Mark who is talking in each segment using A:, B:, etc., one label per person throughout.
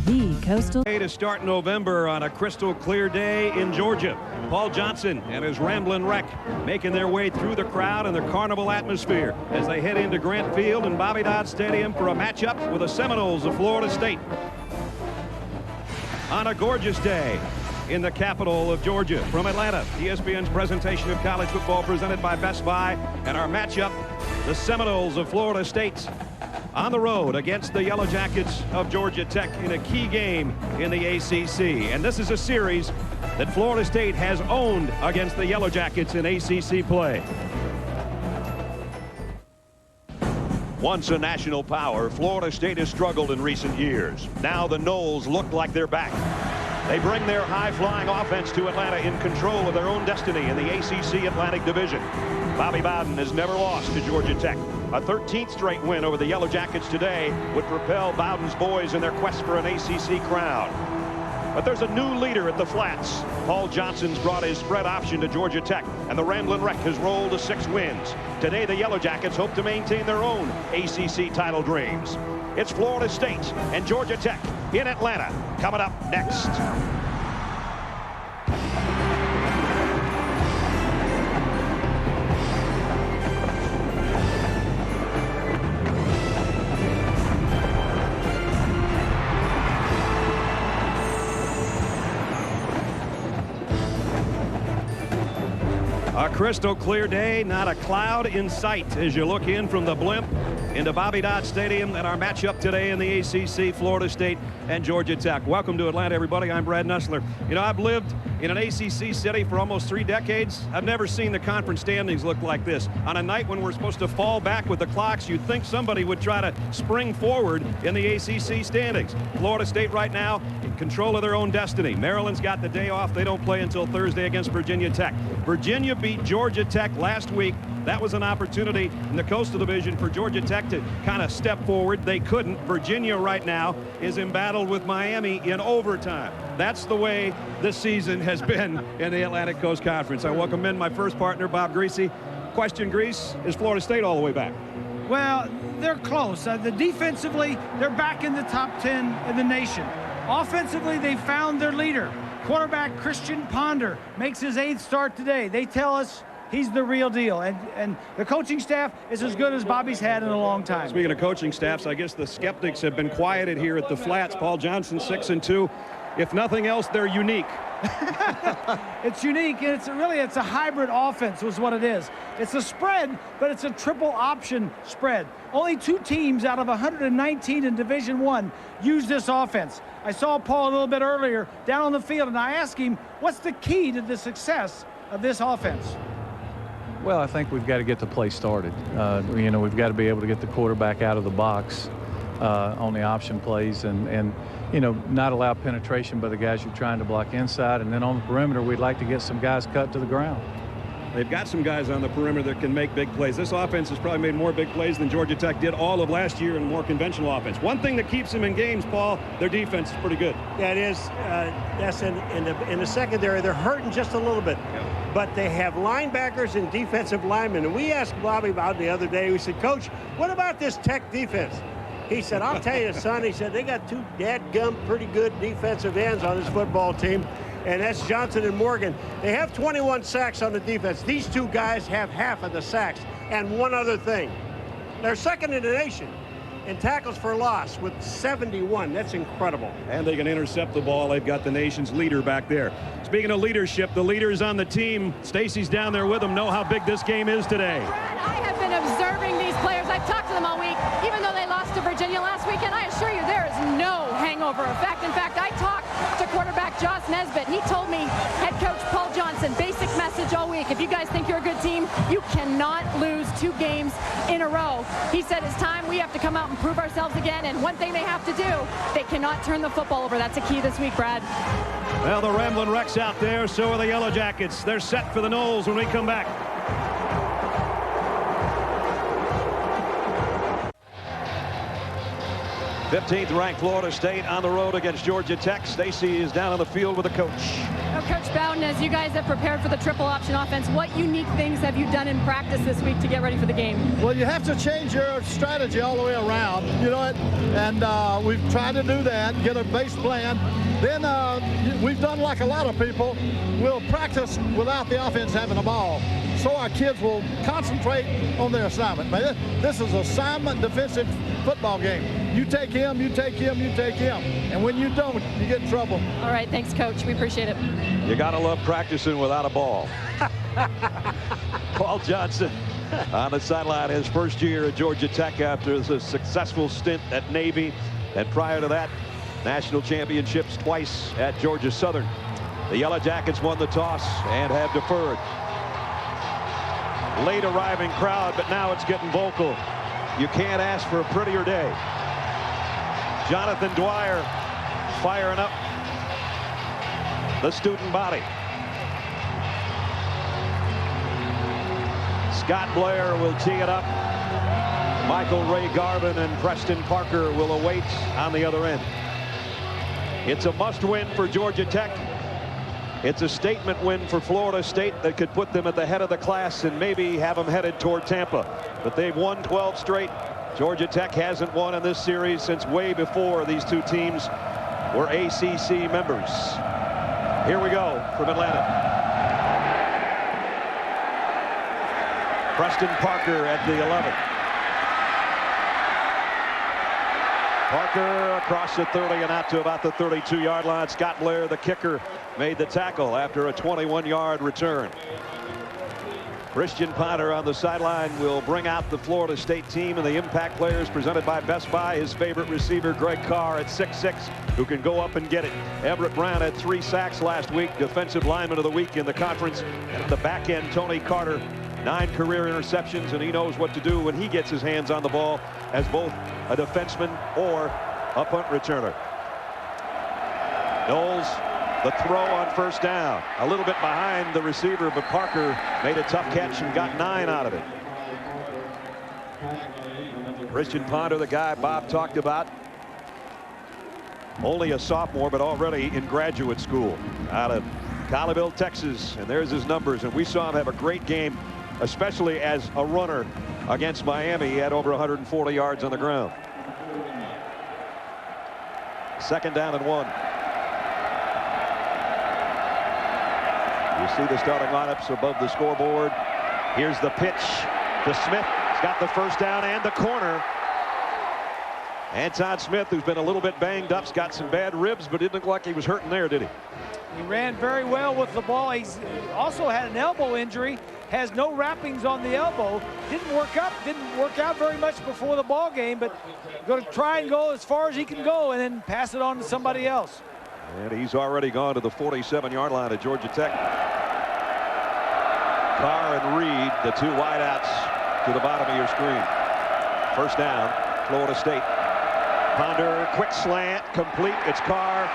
A: the Coastal.
B: To start November on a crystal clear day in Georgia. Paul Johnson and his Ramblin' Wreck making their way through the crowd and the carnival atmosphere as they head into Grant Field and Bobby Bowden Stadium for a matchup with the Seminoles of Florida State. On a gorgeous day in the capital of Georgia. From Atlanta, ESPN's presentation of college football presented by Best Buy, and our matchup, the Seminoles of Florida State on the road against the Yellow Jackets of Georgia Tech in a key game in the ACC. And this is a series that Florida State has owned against the Yellow Jackets in ACC play.
C: Once a national power, Florida State has struggled in recent years. Now the Noles look like they're back. They bring their high-flying offense to Atlanta in control of their own destiny in the ACC Atlantic Division. Bobby Bowden has never lost to Georgia Tech. A 13th straight win over the Yellow Jackets today would propel Bowden's boys in their quest for an ACC crown. But there's a new leader at the Flats. Paul Johnson's brought his spread option to Georgia Tech, and the Ramblin' Wreck has rolled to 6 wins. Today, the Yellow Jackets hope to maintain their own ACC title dreams. It's Florida State and Georgia Tech in Atlanta coming up next.
B: A crystal clear day, not a cloud in sight as you look in from the blimp into Bobby Bowden Stadium and our matchup today in the ACC, Florida State and Georgia Tech. Welcome to Atlanta, everybody. I'm Brad Nussler. You know, I've lived in an ACC city for almost 3 decades. I've never seen the conference standings look like this. On a night when we're supposed to fall back with the clocks, you'd think somebody would try to spring forward in the ACC standings. Florida State right now in control of their own destiny. Maryland's got the day off. They don't play until Thursday against Virginia Tech. Virginia beat Georgia Tech last week. That was an opportunity in the Coastal Division for Georgia Tech to kind of step forward. They couldn't. Virginia right now is embattled with Miami in overtime. That's the way this season has been in the Atlantic Coast Conference. I welcome in my first partner, Bob Greasy. Question, Grease, is Florida State all the way back?
D: Well, they're close. Defensively, they're back in the top 10 in the nation. Offensively, they found their leader. Quarterback Christian Ponder makes his 8th start today. They tell us he's the real deal, and the coaching staff is as good as Bobby's had in a long time.
B: Speaking of coaching staffs, I guess the skeptics have been quieted here at the Flats. Paul Johnson 6-2. If nothing else, they're unique.
D: It's unique, and it's a hybrid offense was what it is. It's a spread, but it's a triple option spread. Only 2 teams out of 119 in Division I use this offense. I saw Paul a little bit earlier down on the field, and I asked him, what's the key to the success of this offense?
E: Well, I think we've got to get the play started. You know, we've got to be able to get the quarterback out of the box on the option plays and you know, not allow penetration by the guys you're trying to block inside. And then on the perimeter, we'd like to get some guys cut to the ground.
B: They've got some guys on the perimeter that can make big plays. This offense has probably made more big plays than Georgia Tech did all of last year in more conventional offense. One thing that keeps them in games, Paul, their defense is pretty good.
F: Yeah, it is. That's in the secondary. They're hurting just a little bit. Yeah. But they have linebackers and defensive linemen. And we asked Bobby about the other day. We said, Coach, what about this Tech defense? He said, I'll tell you, son, he said, they got 2 dadgum pretty good defensive ends on this football team, and that's Johnson and Morgan. They have 21 sacks on the defense. These 2 guys have half of the sacks. And one other thing, they're second in the nation in tackles for loss with 71. That's incredible.
B: And they can intercept the ball. They've got the nation's leader back there. Speaking of leadership, the leaders on the team, Stacy's down there with them, know how big this game is today.
G: Brad, I have been observing these players. I've talked to them all week, even though they lost to Virginia last weekend. I assure you there is no hangover effect. In fact, I talked to quarterback Josh Nesbitt. He told me, head coach Paul Johnson, basic message all week. If you guys think you're a good team, you cannot lose 2 games in a row. He said it's time we have to come out and prove ourselves again. And one thing they have to do, they cannot turn the football over. That's a key this week, Brad.
B: Well, the Ramblin' Wreck's out there, so are the Yellow Jackets. They're set for the Noles when we come back. 15th ranked Florida State on the road against Georgia Tech. Stacy is down on the field with the coach.
G: Now, Coach Bowden, as you guys have prepared for the triple option offense, what unique things have you done in practice this week to get ready for the game?
A: Well, you have to change your strategy all the way around, you know it, and we've tried to do that, get a base plan. Then we've done like a lot of people. We'll practice without the offense having the ball, so our kids will concentrate on their assignment. Man, this is assignment defensive football game. You take him, you take him, you take him. And when you don't, you get in trouble.
G: All right, thanks, Coach. We appreciate it.
B: You gotta love practicing without a ball. Paul Johnson on the sideline, his first year at Georgia Tech after a successful stint at Navy, and prior to that, national championships twice at Georgia Southern. The Yellow Jackets won the toss and have deferred. Late arriving crowd, but now it's getting vocal. You can't ask for a prettier day. Jonathan Dwyer firing up the student body. Scott Blair will tee it up. Michael Ray Garvin and Preston Parker will await on the other end. It's a must-win for Georgia Tech. It's a statement win for Florida State that could put them at the head of the class and maybe have them headed toward Tampa. But they've won 12 straight. Georgia Tech hasn't won in this series since way before these two teams were ACC members. Here we go from Atlanta. Preston Parker at the 11. Parker across the 30 and out to about the 32-yard line. Scott Blair, the kicker, made the tackle after a 21-yard return. Christian Ponder on the sideline will bring out the Florida State team and the impact players presented by Best Buy. His favorite receiver, Greg Carr, at 6'6", who can go up and get it. Everett Brown had 3 sacks last week, defensive lineman of the week in the conference. And at the back end, Tony Carter, 9 career interceptions, and he knows what to do when he gets his hands on the ball as both a defenseman or a punt returner. Knowles, the throw on first down. A little bit behind the receiver, but Parker made a tough catch and got 9 out of it. Christian Ponder, the guy Bob talked about, only a sophomore, but already in graduate school out of Colleyville, Texas. And there's his numbers. And we saw him have a great game, especially as a runner against Miami. He had over 140 yards on the ground. 2nd down and 1. You see the starting lineups above the scoreboard. Here's the pitch to Smith. He's got the first down and the corner. Anton Smith, who's been a little bit banged up, has got some bad ribs, but didn't look like he was hurting there, did he?
D: He ran very well with the ball. He's also had an elbow injury, has no wrappings on the elbow. Didn't work out very much before the ball game, but going to try and go as far as he can go and then pass it on to somebody else.
B: And he's already gone to the 47-yard line at Georgia Tech. Carr and Reid, the 2 wideouts to the bottom of your screen. First down, Florida State. Ponder, quick slant, complete. It's Carr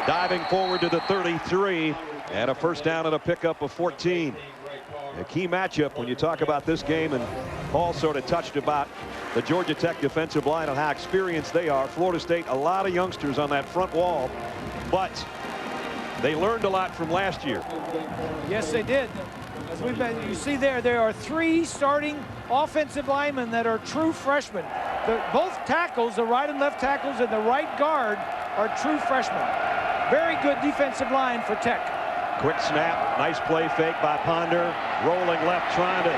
B: diving forward to the 33, and a first down and a pickup of 14. A key matchup when you talk about this game, and Paul sort of touched about the Georgia Tech defensive line and how experienced they are. Florida State, a lot of youngsters on that front wall, but they learned a lot from last year.
D: Yes, they did. As you see there are 3 starting offensive linemen that are true freshmen. Both tackles, the right and left tackles and the right guard, are true freshmen. Very good defensive line for Tech.
B: Quick snap, nice play fake by Ponder, rolling left, trying to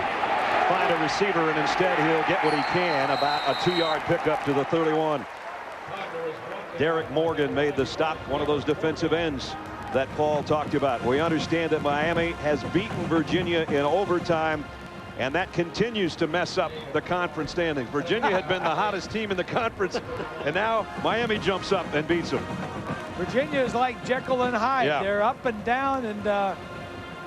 B: find a receiver, and instead he'll get what he can, about a 2-yard pickup to the 31. Derek Morgan made the stop, one of those defensive ends that Paul talked about. We understand that Miami has beaten Virginia in overtime, and that continues to mess up the conference standings. Virginia had been the hottest team in the conference, and now Miami jumps up and beats them.
D: Virginia is like Jekyll and Hyde.
B: Yeah.
D: They're up and down, and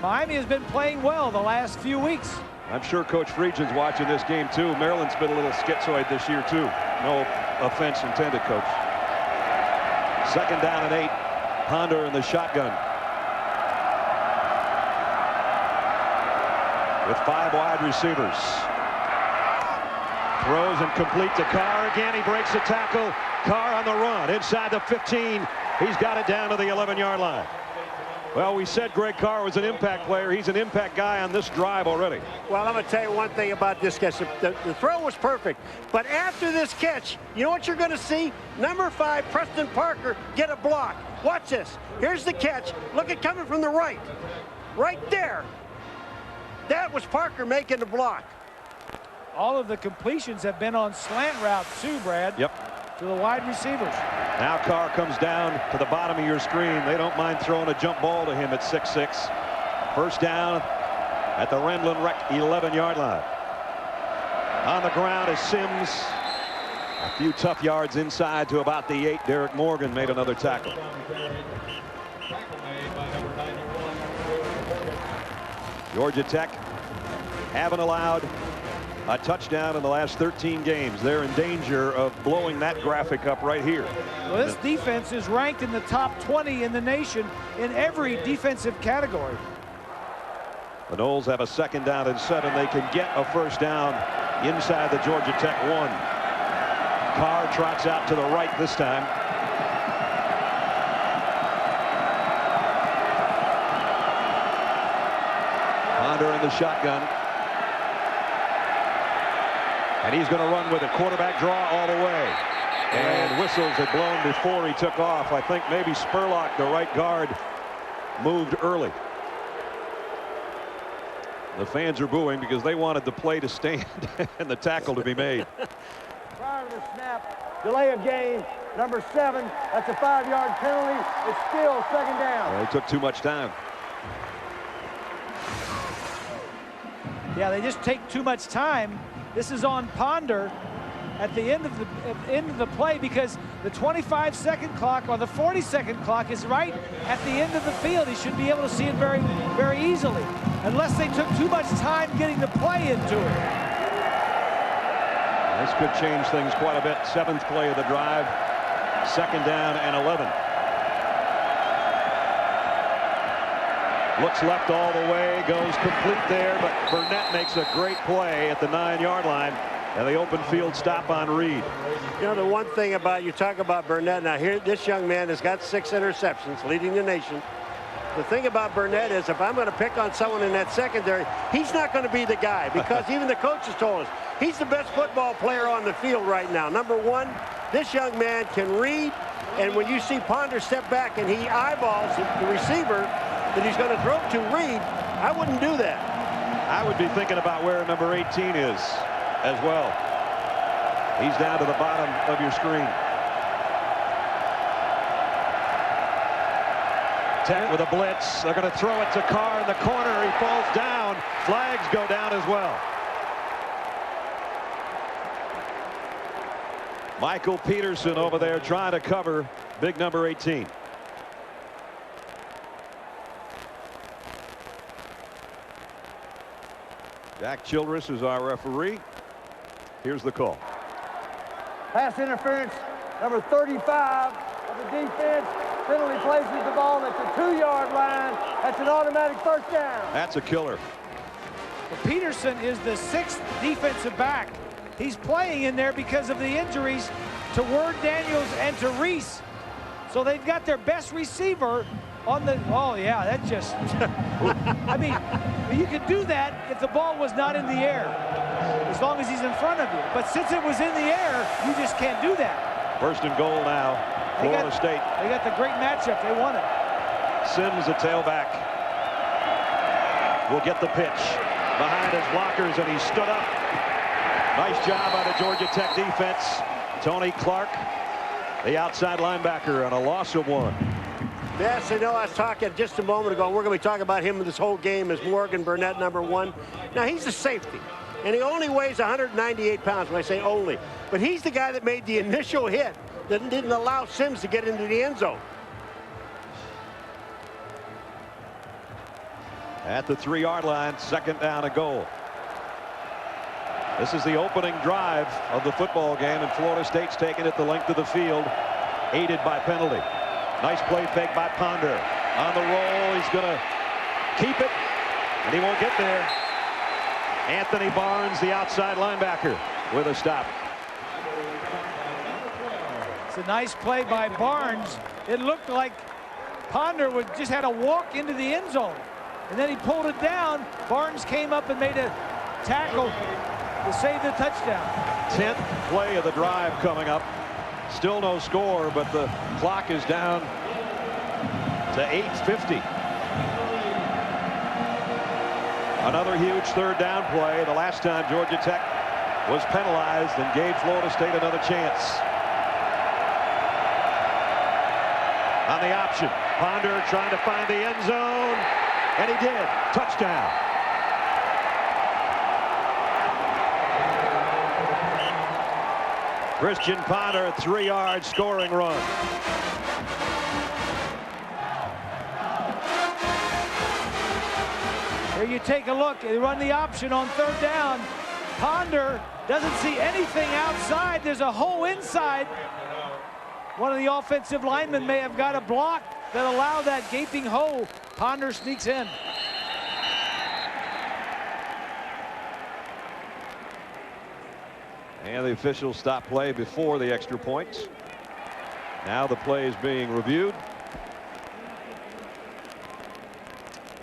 D: Miami has been playing well the last few weeks.
B: I'm sure Coach Friedgen's watching this game too. Maryland's been a little schizoid this year too. No offense intended, Coach. 2nd down and 8. Ponder in the shotgun. With 5 wide receivers.
C: Throws and complete to Carr again. He breaks the tackle. Carr on the run inside the 15. He's got it down to the 11-yard line. Well, we said Greg Carr was an impact player. He's an impact guy on this drive already.
F: Well, I'm going to tell you one thing about this catch. The throw was perfect. But after this catch, you know what you're going to see? Number 5, Preston Parker, get a block. Watch this. Here's the catch. Look at coming from the right. Right there. That was Parker making the block.
D: All of the completions have been on slant routes too, Brad.
C: Yep.
D: To the wide receivers.
C: Now Carr comes down to the bottom of your screen. They don't mind throwing a jump ball to him at 6'6". First down at the Rendlin Rec 11-yard line. On the ground is Sims. A few tough yards inside to about the 8. Derek Morgan made another tackle. Georgia Tech haven't allowed a touchdown in the last 13 games. They're in danger of blowing that graphic up right here.
D: Well, this defense is ranked in the top 20 in the nation in every defensive category.
C: The Noles have a 2nd down and 7. They can get a first down inside the Georgia Tech 1. Carr trots out to the right this time. Ponder in the shotgun. And he's going to run with a quarterback draw all the way. And whistles had blown before he took off. I think maybe Spurlock, the right guard, moved early. The fans are booing because they wanted the play to stand and the tackle to be made.
H: Prior to the snap, delay of game, number 7. That's a 5-yard penalty. It's still 2nd down.
C: Well, he took too much time.
D: Yeah, they just take too much time. This is on Ponder at the end of the play because the 25-second clock or the 40-second clock is right at the end of the field. He should be able to see it very, very easily, unless they took too much time getting the play into it.
C: This could change things quite a bit. 7th play of the drive. 2nd down and 11. Looks left all the way, goes complete there, but Burnett makes a great play at the 9-yard line, and the open field stop on Reid.
F: You know, the one thing about, you talk about Burnett, now here, this young man has got 6 interceptions, leading the nation. The thing about Burnett is, if I'm going to pick on someone in that secondary, he's not going to be the guy, because even the coaches told us, he's the best football player on the field right now. Number 1, this young man can read, and when you see Ponder step back and he eyeballs the receiver that he's going to throw to Reid, I wouldn't do that.
C: I would be thinking about where number 18 is as well. He's down to the bottom of your screen. Tech with a blitz. They're going to throw it to Carr in the corner. He falls down. Flags go down as well. Michael Peterson over there trying to cover big number 18. Jack Childress is our referee. Here's the call.
H: Pass interference, number 35 of the defense. Penalty places the ball at the 2-yard line. That's an automatic first down.
C: That's a killer.
D: Well, Peterson is the 6th defensive back. He's playing in there because of the injuries to Ward Daniels and to Reese. So they've got their best receiver on the, oh yeah, that just, I mean, you could do that if the ball was not in the air, as long as he's in front of you. But since it was in the air, you just can't do that.
C: 1st and goal now, Florida State.
D: They got the great matchup. They won it.
C: Sims, a tailback, will get the pitch behind his blockers, and he stood up. Nice job by the Georgia Tech defense. Tony Clark, the outside linebacker, on a loss of 1.
F: Yes, I know. I was talking just a moment ago. We're going to be talking about him this whole game as Morgan Burnett, number 1. Now, he's a safety, and he only weighs 198 pounds when I say only. But he's the guy that made the initial hit that didn't allow Sims to get into the end zone.
C: At the 3-yard line, 2nd down and goal. This is the opening drive of the football game, and Florida State's taking it the length of the field, aided by penalty. Nice play fake by Ponder. On the roll, he's going to keep it, and he won't get there. Anthony Barnes, the outside linebacker. with a stop.
D: It's a nice play by Barnes. It looked like Ponder just had a walk into the end zone. And then he pulled it down. Barnes came up and made a tackle to save the touchdown.
C: 10th play of the drive coming up. Still no score, but the clock is down to 8:50. Another huge third down play. The last time Georgia Tech was penalized and gave Florida State another chance. On the option, Ponder trying to find the end zone, and he did. Touchdown. Christian Ponder, 3-yard scoring run.
D: Here you take a look. They run the option on third down. Ponder doesn't see anything outside. There's a hole inside. One of the offensive linemen may have got a block that allowed that gaping hole. Ponder sneaks in.
C: And the officials stop play before the extra points. Now the play is being reviewed.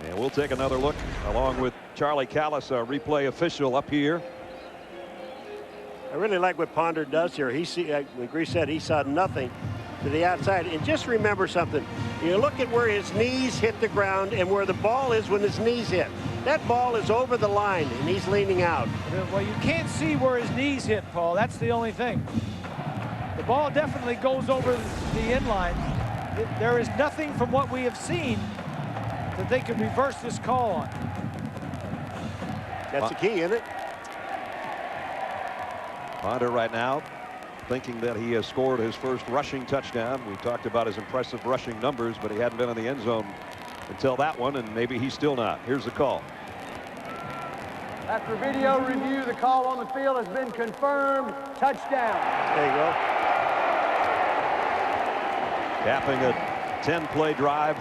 C: And we'll take another look along with Charlie Callis, our replay official, up here.
F: I really like what Ponder does here. Like Grease said, he saw nothing to the outside. And just remember something. You look at where his knees hit the ground and where the ball is when his knees hit. That ball is over the line, and he's leaning out.
D: Well, you can't see where his knees hit, Paul. That's the only thing. The ball definitely goes over the end line. There is nothing from what we have seen that they could reverse this call on.
F: That's the key, isn't it?
C: Ponder right now thinking that he has scored his first rushing touchdown. We talked about his impressive rushing numbers, but he hadn't been in the end zone until that one, and maybe he's still not. Here's the call.
H: After video review, the call on the field has been confirmed. Touchdown.
F: There you go.
C: Capping a 10-play drive,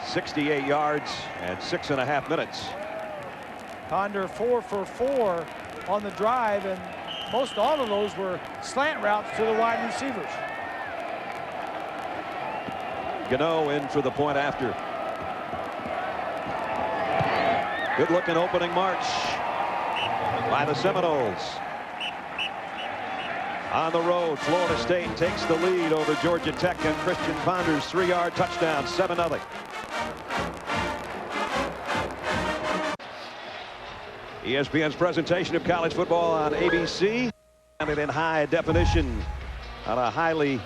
C: 68 yards and 6.5 minutes.
D: Ponder 4 for 4 on the drive, and most all of those were slant routes to the wide receivers.
C: Gano in for the point after. Good looking opening march by the Seminoles. On the road, Florida State takes the lead over Georgia Tech, and Christian Ponder's 3-yard touchdown, 7-0. ESPN's presentation of college football on ABC, and it in high definition on a highly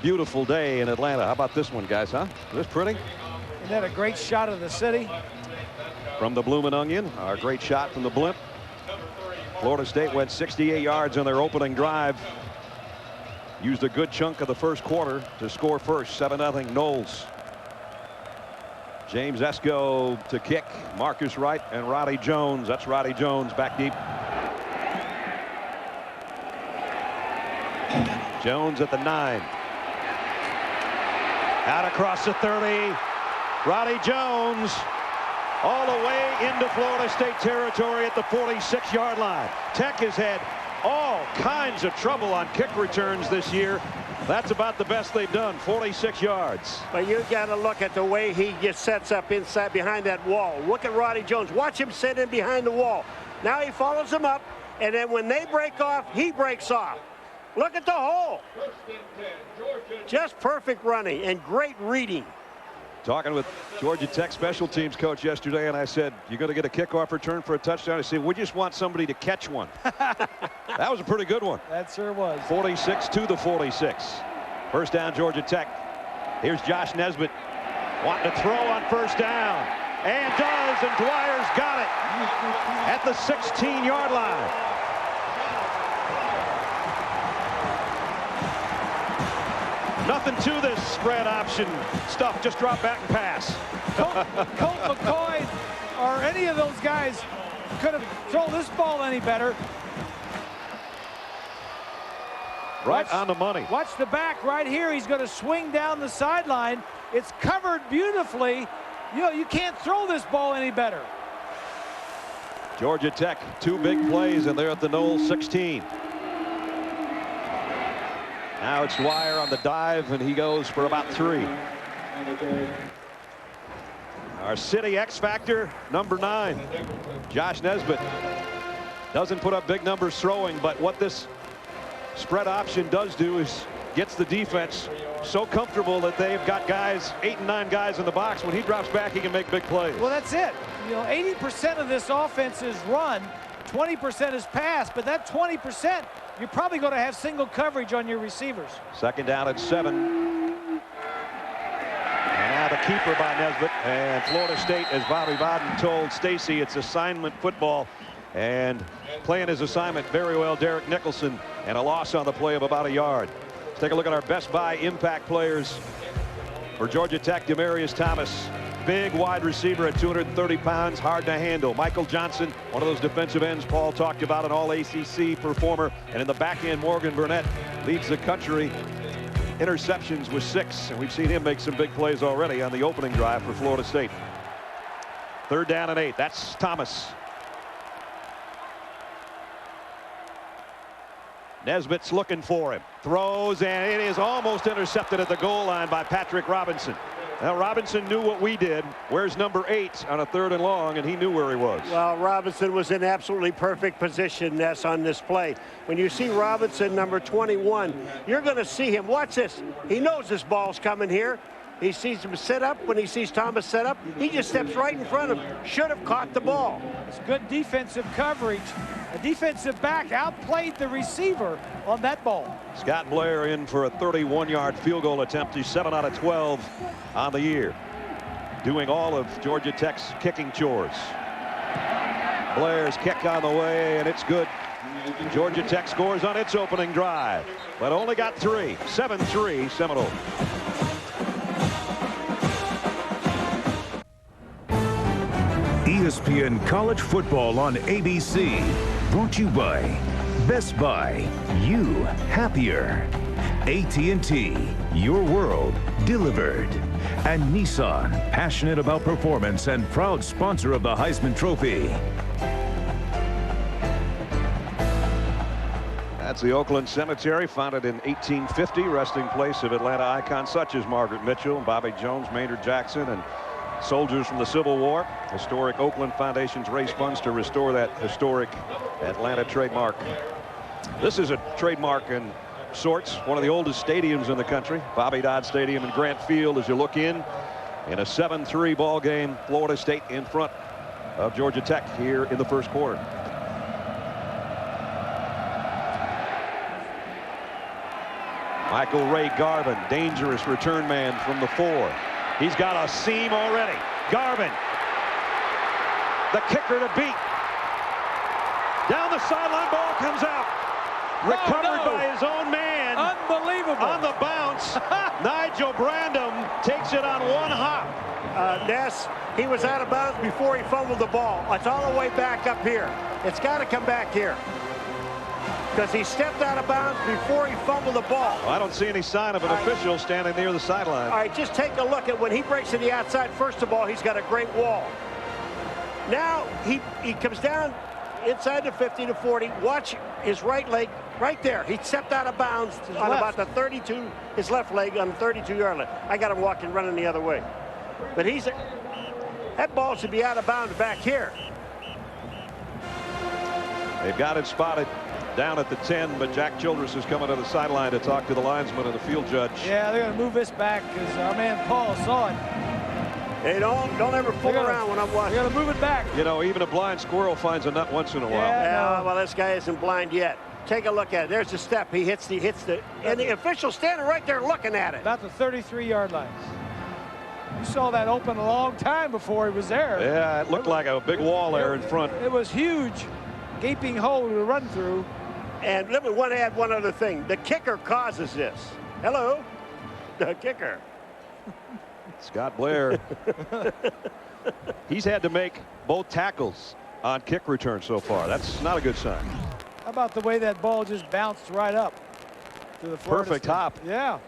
C: beautiful day in Atlanta. How about this one, guys, huh? Is this pretty?
D: Isn't that a great shot of the city?
C: From the Bloomin' Onion, our great shot from the blimp. Florida State went 68 yards on their opening drive. Used a good chunk of the first quarter to score first. 7-0 Noles. James Esco to kick. Marcus Wright and Roddy Jones. That's Roddy Jones back deep. Jones at the 9. Out across the 30. Roddy Jones all the way into Florida State territory at the 46-yard line. Tech has had all kinds of trouble on kick returns this year. That's about the best they've done, 46 yards.
F: But you got to look at the way he just sets up inside behind that wall. Look at Roddy Jones. Watch him sit in behind the wall. Now he follows them up, and then when they break off, he breaks off. Look at the hole. Just perfect running and great reading.
C: Talking with Georgia Tech special teams coach yesterday, and I said, you're going to get a kickoff return for a touchdown. I said, we just want somebody to catch one. That was a pretty good one.
D: That sure was.
C: 46 to the 46. First down, Georgia Tech. Here's Josh Nesbitt wanting to throw on first down, and does, and Dwyer's got it at the 16-yard line. Nothing to this spread option stuff. Just drop back and pass.
D: Colt McCoy or any of those guys could have thrown this ball any better.
C: Right on the money.
D: Watch the back right here. He's going to swing down the sideline. It's covered beautifully. You know, you can't throw this ball any better.
C: Georgia Tech, 2 big plays, and they're at the Noles 16. Now it's Dwyer on the dive, and he goes for about 3. Our city X factor, number 9, Josh Nesbitt. Doesn't put up big numbers throwing, but what this spread option does do is gets the defense so comfortable that they've got guys, 8 and 9 guys in the box. When he drops back, he can make big plays.
D: Well, that's it. You know, 80% of this offense is run, 20% is pass, but that 20%, you're probably going to have single coverage on your receivers.
C: 2nd down at 7. And now the keeper by Nesbitt. And Florida State, as Bobby Bowden told Stacy, it's assignment football. And playing his assignment very well, Derek Nicholson, and a loss on the play of about 1 yard. Let's take a look at our Best Buy impact players for Georgia Tech. Demaryius Thomas, big wide receiver at 230 pounds, hard to handle. Michael Johnson, one of those defensive ends Paul talked about, an all-ACC performer. And in the back end, Morgan Burnett leads the country interceptions with 6, and we've seen him make some big plays already on the opening drive for Florida State. 3rd down and 8. That's Thomas. Nesbitt's looking for him, throws, and it is almost intercepted at the goal line by Patrick Robinson. Now Robinson knew what we did. Where's number 8 on a 3rd and long, and he knew where he was.
F: Well, Robinson was in absolutely perfect position, Ness, on this play. When you see Robinson, number 21, you're going to see him. Watch this. He knows this ball's coming here. He sees him set up. When he sees Thomas set up, he just steps right in front of him. Should have caught the ball.
D: It's good defensive coverage. A defensive back outplayed the receiver on that ball.
C: Scott Blair in for a 31-yard field goal attempt. He's 7 out of 12 on the year, doing all of Georgia Tech's kicking chores. Blair's kick on the way, and it's good. Georgia Tech scores on its opening drive, but only got 3. 7-3 Seminole.
I: ESPN College Football on ABC. Brought to you by Best Buy. You happier. AT&T. Your world delivered. And Nissan. Passionate about performance and proud sponsor of the Heisman Trophy.
C: That's the Oakland Cemetery, founded in 1850, resting place of Atlanta icons such as Margaret Mitchell, Bobby Jones, Maynard Jackson, and soldiers from the Civil War. Historic Oakland Foundation's raise funds to restore that historic Atlanta trademark. This is a trademark in sorts, one of the oldest stadiums in the country, Bobby Dodd Stadium in Grant Field. As you look in a 7-3 ball game, Florida State in front of Georgia Tech here in the first quarter. Michael Ray Garvin, dangerous return man from the 4. He's got a seam already. Garvin, the kicker to beat. Down the sideline, ball comes out. Recovered by his own man.
D: Unbelievable.
C: On the bounce. Nigel Brandom takes it on one hop.
F: Ness, he was out of bounds before he fumbled the ball. It's all the way back up here. It's got to come back here, because he stepped out of bounds before he fumbled the ball.
C: Well, I don't see any sign of an official standing near the sideline.
F: All right, just take a look at when he breaks to the outside. First of all, he's got a great wall. Now he comes down inside the 50 to 40. Watch his right leg right there. He stepped out of bounds on about the 32, his left leg on the 32-yard line. I got him walking, running the other way. But that ball should be out of bounds back here.
C: They've got it spotted down at the 10, but Jack Childress is coming to the sideline to talk to the linesman and the field judge.
D: Yeah, they're going to move this back because our man Paul saw it.
F: Hey, don't ever fool around when I'm watching.
D: They're going to move it back.
C: You know, even a blind squirrel finds a nut once in a while.
F: Yeah, well, this guy isn't blind yet. Take a look at it. There's the step. He hits the, and the official standing right there looking at it.
D: About the 33-yard line. You saw that open a long time before he was there.
C: Yeah, it looked like a big wall there in front.
D: It was huge, gaping hole to run through.
F: And let me add one other thing. The kicker causes this. Hello, the kicker.
C: Scott Blair. He's had to make both tackles on kick return so far. That's not a good sign.
D: How about the way that ball just bounced right up to the Florida
C: Perfect
D: State.
C: hop.
D: Yeah.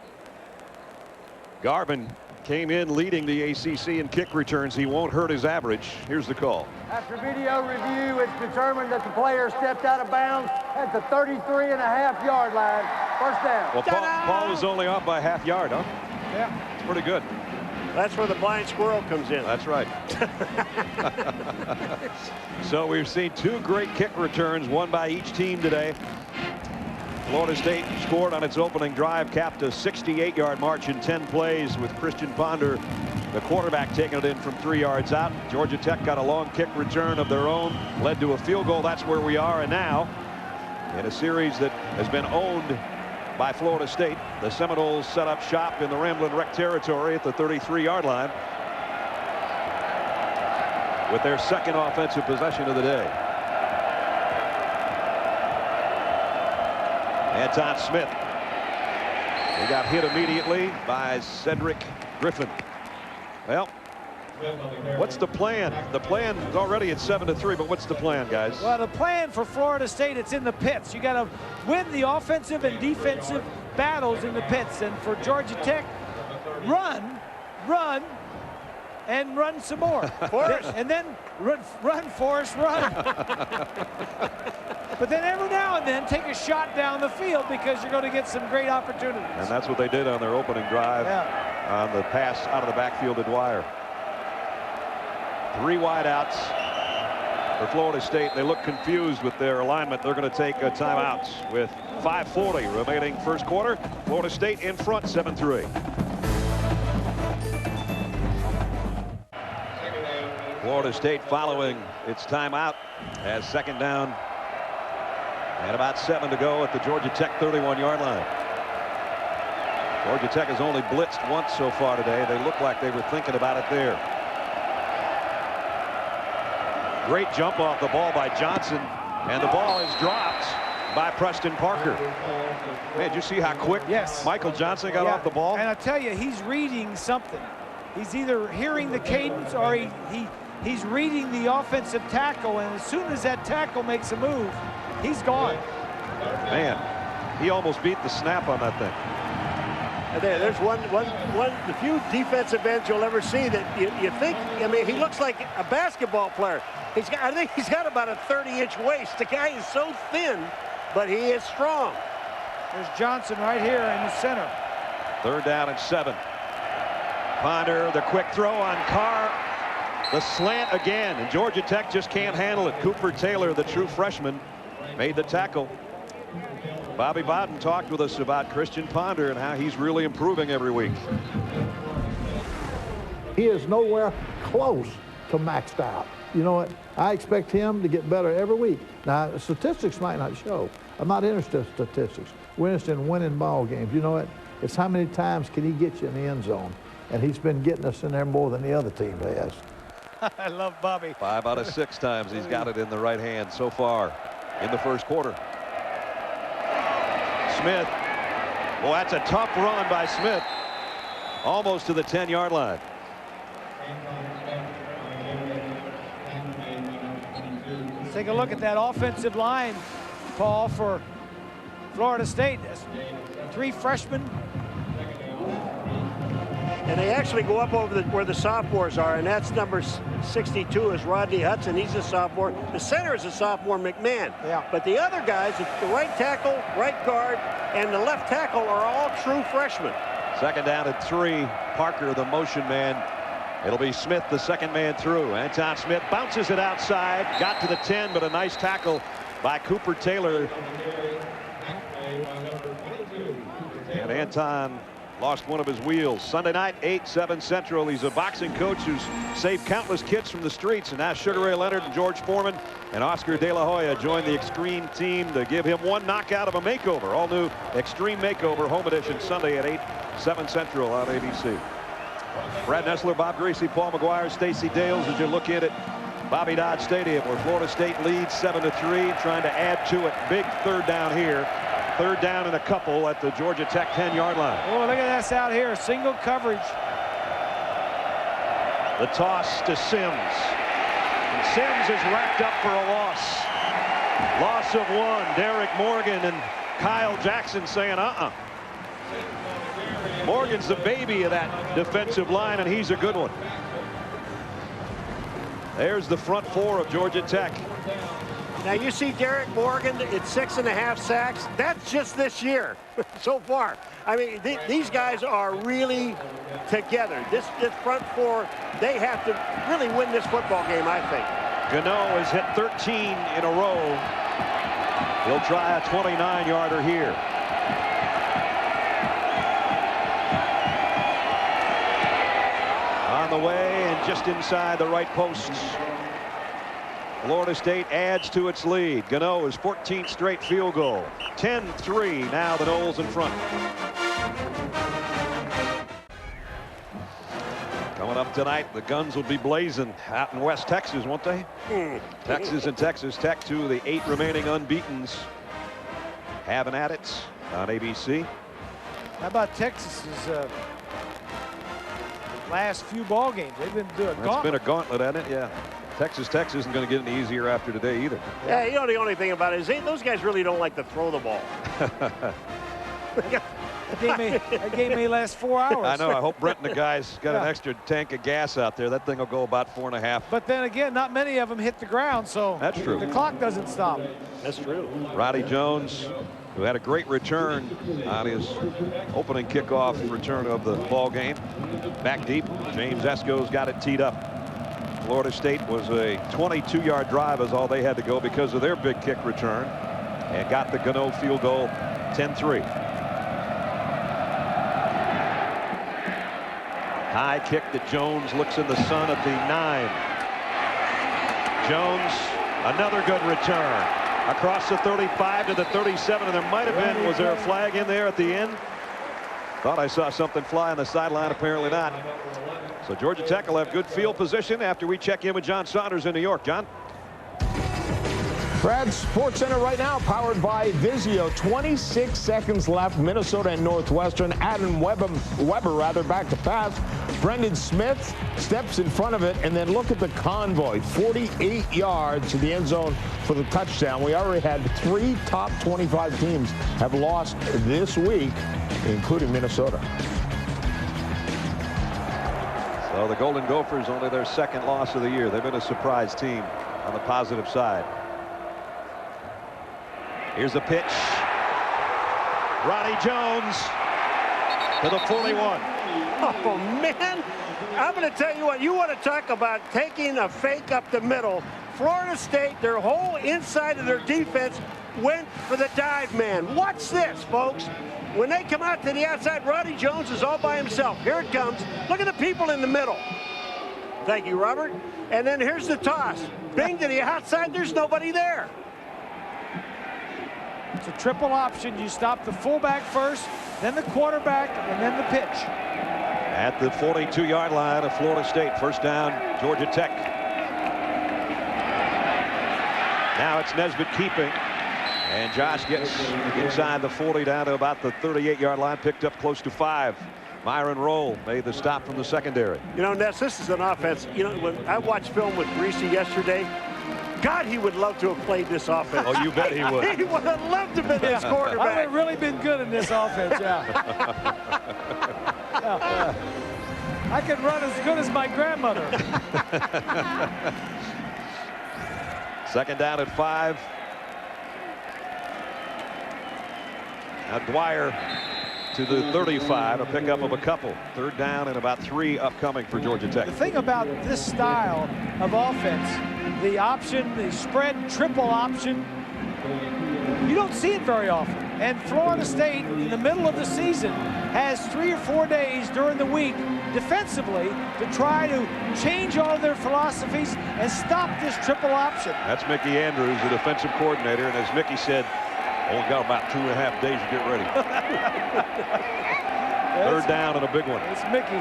C: Garvin came in leading the ACC in kick returns. He won't hurt his average. Here's the call.
H: After video review, it's determined that the player stepped out of bounds at the 33.5-yard line. First down.
C: Well, Paul was only off by half yard, huh?
D: Yeah.
C: It's pretty good.
F: That's where the blind squirrel comes in.
C: That's right. So we've seen 2 great kick returns, one by each team today. Florida State scored on its opening drive, capped a 68-yard march in 10 plays with Christian Ponder, the quarterback, taking it in from 3 yards out. Georgia Tech got a long kick return of their own, led to a field goal. That's where we are. And now, in a series that has been owned by Florida State, the Seminoles set up shop in the Ramblin' Wreck territory at the 33-yard line with their second offensive possession of the day. Anton Smith. He got hit immediately by Cedric Griffin. Well, what's the plan? The plan is already at 7-3, but what's the plan, guys?
D: Well, the plan for Florida State, it's in the pits. You got to win the offensive and defensive battles in the pits. And for Georgia Tech, run, and run some more. And then run, Forrest, run. But then every now and then take a shot down the field because you're going to get some great opportunities.
C: And that's what they did on their opening drive on the pass out of the backfield to Dwyer. 3 wideouts for Florida State. They look confused with their alignment. They're going to take a timeout with 5:40 remaining first quarter. Florida State in front, 7-3. Florida State following its timeout as second down and about 7 to go at the Georgia Tech 31-yard line. Georgia Tech has only blitzed once so far today. They look like they were thinking about it there. Great jump off the ball by Johnson, and the ball is dropped by Preston Parker. Man, did you see how quick Michael Johnson got off the ball?
D: And I tell you, he's reading something. He's either hearing the cadence or he's reading the offensive tackle, and as soon as that tackle makes a move, he's gone.
C: Man, he almost beat the snap on that thing.
F: There's one of the few defensive ends you'll ever see that you think, I mean, he looks like a basketball player. I think he's got about a 30-inch waist. The guy is so thin, but he is strong.
D: There's Johnson right here in the center.
C: 3rd down and 7. Ponder, the quick throw on Carr. The slant again, and Georgia Tech just can't handle it. Cooper Taylor, the true freshman, made the tackle. Bobby Bowden talked with us about Christian Ponder and how he's really improving every week.
A: He is nowhere close to maxed out. You know what? I expect him to get better every week. Now, statistics might not show. I'm not interested in statistics. We're interested in winning ball games. You know what? It's how many times can he get you in the end zone? And he's been getting us in there more than the other team has.
D: I love Bobby.
C: 5 out of 6 times he's got it in the right hand so far in the first quarter. Smith. Well, that's a tough run by Smith. Almost to the 10-yard line.
D: Let's take a look at that offensive line, Paul, for Florida State. That's 3 freshmen.
F: And they actually go up over where the sophomores are, and that's number 62 is Rodney Hudson. He's a sophomore. The center is a sophomore, McMahon.
D: Yeah.
F: But the other guys, the right tackle, right guard, and the left tackle are all true freshmen.
C: 2nd down and 3. Parker, the motion man. It'll be Smith, the second man through. Anton Smith bounces it outside. Got to the 10, but a nice tackle by Cooper Taylor. And Anton lost one of his wheels. Sunday night, 8/7 Central. He's a boxing coach who's saved countless kids from the streets. And now Sugar Ray Leonard and George Foreman and Oscar De La Hoya joined the Extreme team to give him one knockout of a makeover. All new Extreme Makeover Home Edition Sunday at 8/7 Central on ABC. Brad Nessler, Bob Greasy, Paul McGuire, Stacey Dales as you look in at Bobby Dodd Stadium, where Florida State leads 7-3, trying to add to it. Big 3rd down here. 3rd down and a couple at the Georgia Tech 10-yard line.
D: Oh, look at this out here. Single coverage.
C: The toss to Sims. And Sims is racked up for a loss. Loss of 1. Derek Morgan and Kyle Jackson saying, Morgan's the baby of that defensive line, and he's a good one. There's the front 4 of Georgia Tech.
F: Now you see Derek Morgan at 6.5 sacks. That's just this year so far. I mean, these guys are really together. This front four, they have to really win this football game, I think.
C: Gano has hit 13 in a row. He'll try a 29-yarder here. On the way and just inside the right post. Florida State adds to its lead. Gano is 14th straight field goal. 10-3 now the Noles in front. Coming up tonight, the guns will be blazing out in West Texas, won't they? Texas and Texas Tech, 2 of the 8 remaining unbeatens, having at it on ABC.
D: How about Texas's last few ball games? They've been doing
C: It's been a gauntlet, hasn't it? Yeah. Texas isn't going to get any easier after today either.
F: Yeah, you know, the only thing about it is those guys really don't like to throw the ball.
D: That game may last 4 hours.
C: I know. I hope Brent and the guys got an extra tank of gas out there. That thing will go about 4.5.
D: But then again, not many of them hit the ground, so
C: that's true.
D: The clock doesn't stop.
F: That's true.
C: Roddy Jones, who had a great return on his opening kickoff return of the ball game. Back deep. James Esco's got it teed up. Florida State was a 22-yard drive is all they had to go because of their big kick return, and got the Gano field goal. 10-3. High kick that Jones looks in the sun at the 9. Jones, another good return across the 35 to the 37, and there might have been, was there a flag in there at the end? Thought I saw something fly on the sideline, apparently not. So Georgia Tech will have good field position after we check in with John Saunders in New York. John?
J: Brad, Sports Center right now powered by Vizio. 26 seconds left. Minnesota and Northwestern. Adam Weber back to pass. Brendan Smith steps in front of it, and then look at the convoy. 48 yards to the end zone for the touchdown. We already had 3 top 25 teams have lost this week, including Minnesota.
C: So the Golden Gophers, only their 2nd loss of the year. They've been a surprise team on the positive side. Here's the pitch. Roddy Jones to the 41.
F: Oh, man. I'm going to tell you what, you want to talk about taking a fake up the middle. Florida State, their whole inside of their defense went for the dive man. Watch this, folks. When they come out to the outside, Roddy Jones is all by himself. Here it comes. Look at the people in the middle. Thank you, Robert. And then here's the toss. Bing to the outside. There's nobody there.
D: It's a triple option. You stop the fullback first, then the quarterback, and then the pitch.
C: At the 42-yard line of Florida State. First down, Georgia Tech. Now it's Nesbitt keeping. And Josh gets inside the 40 down to about the 38-yard line, picked up close to 5. Myron Rolle made the stop from the secondary.
F: You know, Ness, this is an offense. You know, when I watched film with Greasy yesterday, God, he would love to have played this offense.
C: Oh, you bet he would.
F: He would have loved to have been this quarterback.
D: I would have really been good in this offense, yeah. I could run as good as my grandmother.
C: Second down at 5. Now Dwyer to the 35, a pickup of a couple. Third down and about 3 upcoming for Georgia Tech.
D: The thing about this style of offense, the option, the spread triple option, you don't see it very often. And Florida State, in the middle of the season, has 3 or 4 days during the week defensively to try to change all their philosophies and stop this triple option.
C: That's Mickey Andrews, the defensive coordinator, and as Mickey said, only got about 2.5 days to get ready. Third down and a big one.
D: It's Mickey.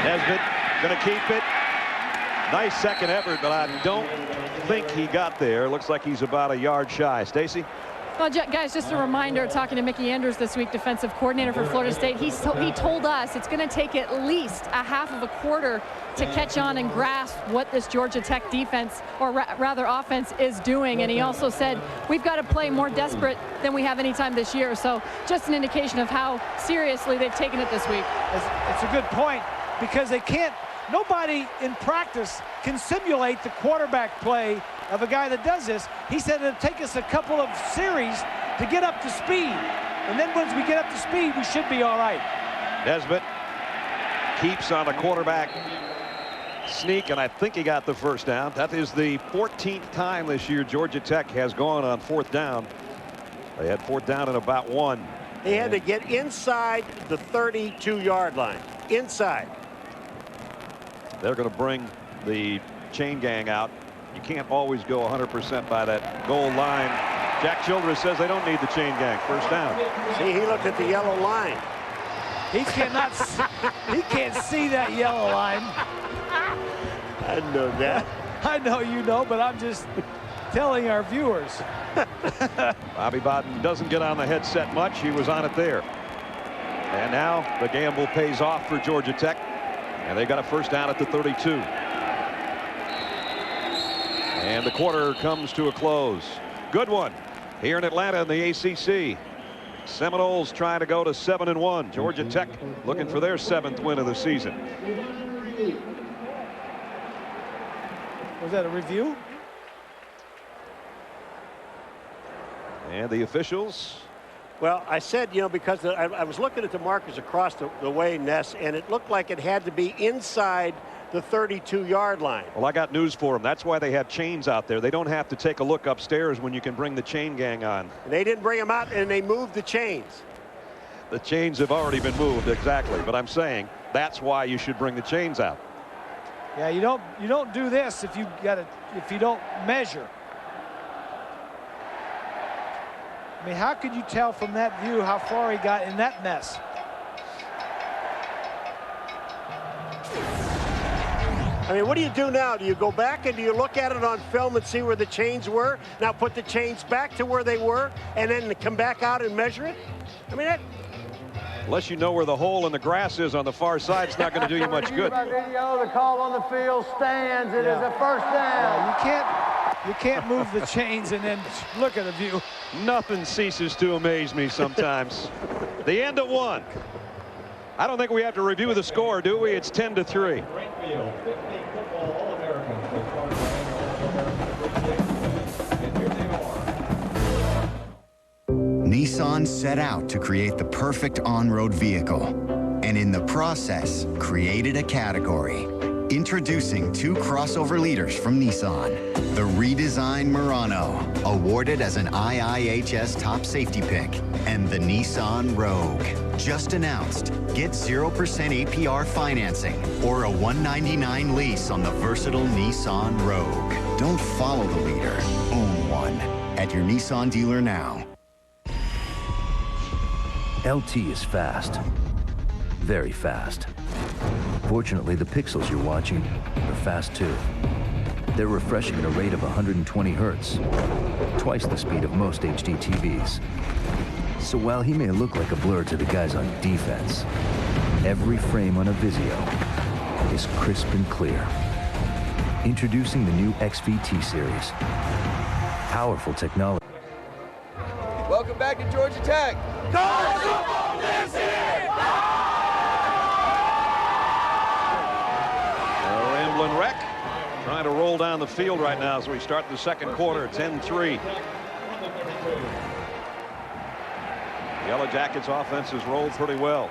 C: Nesbitt going to keep it. Nice second effort, but I don't think he got there. Looks like he's about a yard shy. Stacy?
G: Well, guys, just a reminder, talking to Mickey Andrews this week, defensive coordinator for Florida State, he told us it's going to take at least a half of a quarter to catch on and grasp what this Georgia Tech defense, or rather offense, is doing. And he also said we've got to play more desperate than we have any time this year. So just an indication of how seriously they've taken it this week.
D: It's a good point, because they can't nobody in practice can simulate the quarterback play of a guy that does this. He said it'll take us a couple of series to get up to speed. And then once we get up to speed, we should be all right.
B: Nesbitt keeps on a quarterback sneak, and I think he got the first down. That is the 14th time this year Georgia Tech has gone on 4th down. They had 4th down and about 1.
F: He had to get inside the 32-yard line. Inside.
B: They're going to bring the chain gang out. You can't always go 100% by that goal line. Jack Childress says they don't need the chain gang. First down.
F: See, he looked at the yellow line.
D: He cannot. He can't see that yellow line.
F: I know that.
D: I know you know, but I'm just telling our viewers.
B: Bobby Bowden doesn't get on the headset much. He was on it there. And now the gamble pays off for Georgia Tech. And they got a first down at the 32. And the quarter comes to a close. Good one here in Atlanta in the ACC. Seminoles trying to go to 7-1. Georgia Tech looking for their 7th win of the season.
D: Was that a review?
B: And the officials.
F: Well, I said, you know, because I was looking at the markers across the way, Ness, and it looked like it had to be inside the 32-yard line.
B: Well, I got news for them. That's why they have chains out there. They don't have to take a look upstairs when you can bring the chain gang on.
F: And they didn't bring them out, and they moved the chains.
B: The chains have already been moved, exactly. But I'm saying that's why you should bring the chains out.
D: Yeah, you don't do this if you don't measure. I mean, how could you tell from that view how far he got in that mess?
F: I mean, what do you do now? Do you go back and do you look at it on film and see where the chains were? Now put the chains back to where they were and then come back out and measure it? I mean,
B: unless you know where the hole in the grass is on the far side, it's not going to do you much good.
H: By video, the call on the field stands. It is a first down.
D: You can't move the chains and then look at the view.
B: Nothing ceases to amaze me sometimes. The end of 1. I don't think we have to review the score, do we? It's 10-3.
K: Nissan set out to create the perfect on-road vehicle, and in the process, created a category. Introducing 2 crossover leaders from Nissan. The redesigned Murano, awarded as an IIHS top safety pick, and the Nissan Rogue. Just announced, get 0% APR financing or a $199 lease on the versatile Nissan Rogue. Don't follow the leader, own one. At your Nissan dealer now.
L: LT is fast. Very fast. Fortunately, the pixels you're watching are fast too. They're refreshing at a rate of 120 hertz, twice the speed of most HD TVs. So while he may look like a blur to the guys on defense, every frame on a Vizio is crisp and clear. Introducing the new XVT series. Powerful technology.
M: Welcome back to Georgia Tech.
N: College football lives here!
B: Ramblin' Wreck trying to roll down the field right now as we start the second quarter. 10-3. Yellow Jackets offense has rolled pretty well.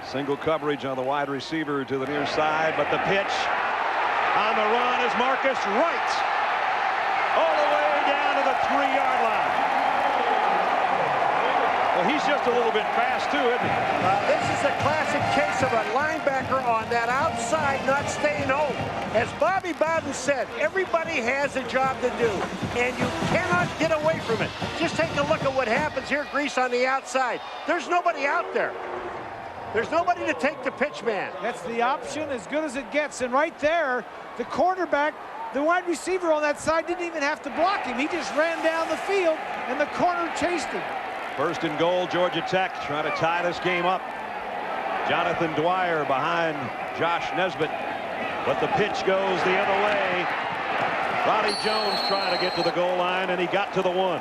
B: Single coverage on the wide receiver to the near side, but the pitch on the run is Marcus Wright all the way down to the 3-yard line. Well, he's just a little bit fast too, isn't he?
F: This is a classic case of a linebacker on that outside not staying home. As Bobby Bowden said, everybody has a job to do, and you cannot get away from it. Just take a look at what happens here, Grease, on the outside. There's nobody out there. There's nobody to take the pitch man.
D: That's the option, as good as it gets. And right there, the quarterback, the wide receiver on that side didn't even have to block him. He just ran down the field, and the corner chased him.
B: First and goal, Georgia Tech trying to tie this game up. Jonathan Dwyer behind Josh Nesbitt, but the pitch goes the other way. Roddy Jones trying to get to the goal line, and he got to the 1.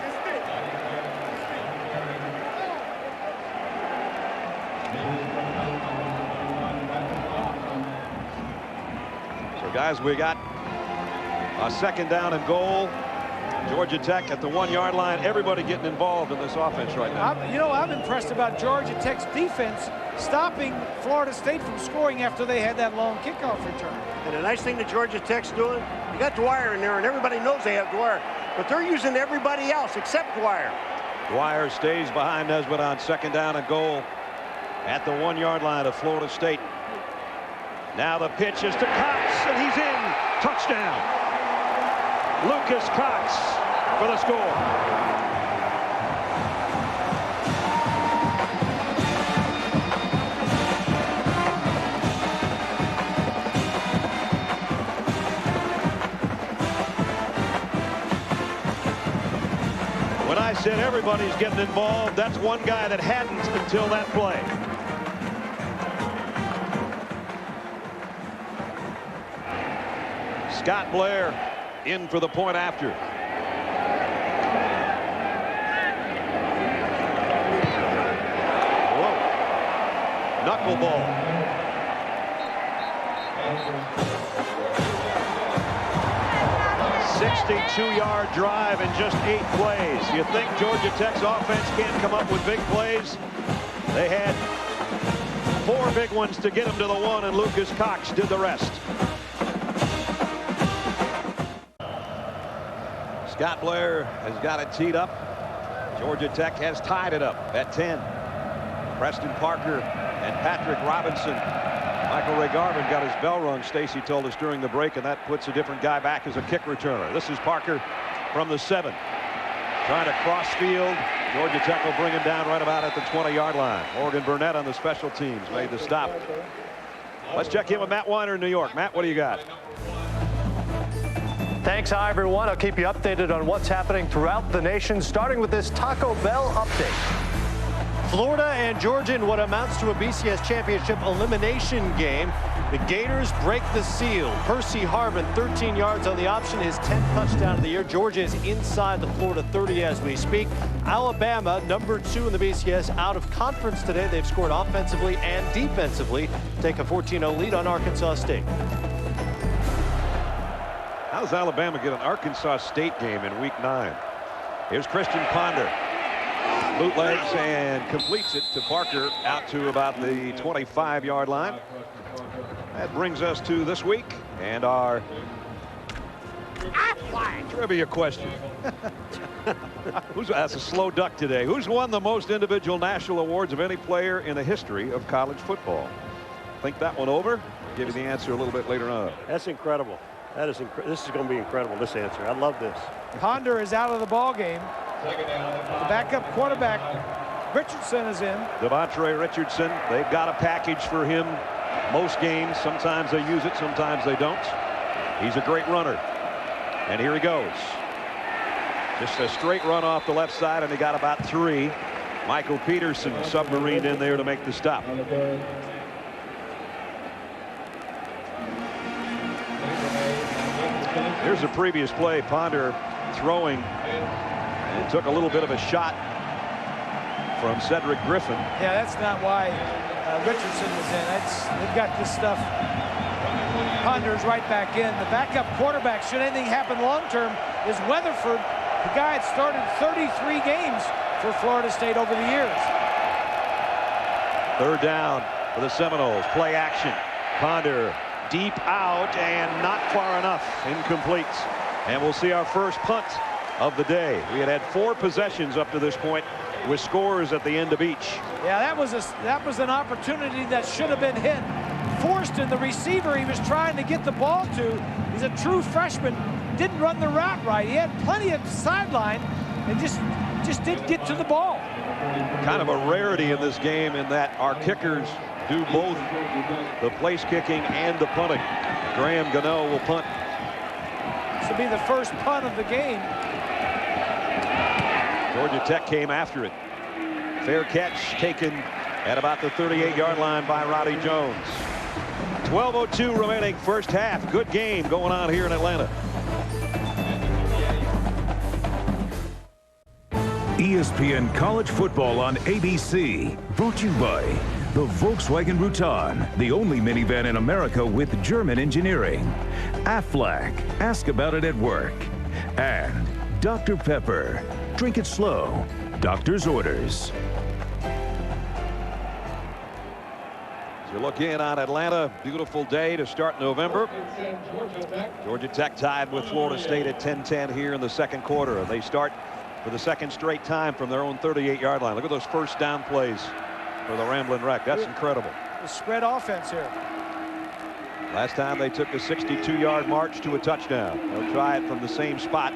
C: Guys, we got a 2nd down and goal. Georgia Tech at the 1-yard line. Everybody getting involved in this offense right now.
D: I'm impressed about Georgia Tech's defense stopping Florida State from scoring after they had that long kickoff return.
F: And the nice thing that Georgia Tech's doing, you got Dwyer in there, and everybody knows they have Dwyer, but they're using everybody else except Dwyer.
C: Dwyer stays behind Nesbitt on 2nd down and goal at the 1-yard line of Florida State. Now the pitch is to Cox, and he's in. Touchdown. Lucas Cox for the score. When I said everybody's getting involved, that's one guy that hadn't until that play. Scott Blair in for the point after. Whoa. Knuckleball. A 62-yard drive in just 8 plays. You think Georgia Tech's offense can't come up with big plays? They had 4 big ones to get them to the 1, and Lucas Cox did the rest. Scott Blair has got it teed up. Georgia Tech has tied it up at 10. Preston Parker and Patrick Robinson. Michael Ray Garvin got his bell rung, Stacy told us during the break, and that puts a different guy back as a kick returner. This is Parker from the 7. Trying to cross field. Georgia Tech will bring him down right about at the 20-yard line. Morgan Burnett on the special teams made the stop. Let's check in with Matt Weiner in New York. Matt, what do you got?
O: Thanks, hi everyone. I'll keep you updated on what's happening throughout the nation, starting with this Taco Bell update. Florida and Georgia in what amounts to a BCS championship elimination game. The Gators break the seal. Percy Harvin, 13 yards on the option, his 10th touchdown of the year. Georgia is inside the Florida 30 as we speak. Alabama, number 2 in the BCS, out of conference today. They've scored offensively and defensively. Take a 14-0 lead on Arkansas State.
C: How does Alabama get an Arkansas State game in week 9? Here's Christian Ponder. Bootlegs and completes it to Parker out to about the 25-yard line. That brings us to this week and our trivia question. That's a slow duck today. Who's won the most individual national awards of any player in the history of college football? Think that one over. I'll give you the answer a little bit later on.
F: That's incredible. That is this is going to be incredible, this answer. I love this.
D: Ponder is out of the ball game. The backup quarterback Richardson is in.
C: Devontre Richardson, they've got a package for him most games. Sometimes they use it, sometimes they don't. He's a great runner. And here he goes. Just a straight run off the left side, and he got about 3. Michael Peterson submarined in there to make the stop. Here's a previous play. Ponder throwing and took a little bit of a shot from Cedric Griffin.
D: Yeah, that's not why Richardson was in. They've got this stuff. Ponder's right back in. The backup quarterback, should anything happen long term, is Weatherford. The guy had started 33 games for Florida State over the years.
C: 3rd down for the Seminoles. Play action. Ponder deep out and not far enough. Incomplete. And we'll see our first punt of the day. We had 4 possessions up to this point with scores at the end of each.
D: Yeah, that was an opportunity that should have been hit. Forston, the receiver he was trying to get the ball to, is a true freshman. Didn't run the route right. He had plenty of sideline and just didn't get to the ball.
C: Kind of a rarity in this game in that our kickers do both the place kicking and the punting. Graham Gano will punt.
D: This will be the first punt of the game.
C: Georgia Tech came after it. Fair catch taken at about the 38-yard line by Roddy Jones. 12:02 remaining first half. Good game going on here in Atlanta.
I: ESPN College Football on ABC. Brought to you by the Volkswagen Routan, the only minivan in America with German engineering. Aflac, ask about it at work. And Dr. Pepper, drink it slow. Doctor's orders.
C: As you look in on Atlanta, beautiful day to start November. Georgia Tech tied with Florida State at 10-10 here in the second quarter. And they start for the second straight time from their own 38-yard line. Look at those first down plays for the Ramblin' Wreck. That's incredible.
D: The spread offense here.
C: Last time they took a 62-yard march to a touchdown. They'll try it from the same spot.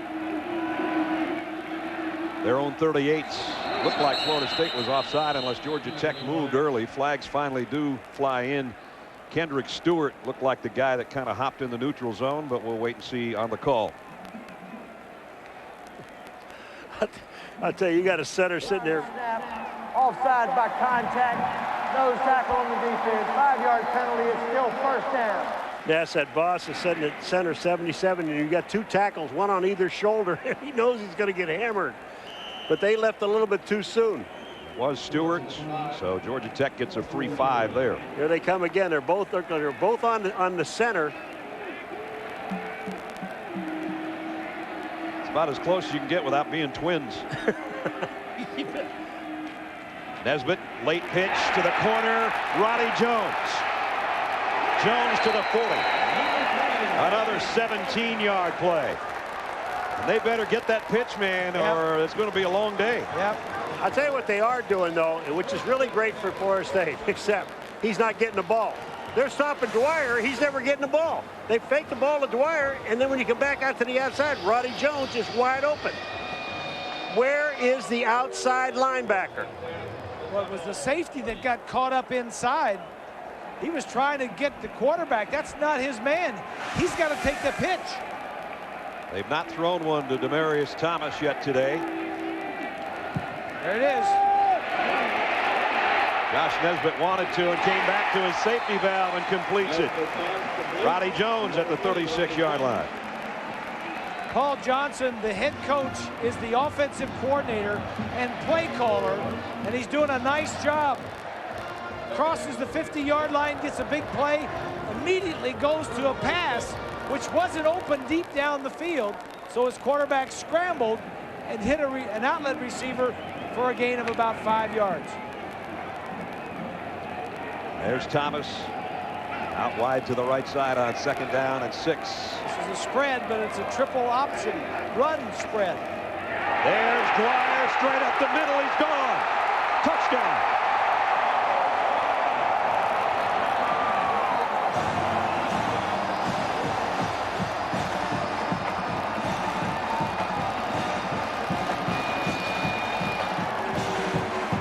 C: Their own 38s. Looked like Florida State was offside unless Georgia Tech moved early. Flags finally do fly in. Kendrick Stewart looked like the guy that kind of hopped in the neutral zone, but we'll wait and see on the call.
F: I'll tell you got a center sitting there.
H: Offside by contact. Nose tackle on the defense. 5-yard penalty. It's still first down.
F: Yes, that boss is sitting at center 77, and you got 2 tackles, one on either shoulder. He knows he's going to get hammered. But they left a little bit too soon.
C: Was Stewart's, so Georgia Tech gets a free 5 there.
F: Here they come again. They're both on the center.
C: It's about as close as you can get without being twins. Nesbitt, late pitch to the corner. Roddy Jones. Jones to the 40. Another 17-yard play. And they better get that pitch, man, or it's going to be a long day.
F: Yep. I'll tell you what they are doing, though, which is really great for Florida State, except he's not getting the ball. They're stopping Dwyer. He's never getting the ball. They fake the ball to Dwyer, and then when you come back out to the outside, Roddy Jones is wide open. Where is the outside linebacker?
D: Well, it was the safety that got caught up inside. He was trying to get the quarterback. That's not his man. He's got to take the pitch.
C: They've not thrown one to Demaryius Thomas yet today.
D: There it is.
C: Josh Nesbitt wanted to and came back to his safety valve and completes it. Roddy Jones at the 36-yard line.
D: Paul Johnson, the head coach, is the offensive coordinator and play caller, and he's doing a nice job. Crosses the 50-yard line, gets a big play, immediately goes to a pass, which wasn't open deep down the field, so his quarterback scrambled and hit an outlet receiver for a gain of about 5 yards.
C: There's Thomas out wide to the right side on second down and 6.
D: This is a spread, but it's a triple option run spread.
C: There's Dwyer straight up the middle. He's gone. Touchdown.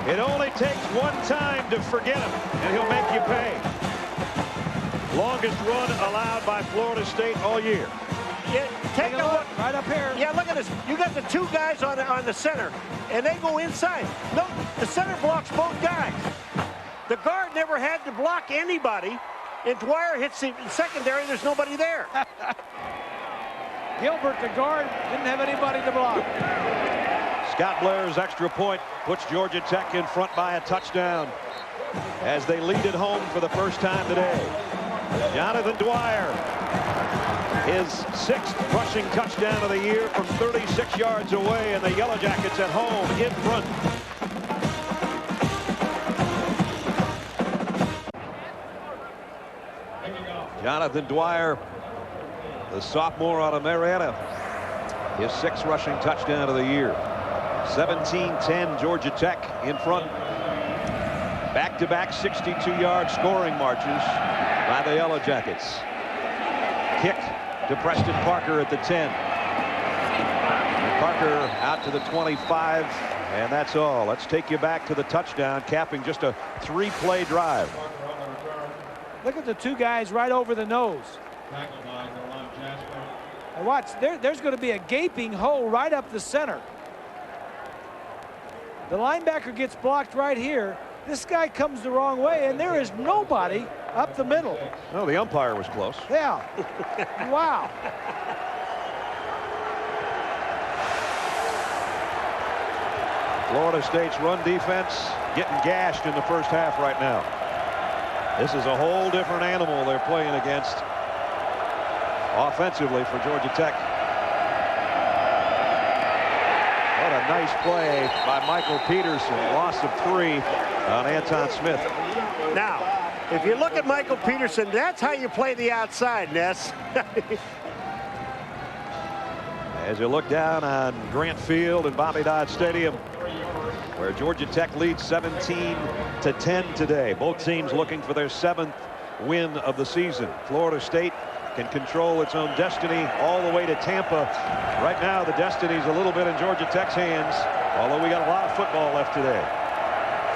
C: It only takes one time to forget him, and he'll make you pay. Longest run allowed by Florida State all year.
F: Yeah, take a look
D: right up here.
F: Yeah, look at this. You got the 2 guys on the center, and they go inside. No, the center blocks both guys. The guard never had to block anybody, and Dwyer hits the secondary. There's nobody there.
D: Gilbert, the guard, didn't have anybody to block.
C: Scott Blair's extra point puts Georgia Tech in front by a touchdown as they lead it home for the first time today. Jonathan Dwyer, his 6th rushing touchdown of the year from 36 yards away, and the Yellow Jackets at home in front. Jonathan Dwyer, the sophomore out of Marietta, his 6th rushing touchdown of the year. 17-10 Georgia Tech in front. Back-to-back 62-yard scoring marches by the Yellow Jackets. Kick to Preston Parker at the 10. Parker out to the 25, and that's all. Let's take you back to the touchdown, capping just a 3-play drive.
D: Look at the 2 guys right over the nose. And watch, there's going to be a gaping hole right up the center. The linebacker gets blocked right here. This guy comes the wrong way, and there is nobody up the middle.
C: No, the umpire was close.
D: Yeah. Wow.
C: Florida State's run defense getting gashed in the first half right now. This is a whole different animal they're playing against offensively for Georgia Tech. What a nice play by Michael Peterson. Loss of 3 on Anton Smith.
F: Now, if you look at Michael Peterson, that's how you play the outside, Ness.
C: As you look down on Grant Field and Bobby Dodd Stadium, where Georgia Tech leads 17-10 today. Both teams looking for their 7th win of the season. Florida State can control its own destiny all the way to Tampa. Right now, the destiny's a little bit in Georgia Tech's hands, although we got a lot of football left today.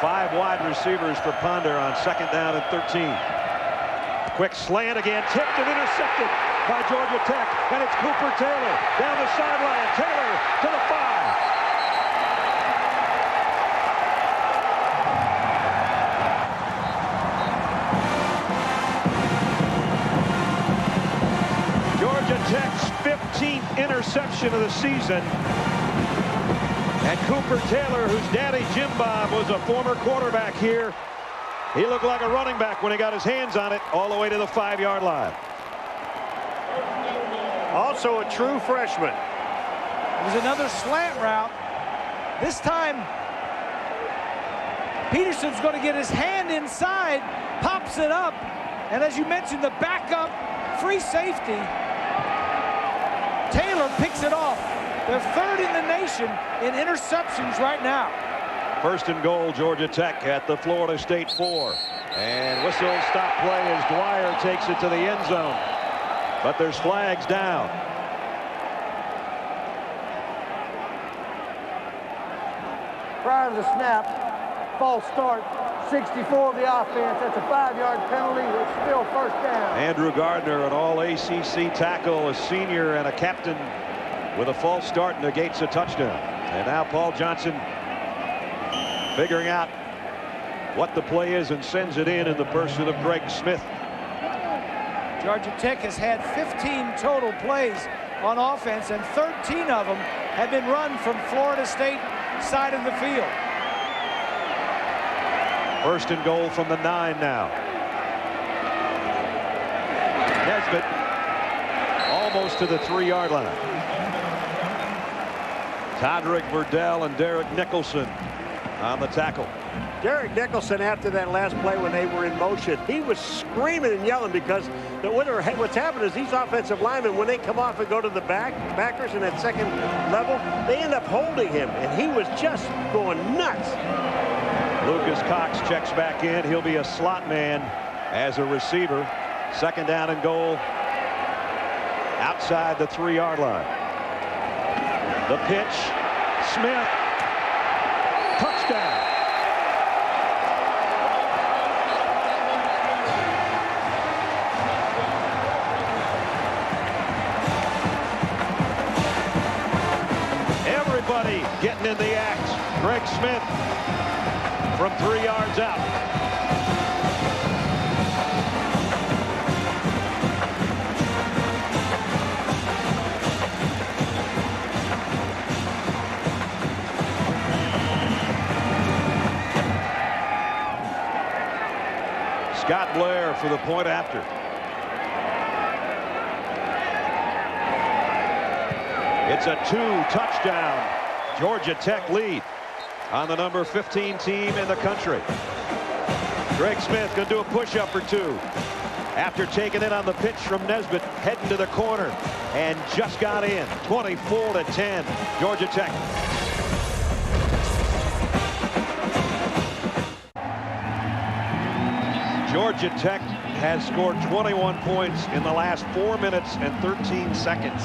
C: 5 wide receivers for Ponder on 2nd down and 13. Quick slant again, tipped and intercepted by Georgia Tech, and it's Cooper Taylor down the sideline. Taylor to the 5. Georgia Tech's 15th interception of the season. And Cooper Taylor, whose daddy Jim Bob was a former quarterback here, he looked like a running back when he got his hands on it all the way to the 5-yard line.
F: Also a true freshman.
D: It was another slant route. This time, Peterson's going to get his hand inside, pops it up, and as you mentioned, the backup free safety, Taylor picks it off. They're 3rd in the nation in interceptions right now.
C: 1st and goal, Georgia Tech at the Florida State 4. And whistle stop play as Dwyer takes it to the end zone. But there's flags down.
H: Prior to the snap, false start, 64 of the offense. That's a 5-yard penalty. It's still 1st down.
C: Andrew Gardner, an all-ACC tackle, a senior and a captain, with a false start, negates a touchdown. And now Paul Johnson figuring out what the play is and sends it in the person of Greg Smith.
D: Georgia Tech has had 15 total plays on offense, and 13 of them have been run from Florida State side of the field.
C: 1st and goal from the 9 now. Nesbitt almost to the 3-yard line. Todrick Verdell and Derek Nicholson on the tackle.
F: Derek Nicholson, after that last play when they were in motion, he was screaming and yelling because what's happened is these offensive linemen, when they come off and go to the backers in that 2nd level, they end up holding him, and he was just going nuts.
C: Lucas Cox checks back in. He'll be a slot man as a receiver. 2nd down and goal outside the 3-yard line. The pitch, Smith, touchdown. Everybody getting in the act. Greg Smith from 3 yards out. Scott Blair for the point after. It's a 2-touchdown Georgia Tech lead on the number 15 team in the country. Greg Smith going to do a push-up or 2 after taking it on the pitch from Nesbitt, heading to the corner, and just got in. 24-10, Georgia Tech. Georgia Tech has scored 21 points in the last 4 minutes and 13 seconds.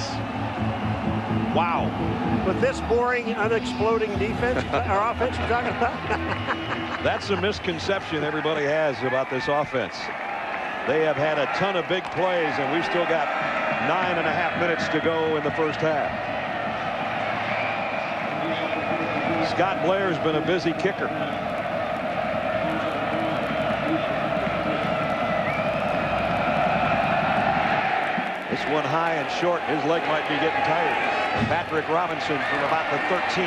C: Wow.
F: With this boring, unexploding defense, or offense you're talking about?
C: That's a misconception everybody has about this offense. They have had a ton of big plays, and we've still got 9.5 minutes to go in the 1st half. Scott Blair's been a busy kicker. This one high and short. His leg might be getting tired. Patrick Robinson from about the 13.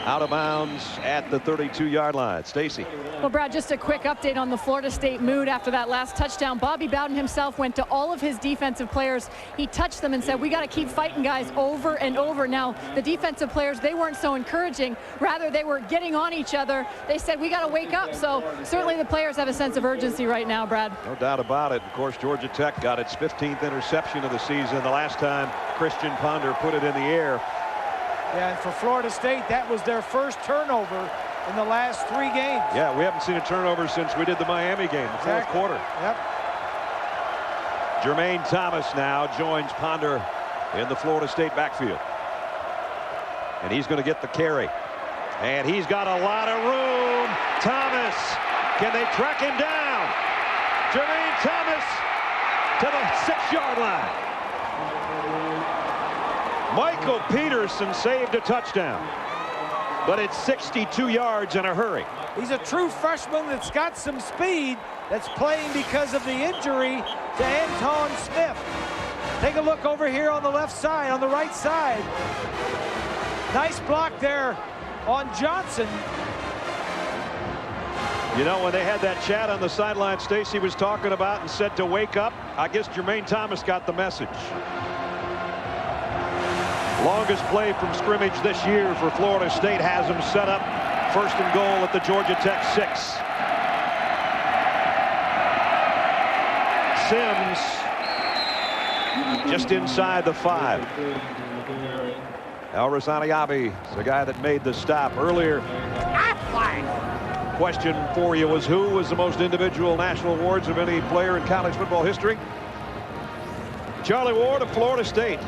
C: out of bounds at the 32-yard line. Stacy.
G: Well, Brad, just a quick update on the Florida State mood after that last touchdown. Bobby Bowden himself went to all of his defensive players. He touched them and said, we got to keep fighting, guys, over and over. Now, the defensive players, they weren't so encouraging. Rather, they were getting on each other. They said, we got to wake up. So certainly the players have a sense of urgency right now, Brad.
C: No doubt about it. Of course, Georgia Tech got its 15th interception of the season the last time Christian Ponder put it in the air.
D: Yeah, and for Florida State, that was their first turnover in the last 3 games.
C: Yeah, we haven't seen a turnover since we did the Miami game, the fourth quarter.
D: Yep.
C: Jermaine Thomas now joins Ponder in the Florida State backfield. And he's going to get the carry. And he's got a lot of room. Thomas, can they track him down? Jermaine Thomas to the 6-yard line. Michael Peterson saved a touchdown, but it's 62 yards in a hurry.
D: He's a true freshman that's got some speed, that's playing because of the injury to Anton Smith. Take a look over here on the left side, on the right side. Nice block there on Johnson.
C: You know, when they had that chat on the sideline, Stacy was talking about and said to wake up. I guess Jermaine Thomas got the message. Longest play from scrimmage this year for Florida State has him set up 1st and goal at the Georgia Tech 6. Sims just inside the 5. El Rosaniabi is the guy that made the stop earlier. Question for you was, who was the most individual national awards of any player in college football history? Charlie Ward of Florida State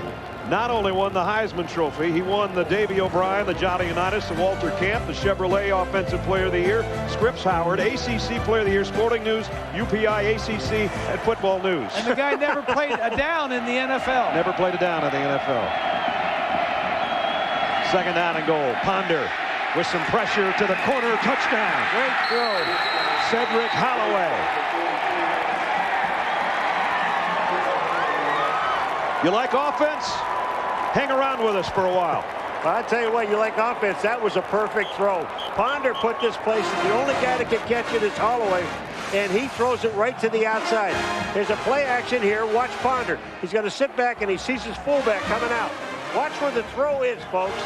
C: not only won the Heisman Trophy, he won the Davy O'Brien, the Johnny Unitas, the Walter Camp, the Chevrolet Offensive Player of the Year, Scripps Howard, ACC Player of the Year, Sporting News, UPI, ACC, and Football News.
D: And the guy never played a down in the NFL.
C: Never played a down in the NFL. 2nd down and goal. Ponder with some pressure to the corner, touchdown.
D: Great throw.
C: Cedric Holloway. You like offense? Hang around with us for a while.
F: I'll tell you what, you like offense. That was a perfect throw. Ponder put this place. The only guy that can catch it is Holloway, and he throws it right to the outside. There's a play action here. Watch Ponder. He's going to sit back, and he sees his fullback coming out. Watch where the throw is, folks.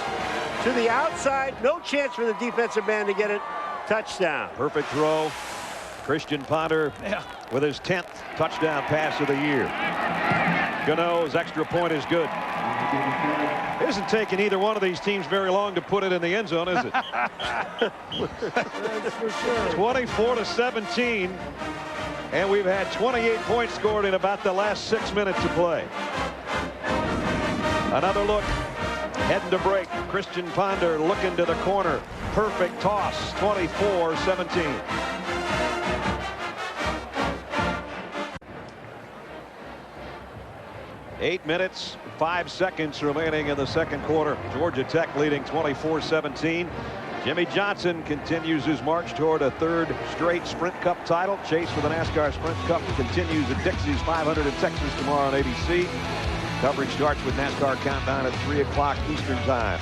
F: To the outside. No chance for the defensive man to get it. Touchdown.
C: Perfect throw. Christian Ponder with his 10th touchdown pass of the year. Gano's extra point is good. It isn't taking either one of these teams very long to put it in the end zone, is it?
D: That's for sure.
C: 24-17, and we've had 28 points scored in about the last 6 minutes of play. Another look, heading to break. Christian Ponder looking to the corner. Perfect toss, 24-17. Eight minutes, 5 seconds remaining in the second quarter. Georgia Tech leading 24-17. Jimmy Johnson continues his march toward a 3rd straight Sprint Cup title. Chase for the NASCAR Sprint Cup continues at Dixie's 500 in Texas tomorrow on ABC. Coverage starts with NASCAR Countdown at 3 o'clock Eastern Time.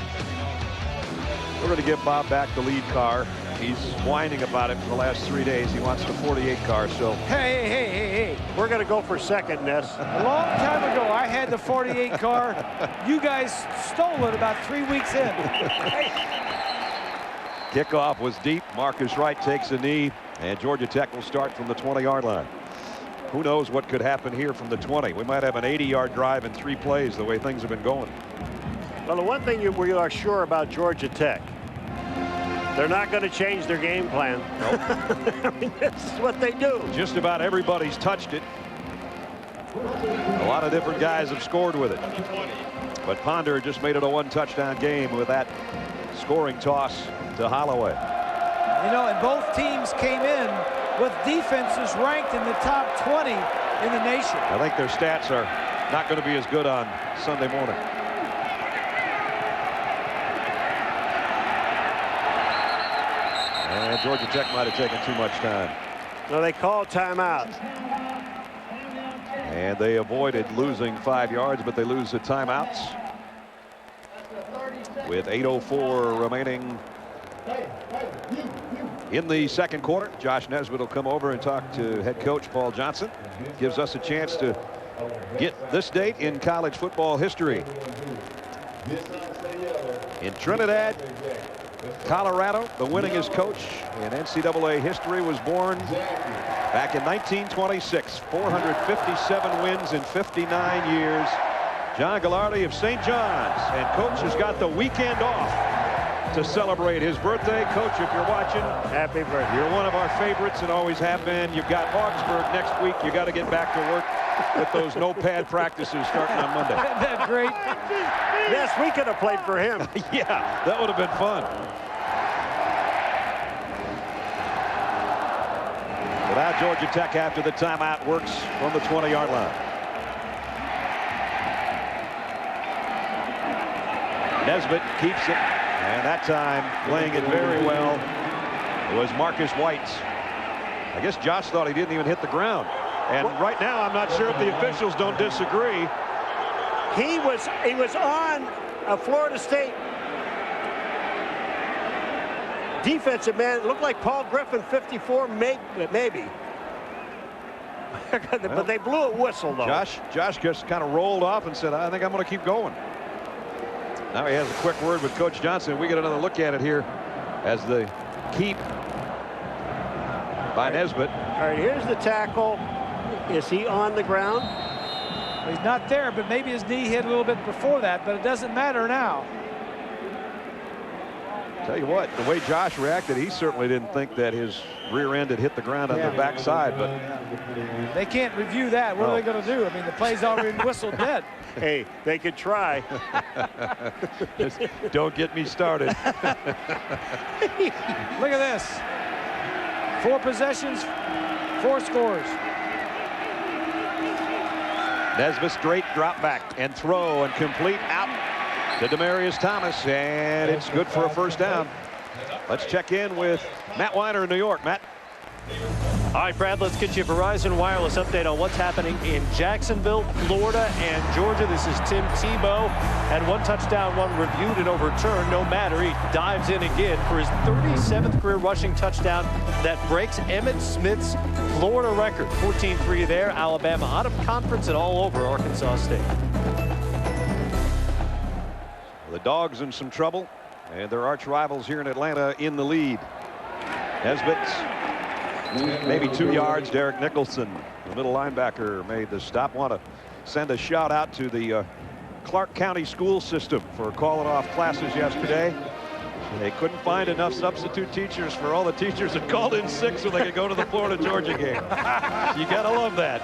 C: We're going to give Bob back the lead car. He's whining about it for the last 3 days. He wants the 48 car, so.
F: Hey. We're going to go for second, Ness.
D: A long time ago, I had the 48 car. You guys stole it about 3 weeks in.
C: Kickoff was deep. Marcus Wright takes a knee, and Georgia Tech will start from the 20-yard line. Who knows what could happen here from the 20. We might have an 80-yard drive in 3 plays the way things have been going.
F: Well, the one thing we are sure about Georgia Tech, they're not going to change their game plan. Nope. I mean, this is what they do.
C: Just about everybody's touched it. A lot of different guys have scored with it. But Ponder just made it a 1-touchdown game with that scoring toss to Holloway.
D: You know, and both teams came in with defenses ranked in the top 20 in the nation.
C: I think their stats are not going to be as good on Sunday morning. And Georgia Tech might have taken too much time.
F: No, they called timeout.
C: And they avoided losing 5 yards, but they lose the timeouts. With 8:04 remaining In the second quarter, Josh Nesbitt will come over and talk to head coach Paul Johnson. Gives us a chance to get this date in college football history. In Trinidad, Colorado, the winningest coach in NCAA history was born back in 1926. 457 wins in 59 years. John Gallardi of St. John's, and coach has got the weekend off to celebrate his birthday. Coach, if you're watching,
F: happy birthday.
C: You're one of our favorites and always have been. You've got Augsburg next week. You got to get back to work with those no pad practices starting on Monday.
D: Isn't that great?
F: Yes, we could have played for him.
C: Yeah, that would have been fun. But now Georgia Tech, after the timeout, works from the 20-yard line. Nesbitt keeps it, and that time playing it very well. It was Marcus White. I guess Josh thought he didn't even hit the ground. And right now, I'm not sure if the officials don't disagree.
F: He was on a Florida State defensive man. It looked like Paul Griffin, 54, maybe. But they blew a whistle, though.
C: Josh just kind of rolled off and said, I think I'm going to keep going. Now he has a quick word with Coach Johnson. We get another look at it here as the keep by Nesbitt.
F: All right, here's the tackle. Is he on the ground?
D: He's not there, but maybe his knee hit a little bit before that, but it doesn't matter now.
C: Tell you what, the way Josh reacted, he certainly didn't think that his rear end had hit the ground on the backside, but
D: they can't review that. What are they going to do? I mean, the play's already whistled dead.
F: Hey, they could try.
C: Don't get me started.
D: Look at this. 4 possessions, 4 scores.
C: Nesbitt straight drop back and throw and complete out to Demarius Thomas, and it's good for a first down. Let's check in with Matt Weiner in New York. Matt.
O: All right, Brad, let's get you a Verizon Wireless update on what's happening in Jacksonville, Florida, and Georgia. This is Tim Tebow. Had 1 touchdown, 1 reviewed and overturned. No matter, he dives in again for his 37th career rushing touchdown that breaks Emmitt Smith's Florida record. 14-3 there. Alabama out of conference and all over Arkansas State.
C: The Dogs in some trouble, and their arch rivals here in Atlanta in the lead. Nesbitt, maybe 2 yards. Derek Nicholson, the middle linebacker, made the stop. Want to send a shout out to the Clark County school system for calling off classes yesterday. They couldn't find enough substitute teachers for all the teachers that called in sick so they could go to the Florida-Georgia game. You gotta love that.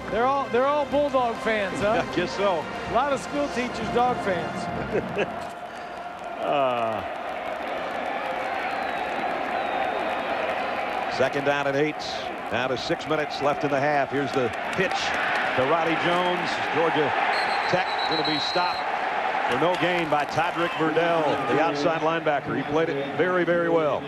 D: They're all Bulldog fans, huh?
C: I guess so.
D: A lot of school teachers, dog fans.
C: Second down and 8. Down to 6 minutes left in the half. Here's the pitch to Roddy Jones. Georgia Tech going to be stopped for no gain by Todrick Verdell, the outside linebacker. He played it very, very well.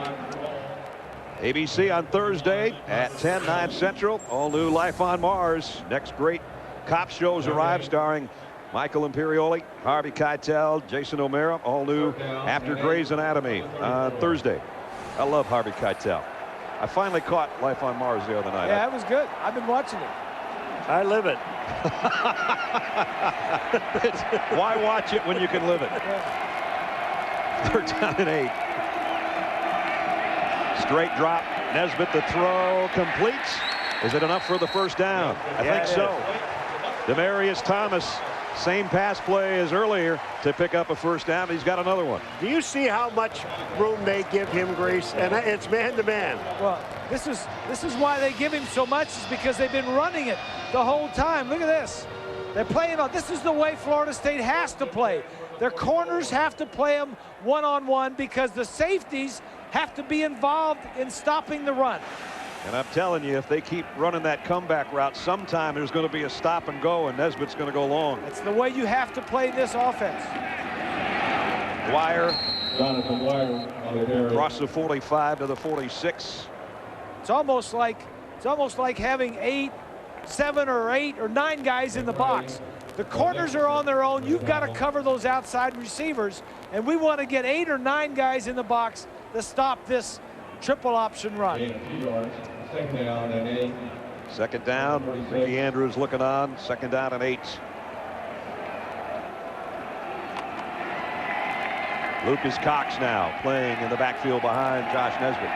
C: ABC on Thursday at 10, 9 Central. All new Life on Mars. Next great cop shows arrive, starring Michael Imperioli, Harvey Keitel, Jason O'Mara. All new after Grey's Anatomy on Thursday. I love Harvey Keitel. I finally caught Life on Mars the other night.
D: Yeah, it was good. I've been watching it.
F: I live it.
C: Why watch it when you can live it? Third down and 8. Straight drop. Nesbitt the throw completes. Is it enough for the first down? I think so. Demarius Thomas, same pass play as earlier to pick up a first down. He's got another one.
F: Do you see how much room they give him, Grease? And it's man-to-man.
D: Well, this is why they give him so much, is because they've been running it the whole time. Look at this. They're playing on. This is the way Florida State has to play. Their corners have to play them one-on-one because the safeties have to be involved in stopping the run.
C: And I'm telling you, if they keep running that comeback route, sometime there's going to be a stop and go, and Nesbitt's going to go long.
D: That's the way you have to play this offense.
C: Dwyer across the 45 to the 46.
D: It's almost like having 7 or 8 or 9 guys in the box. The corners are on their own. You've got to cover those outside receivers, and we want to get 8 or 9 guys in the box to stop this triple option run.
C: Second down. Ricky Andrews looking on. Second down and 8. Lucas Cox now playing in the backfield behind Josh Nesbitt.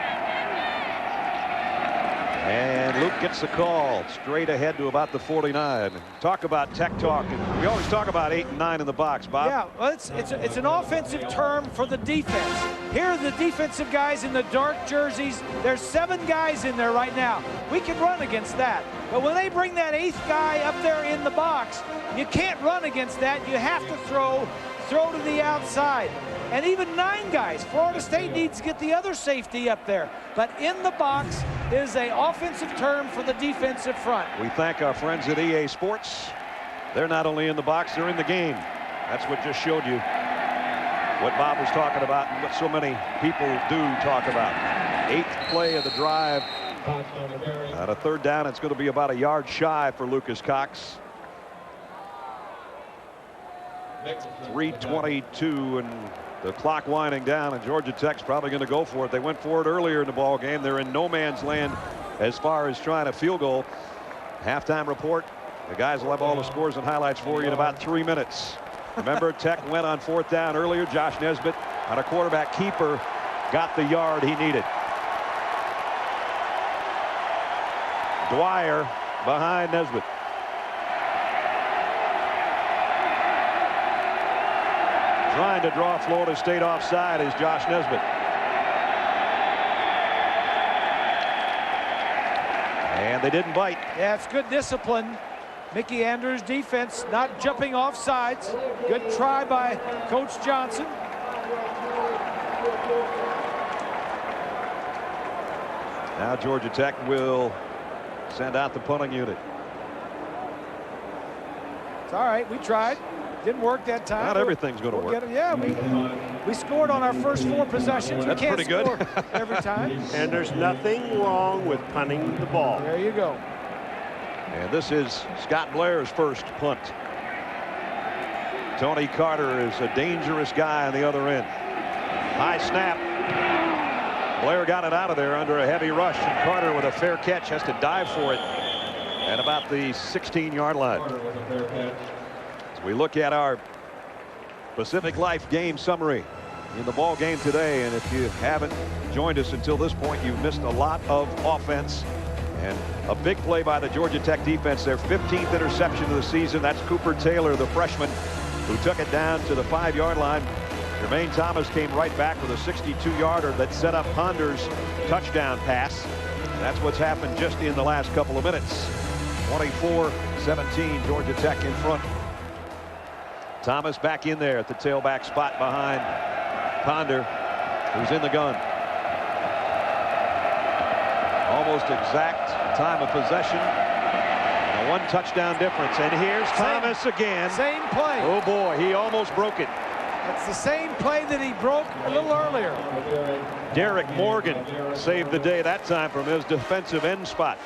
C: And Luke gets the call straight ahead to about the 49. Talk about tech talk. And we always talk about 8 and 9 in the box, Bob.
D: Yeah, well, it's an offensive term for the defense. Here are the defensive guys in the dark jerseys. There's 7 guys in there right now. We can run against that. But when they bring that 8th guy up there in the box, you can't run against that. You have to throw to the outside. And even 9 guys. Florida State needs to get the other safety up there. But in the box is an offensive term for the defensive front.
C: We thank our friends at EA Sports. They're not only in the box, they're in the game. That's what just showed you what Bob was talking about and what so many people do talk about. 8th play of the drive. On a 3rd down, it's going to be about a yard shy for Lucas Cox. 3:22 and the clock winding down, and Georgia Tech's probably going to go for it. They went for it earlier in the ball game. They're in no man's land as far as trying a field goal. Halftime report. The guys will have all the scores and highlights for you in about 3 minutes. Remember, Tech went on 4th down earlier. Josh Nesbitt on a quarterback keeper got the yard he needed. Dwyer behind Nesbitt. Trying to draw Florida State offside is Josh Nesbitt. And they didn't bite.
D: Yeah, it's good discipline. Mickey Andrews' defense not jumping off sides. Good try by Coach Johnson.
C: Now Georgia Tech will send out the punting unit.
D: It's all right. We tried. Didn't work that time.
C: Not everything's going to work.
D: Yeah, we scored on our first 4 possessions.
C: That's
D: we can't
C: pretty good.
D: score every time.
F: And there's nothing wrong with punting the ball.
D: There you go.
C: And this is Scott Blair's first punt. Tony Carter is a dangerous guy on the other end. High snap. Blair got it out of there under a heavy rush, and Carter with a fair catch has to dive for it at about the 16-yard line. We look at our Pacific Life game summary in the ball game today, and if you haven't joined us until this point, you've missed a lot of offense and a big play by the Georgia Tech defense. Their 15th interception of the season. That's Cooper Taylor, the freshman, who took it down to the 5-yard line. Jermaine Thomas came right back with a 62-yarder that set up Ponder's touchdown pass. That's what's happened just in the last couple of minutes. 24-17, Georgia Tech in front. Thomas back in there at the tailback spot behind Ponder, who's in the gun. Almost exact time of possession. And a 1 touchdown difference. And here's Thomas again.
D: Same play.
C: Oh boy, he almost broke it.
D: That's the same play that he broke a little earlier.
C: Derek Morgan saved the day that time from his defensive end spot.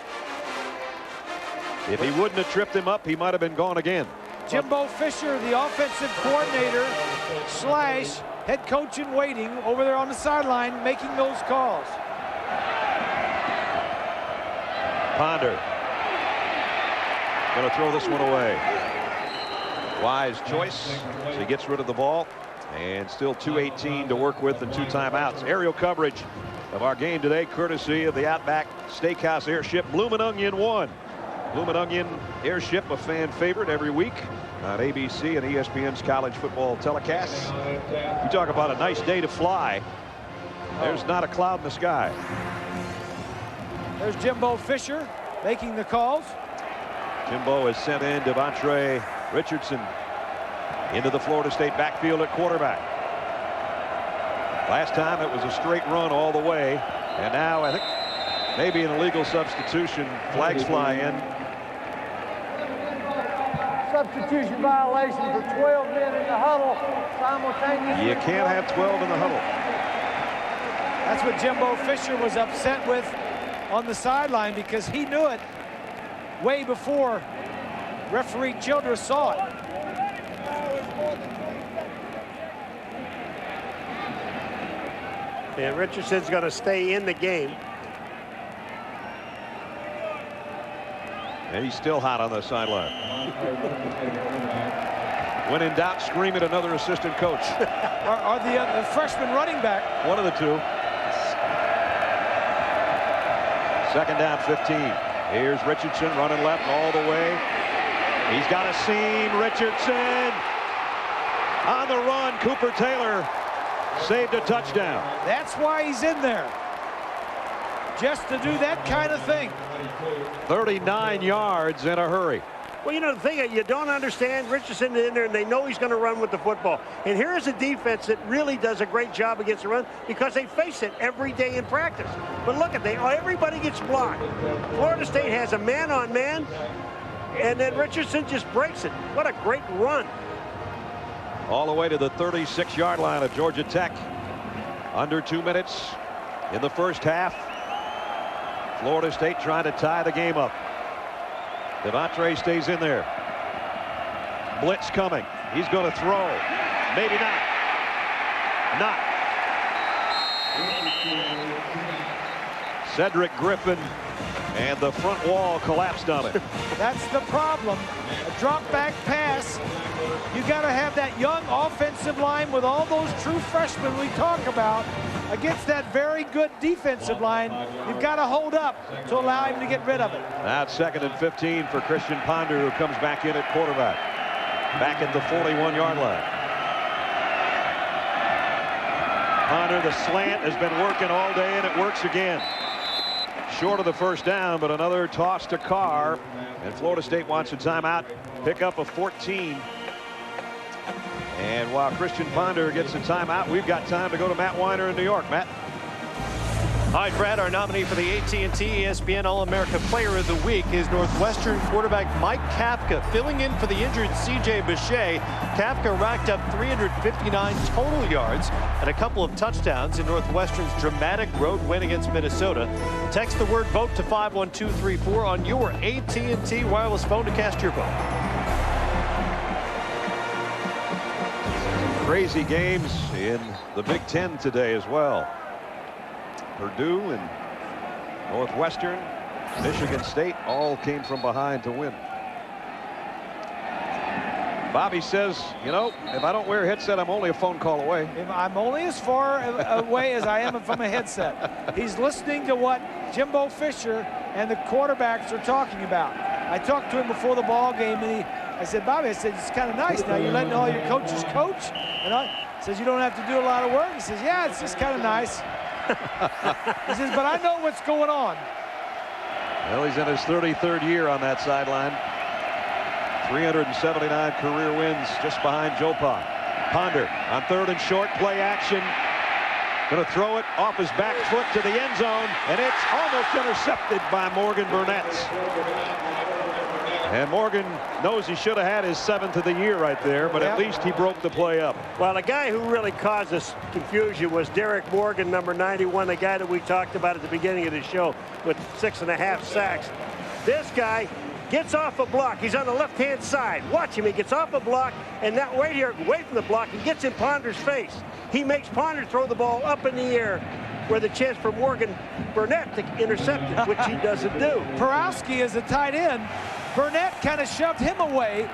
C: If he wouldn't have tripped him up, he might have been gone again.
D: Jimbo Fisher, the offensive coordinator slash head coach in waiting over there on the sideline, making those calls.
C: Ponder going to throw this one away. Wise choice as he gets rid of the ball, and still 2:18 to work with and 2 timeouts. Aerial coverage of our game today courtesy of the Outback Steakhouse Airship Bloomin' Onion 1. Bloomin' Onion Airship, a fan favorite every week on ABC and ESPN's college football telecasts. You talk about a nice day to fly. There's not a cloud in the sky.
D: There's Jimbo Fisher making the calls.
C: Jimbo has sent in Devontre Richardson into the Florida State backfield at quarterback. Last time it was a straight run all the way, and now I think maybe an illegal substitution. Flags fly in.
H: Substitution violation for 12 men in the huddle simultaneously.
C: You can't have 12 in the huddle.
D: That's what Jimbo Fisher was upset with on the sideline, because he knew it way before referee Childress saw it.
F: And Richardson's going to stay in the game.
C: And he's still hot on the sideline. When in doubt, scream at another assistant coach.
D: Or the freshman running back.
C: One of the two. Second down, 15. Here's Richardson running left all the way. He's got a seam. Richardson on the run. Cooper Taylor saved a touchdown.
D: That's why he's in there. Just to do that kind of thing.
C: 39 yards in a hurry.
F: Well, you know, the thing you don't understand, Richardson in there, and they know he's going to run with the football. And here's a defense that really does a great job against the run because they face it every day in practice. But look at everybody gets blocked. Florida State has a man-on-man, and then Richardson just breaks it. What a great run.
C: All the way to the 36-yard line of Georgia Tech. Under 2 minutes in the first half. Florida State trying to tie the game up. Devontae stays in there. Blitz coming. He's going to throw. Maybe not. Not. Cedric Griffin, and the front wall collapsed on it.
D: That's the problem. A drop back pass. You got to have that young offensive line with all those true freshmen we talk about against that very good defensive line. You've got to hold up to allow him to get rid of it.
C: Now it's 2nd and 15 for Christian Ponder, who comes back in at quarterback. Back at the 41-yard line. Ponder, the slant has been working all day, and it works again. Short of the first down, but another toss to Carr. And Florida State wants a timeout. Pick up a 14. And while Christian Ponder gets a timeout, we've got time to go to Matt Weiner in New York. Matt.
O: All right, Brad, our nominee for the AT&T ESPN All-America Player of the Week is Northwestern quarterback Mike Kafka, filling in for the injured C.J. Bechet. Kafka racked up 359 total yards and a couple of touchdowns in Northwestern's dramatic road win against Minnesota. Text the word VOTE to 51234 on your AT&T wireless phone to cast your vote.
C: Crazy games in the Big Ten today as well. Purdue and Northwestern, Michigan State all came from behind to win. Bobby says, you know, if I don't wear a headset, I'm only a phone call away.
D: I'm only as far away as I am from a headset. He's listening to what Jimbo Fisher and the quarterbacks are talking about. I talked to him before the ball game, and I said, Bobby, I said, it's kind of nice now. You're letting all your coaches coach. And I says, you don't have to do a lot of work. He says, yeah, it's just kind of nice. He says, but I know what's going on.
C: Well, he's in his 33rd year on that sideline. 379 career wins, just behind Joe Pa. Ponder on 3rd and short, play action. Going to throw it off his back foot to the end zone, and it's almost intercepted by Morgan Burnett. And Morgan knows he should have had his 7th of the year right there, but at least he broke the play up.
F: Well, the guy who really caused us confusion was Derek Morgan, number 91, the guy that we talked about at the beginning of the show with 6.5 sacks. This guy gets off a block. He's on the left-hand side. Watch him. He gets off a block, and that right here, away from the block, he gets in Ponder's face. He makes Ponder throw the ball up in the air with a chance for Morgan Burnett to intercept it, which he doesn't do.
D: Porowski is a tight end. Burnett kind of shoved him away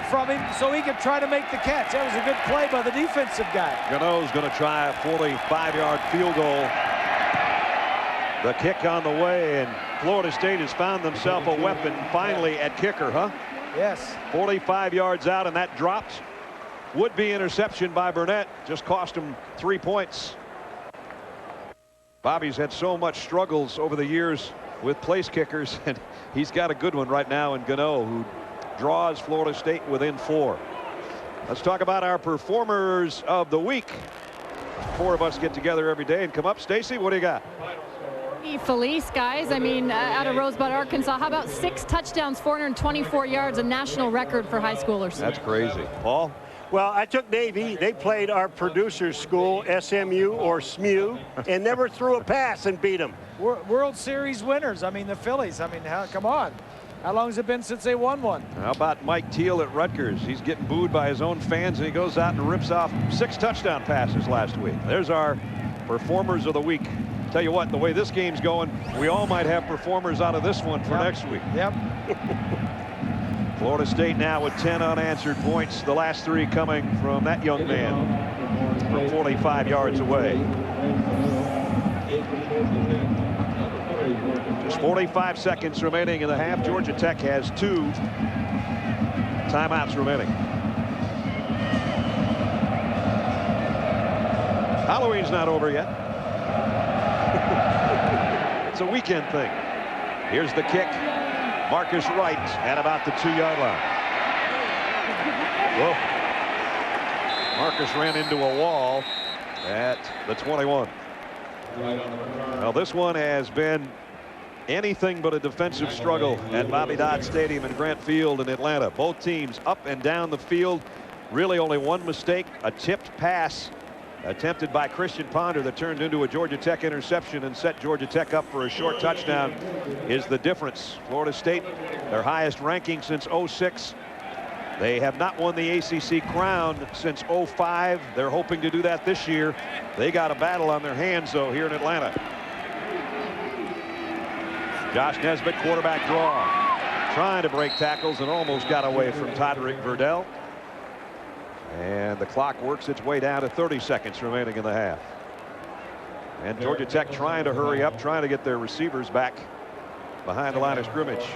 D: from him so he could try to make the catch. That was a good play by the defensive guy.
C: Gano's going to try a 45-yard field goal. The kick on the way, and Florida State has found themselves a weapon finally at kicker, huh?
D: Yes.
C: 45 yards out, and that dropped. Would-be interception by Burnett. Just cost him 3 points. Bobby's had so much struggles over the years with place kickers, and he's got a good one right now in Gano, who draws Florida State within 4. Let's talk about our performers of the week. 4 of us get together every day and come up. Stacy, what do you got?
G: Felice, guys. I mean, out of Rosebud, Arkansas. How about 6 touchdowns, 424 yards, a national record for high schoolers?
C: That's crazy. Paul?
F: Well, I took Navy. They played our producer's school, SMU or SMU, and never threw a pass and beat them.
D: World Series winners. I mean, the Phillies. I mean, come on. How long has it been since they won one?
C: How about Mike Teal at Rutgers? He's getting booed by his own fans, and he goes out and rips off 6 touchdown passes last week. There's our Performers of the week. Tell you what, the way this game's going, we all might have performers out of this one for next week.
D: Yep.
C: Florida State now with 10 unanswered points, the last 3 coming from that young man from 45 yards away. Just 45 seconds remaining in the half. Georgia Tech has 2 timeouts remaining. Halloween's not over yet. It's a weekend thing. Here's the kick. Marcus Wright at about the 2-yard line. Whoa. Marcus ran into a wall at the 21. Well, this one has been anything but a defensive struggle at Bobby Dodd Stadium in Grant Field in Atlanta. Both teams up and down the field. Really only one mistake, a tipped pass attempted by Christian Ponder that turned into a Georgia Tech interception and set Georgia Tech up for a short touchdown is the difference. Florida State, their highest ranking since '06. They have not won the ACC crown since '05. They're hoping to do that this year. They got a battle on their hands, though, here in Atlanta. Josh Nesbitt, quarterback draw. Trying to break tackles and almost got away from Todrick Verdell. And the clock works its way down to 30 seconds remaining in the half. And Georgia Tech trying to hurry up, trying to get their receivers back behind the line of scrimmage.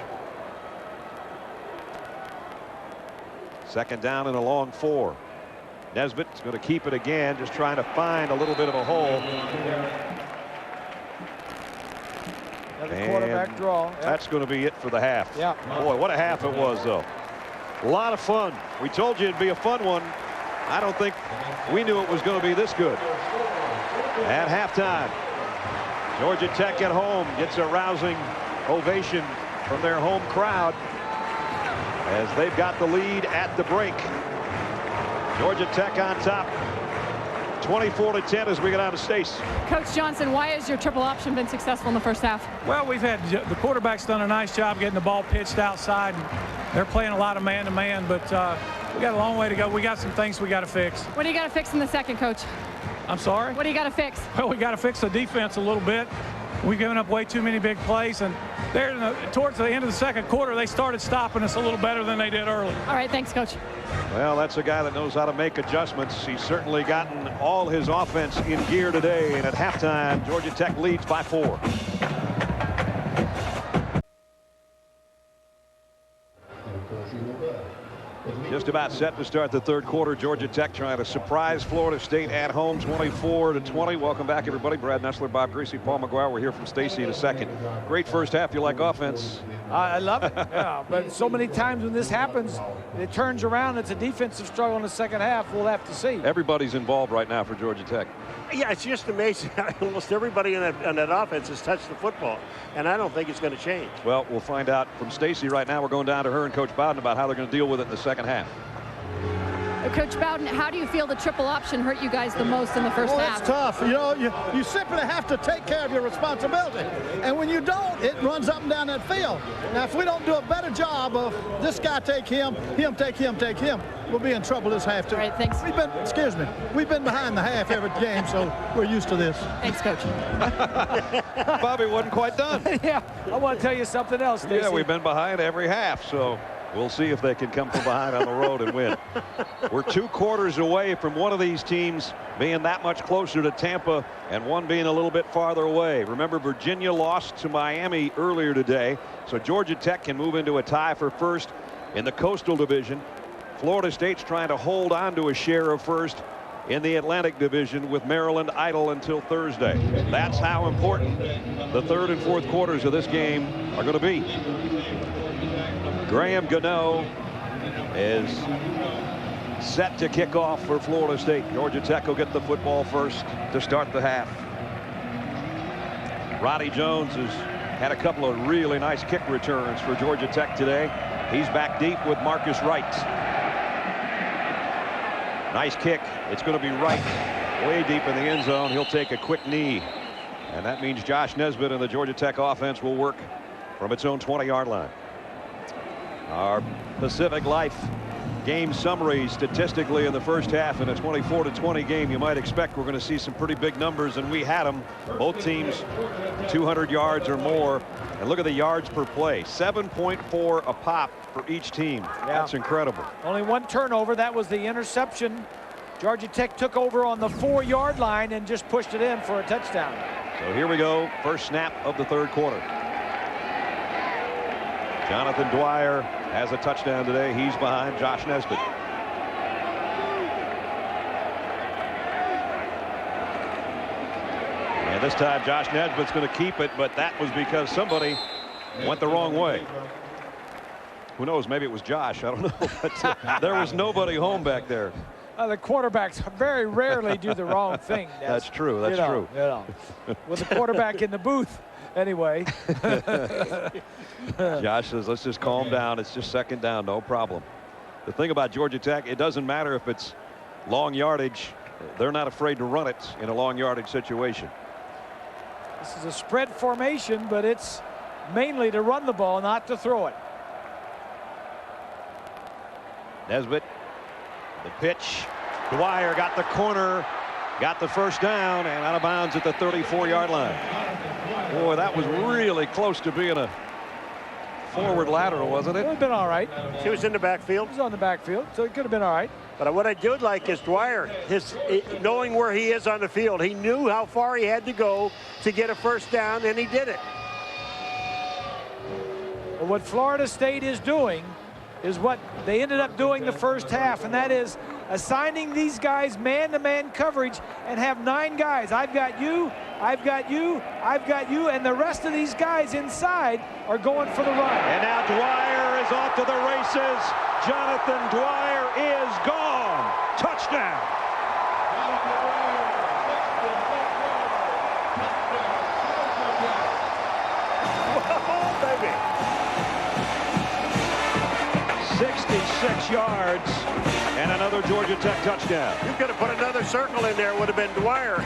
C: Second down and a long 4. Nesbitt's going to keep it again, just trying to find a little bit of a hole.
D: Another quarterback draw. Yep.
C: That's going to be it for the half.
D: Yeah.
C: Boy, what a half it was, though. A lot of fun. We told you it'd be a fun one. I don't think we knew it was going to be this good. At halftime, Georgia Tech at home gets a rousing ovation from their home crowd as they've got the lead at the break. Georgia Tech on top, 24-10 as we get out of Stace.
G: Coach Johnson, why has your triple option been successful in the first half?
E: Well, we've had the quarterback's done a nice job getting the ball pitched outside. They're playing a lot of man-to-man, but we got a long way to go. We got some things we got to fix.
G: What do you got to fix in the second, Coach?
E: I'm sorry?
G: What do you got to fix?
E: Well, we got to fix the defense a little bit. We've given up way too many big plays, and towards the end of the second quarter, they started stopping us a little better than they did early.
G: All right, thanks, Coach.
C: Well, that's a guy that knows how to make adjustments. He's certainly gotten all his offense in gear today, and at halftime, Georgia Tech leads by 4. Just about set to start the third quarter. Georgia Tech trying to surprise Florida State at home, 24-20. Welcome back, everybody. Brad Nessler, Bob Greasy, Paul McGuire. We're here from Stacy in a second. Great first half. You like offense?
D: I love it. Yeah, but so many times when this happens, it turns around. It's a defensive struggle in the second half. We'll have to see.
C: Everybody's involved right now for Georgia Tech.
F: Yeah, it's just amazing. Almost everybody in that offense has touched the football, and I don't think it's going to change.
C: Well, we'll find out from Stacy right now. We're going down to her and Coach Bowden about how they're going to deal with it in the second half.
G: Coach Bowden, how do you feel the triple option hurt you guys the most in the first half?
A: It's tough. You know, you simply have to take care of your responsibility. And when you don't, it runs up and down that field. Now, if we don't do a better job of this guy take him, him take him, take him, we'll be in trouble this half, too.
G: All right, thanks.
A: We've been behind the half every game, so we're used to this.
G: Thanks, Coach.
C: Bobby wasn't quite done.
D: Yeah, I want to tell you something else, Stacey.
C: Yeah, we've been behind every half, so we'll see if they can come from behind on the road and win. We're 2 quarters away from one of these teams being that much closer to Tampa and one being a little bit farther away. Remember, Virginia lost to Miami earlier today, so Georgia Tech can move into a tie for first in the Coastal Division. Florida State's trying to hold on to a share of first in the Atlantic Division with Maryland idle until Thursday. That's how important the third and fourth quarters of this game are going to be. Graham Gano is set to kick off for Florida State. Georgia Tech will get the football first to start the half. Roddy Jones has had a couple of really nice kick returns for Georgia Tech today. He's back deep with Marcus Wright. Nice kick. It's going to be Wright way deep in the end zone. He'll take a quick knee. And that means Josh Nesbitt and the Georgia Tech offense will work from its own 20-yard line. Our Pacific Life
B: game summary statistically in the first half in a 24-20 game, you might expect we're going to see some pretty big numbers, and we had them. Both teams 200 yards or more. And look at the yards per play, 7.4 a pop for each team. That's incredible.
D: Only one turnover. That was the interception. Georgia Tech took over on the 4-yard line and just pushed it in for a touchdown.
B: So here we go. First snap of the third quarter. Jonathan Dwyer has a touchdown today. He's behind Josh Nesbitt. And this time Josh Nesbitt's going to keep it, but that was because somebody went the wrong way. Who knows? Maybe it was Josh. I don't know. But there was nobody home back there.
D: The quarterbacks very rarely do the wrong thing.
B: That's true. That's true.
D: You know, with the quarterback in the booth, anyway.
B: Josh says, let's just calm down. It's just second down. No problem. The thing about Georgia Tech, it doesn't matter if it's long yardage. They're not afraid to run it in a long yardage situation.
D: This is a spread formation, but it's mainly to run the ball, not to throw it.
B: Nesbitt, the pitch. Dwyer got the corner, got the first down, and out of bounds at the 34-yard line. Boy, that was really close to being a forward lateral, wasn't it?
D: It would have been all right.
F: He was in the backfield.
D: He was on the backfield, so it could have been all right.
F: But what I do like is Dwyer, knowing where he is on the field. He knew how far he had to go to get a first down, and he did it.
D: Well, what Florida State is doing is what they ended up doing the first half, and that is assigning these guys man-to-man coverage and have 9 guys. I've got you, I've got you, I've got you, and the rest of these guys inside are going for the run.
B: And now Dwyer is off to the races. Jonathan Dwyer is gone. Touchdown.
F: Oh, baby.
B: 66 yards and another Georgia Tech touchdown.
F: You could have put another circle in there, would have been Dwyer.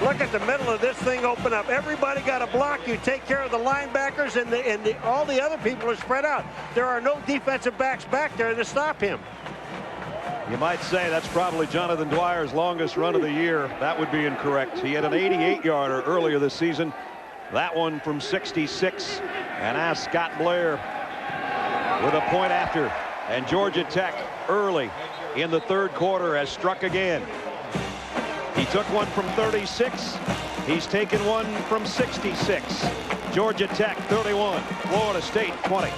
F: Look at the middle of this thing open up. Everybody got a block. You take care of the linebackers, and all the other people are spread out. There are no defensive backs back there to stop him.
B: You might say that's probably Jonathan Dwyer's longest run of the year. That would be incorrect. He had an 88-yarder earlier this season. That one from 66. And ask Scott Blair with a point after. And Georgia Tech early in the third quarter has struck again. He took one from 36. He's taken one from 66. Georgia Tech 31, Florida State 20.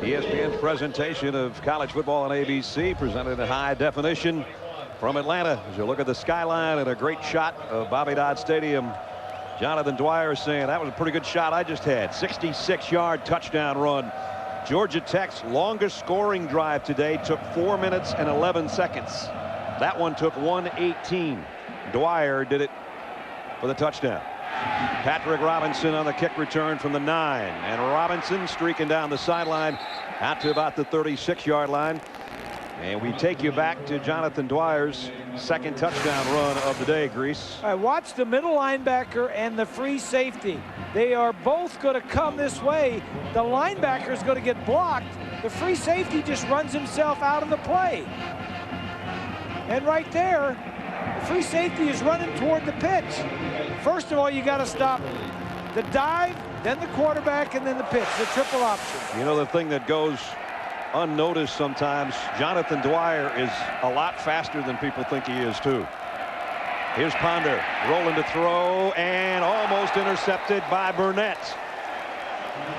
B: ESPN's presentation of college football on ABC, presented in high definition from Atlanta. As you look at the skyline and a great shot of Bobby Dodd Stadium, Jonathan Dwyer saying that was a pretty good shot I just had. 66-yard touchdown run. Georgia Tech's longest scoring drive today took 4 minutes and 11 seconds. That one took 1:18. Dwyer did it for the touchdown. Patrick Robinson on the kick return from the 9, and Robinson streaking down the sideline out to about the 36-yard line. And we take you back to Jonathan Dwyer's second touchdown run of the day, Grease.
D: All right, watch the middle linebacker and the free safety. They are both going to come this way. The linebacker is going to get blocked. The free safety just runs himself out of the play. And right there, the free safety is running toward the pitch. First of all, you got to stop the dive, then the quarterback, and then the pitch, the triple option.
B: You know, the thing that goes unnoticed sometimes, Jonathan Dwyer is a lot faster than people think he is too. Here's Ponder rolling to throw and almost intercepted by Burnett.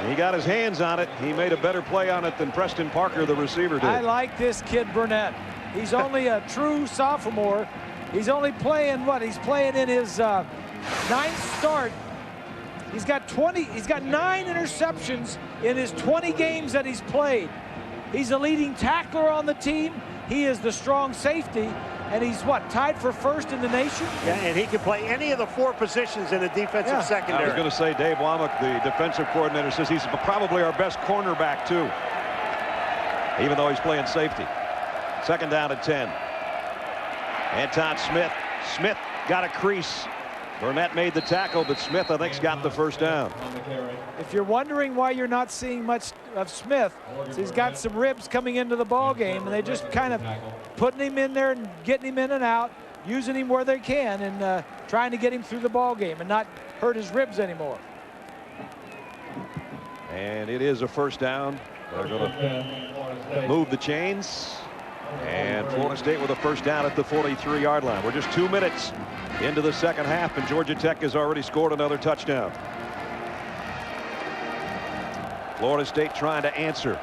B: He got his hands on it. He made a better play on it than Preston Parker, the receiver, did.
D: I like this kid Burnett. He's only a true sophomore. He's only playing what? He's playing in his 9th start. He's got 9 interceptions in his 20 games that he's played. He's the leading tackler on the team. He is the strong safety, and he's what, tied for first in the nation?
F: Yeah, and he can play any of the 4 positions in the defensive secondary.
B: I was going to say, Dave Womack, the defensive coordinator, says he's probably our best cornerback too, even though he's playing safety. Second down and 10. Anton Smith. Smith got a crease
C: Burnett made the tackle, but Smith, I think, got the first down.
D: If you're wondering why you're not seeing much of Smith, he's got some ribs coming into the ball game, and they just kind of putting him in there and getting him in and out, using him where they can, and trying to get him through the ball game and not hurt his ribs anymore.
C: And it is a first down. They're going to move the chains. And Florida State with a first down at the 43-yard line. We're just 2 minutes into the second half, and Georgia Tech has already scored another touchdown. Florida State trying to answer.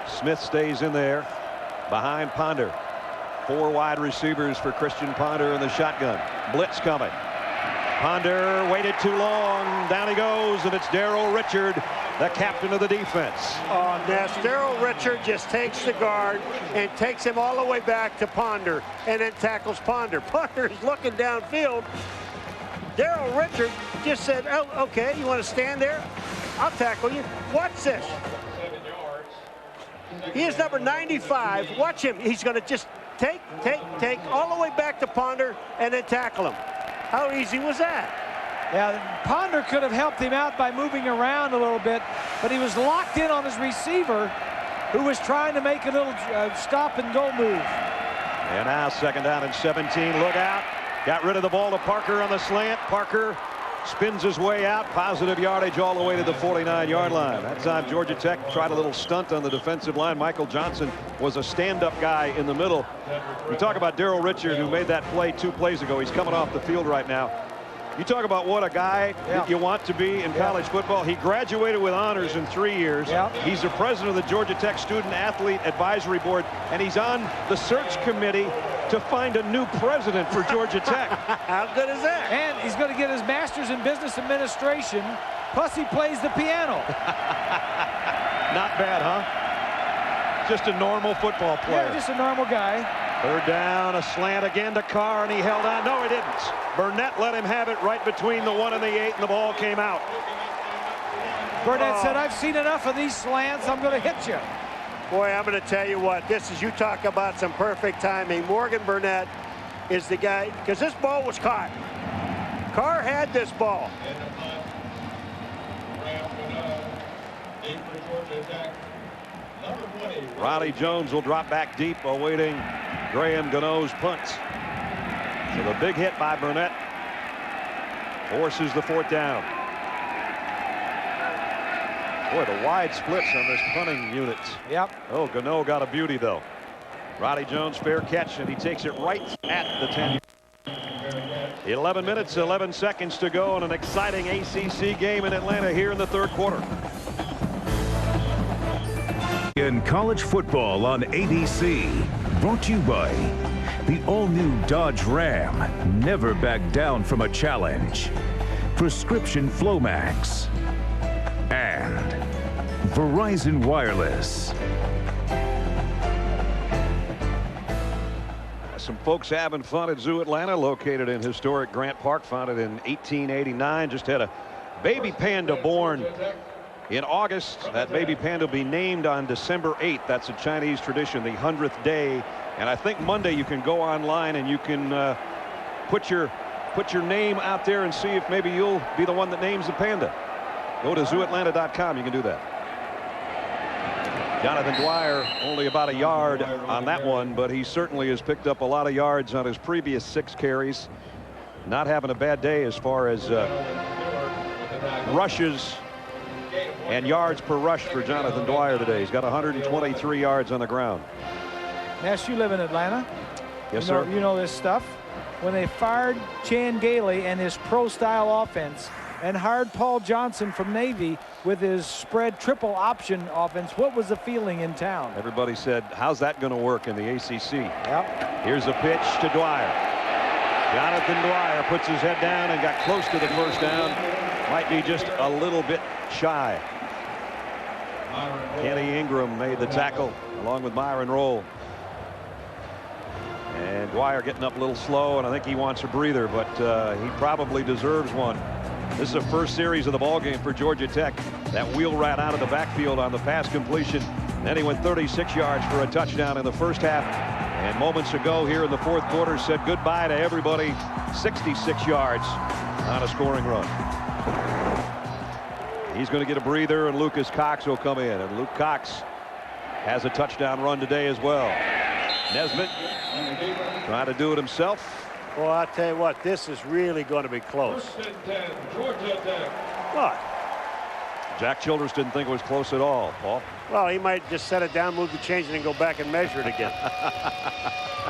C: Smith stays in there behind Ponder. 4 wide receivers for Christian Ponder in the shotgun. Blitz coming. Ponder waited too long. Down he goes, and it's Darrell Richard, the captain of the defense.
F: Oh, Ness, Darrell Richard just takes the guard and takes him all the way back to Ponder and then tackles Ponder. Ponder is looking downfield. Darrell Richard just said, oh, okay, you want to stand there? I'll tackle you. Watch this. He is number 95. Watch him. He's going to just take all the way back to Ponder and then tackle him. How easy was that?
D: Yeah, Ponder could have helped him out by moving around a little bit, but he was locked in on his receiver, who was trying to make a little stop and go move.
C: And now second down and 17. Look out. Got rid of the ball to Parker on the slant. Parker spins his way out. Positive yardage all the way to the 49-yard line. That time Georgia Tech tried a little stunt on the defensive line. Michael Johnson was a stand-up guy in the middle. You talk about Darrell Richard, who made that play 2 plays ago. He's coming off the field right now. You talk about what a guy that you want to be in college football. He graduated with honors in 3 years. He's the president of the Georgia Tech Student Athlete Advisory Board, and he's on the search committee to find a new president for Georgia Tech.
F: How good is that?
D: And he's going to get his master's in business administration, plus he plays the piano.
C: Not bad, huh? Just a normal football player.
D: Yeah, just a normal guy.
C: Third down, a slant again to Carr, and he held on. No, he didn't. Burnett let him have it right between the 1 and the 8, and the ball came out.
D: Burnett said, I've seen enough of these slants. I'm going to hit you.
F: Boy, I'm going to tell you what, this is, you talk about some perfect timing. Morgan Burnett is the guy, because this ball was caught. Carr had this ball.
C: Riley Jones will drop back deep, awaiting Graham Gano's punt. So the big hit by Burnett forces the 4th down. Boy, the wide splits on this punting unit.
D: Yep.
C: Oh, Gano got a beauty, though. Riley Jones, fair catch, and he takes it right at the 10. 11 minutes, 11 seconds to go in an exciting ACC game in Atlanta here in the 3rd quarter.
I: In college football on ABC, brought to you by the all-new Dodge Ram. Never back down from a challenge. Prescription Flomax. And Verizon Wireless.
C: Some folks having fun at Zoo Atlanta, located in historic Grant Park, founded in 1889. Just had a baby panda born in August. That baby panda will be named on December 8th. That's a Chinese tradition, the 100th day. And I think Monday you can go online and you can put your name out there and see if maybe you'll be the one that names the panda. Go to zooatlanta.com. You can do that. Jonathan Dwyer only about a yard on that one, but he certainly has picked up a lot of yards on his previous 6 carries. Not having a bad day as far as rushes and yards per rush for Jonathan Dwyer today. He's got 123 yards on the ground.
D: Ness, you live in Atlanta.
C: Yes, sir.
D: You know this stuff. When they fired Chan Gailey and his pro-style offense and hired Paul Johnson from Navy with his spread triple option offense, what was the feeling in town?
C: Everybody said, how's that going to work in the ACC?
D: Yep.
C: Here's a pitch to Dwyer. Jonathan Dwyer puts his head down and got close to the first down. Might be just a little bit shy. Kenny Ingram made the tackle along with Myron Rolle. And Dwyer getting up a little slow, and I think he wants a breather, but he probably deserves one. This is the first series of the ball game for Georgia Tech. That wheel rat out of the backfield on the pass completion. Then he went 36 yards for a touchdown in the first half. And moments ago here in the fourth quarter said goodbye to everybody. 66 yards on a scoring run. He's going to get a breather, and Lucas Cox will come in. And Luke Cox has a touchdown run today as well. Nesbitt trying to do it himself.
F: Well, I'll tell you what, this is really going to be close. What?
C: Jack Childress didn't think it was close at all, Paul.
F: Well, he might just set it down, move the chains, and then go back and measure it again.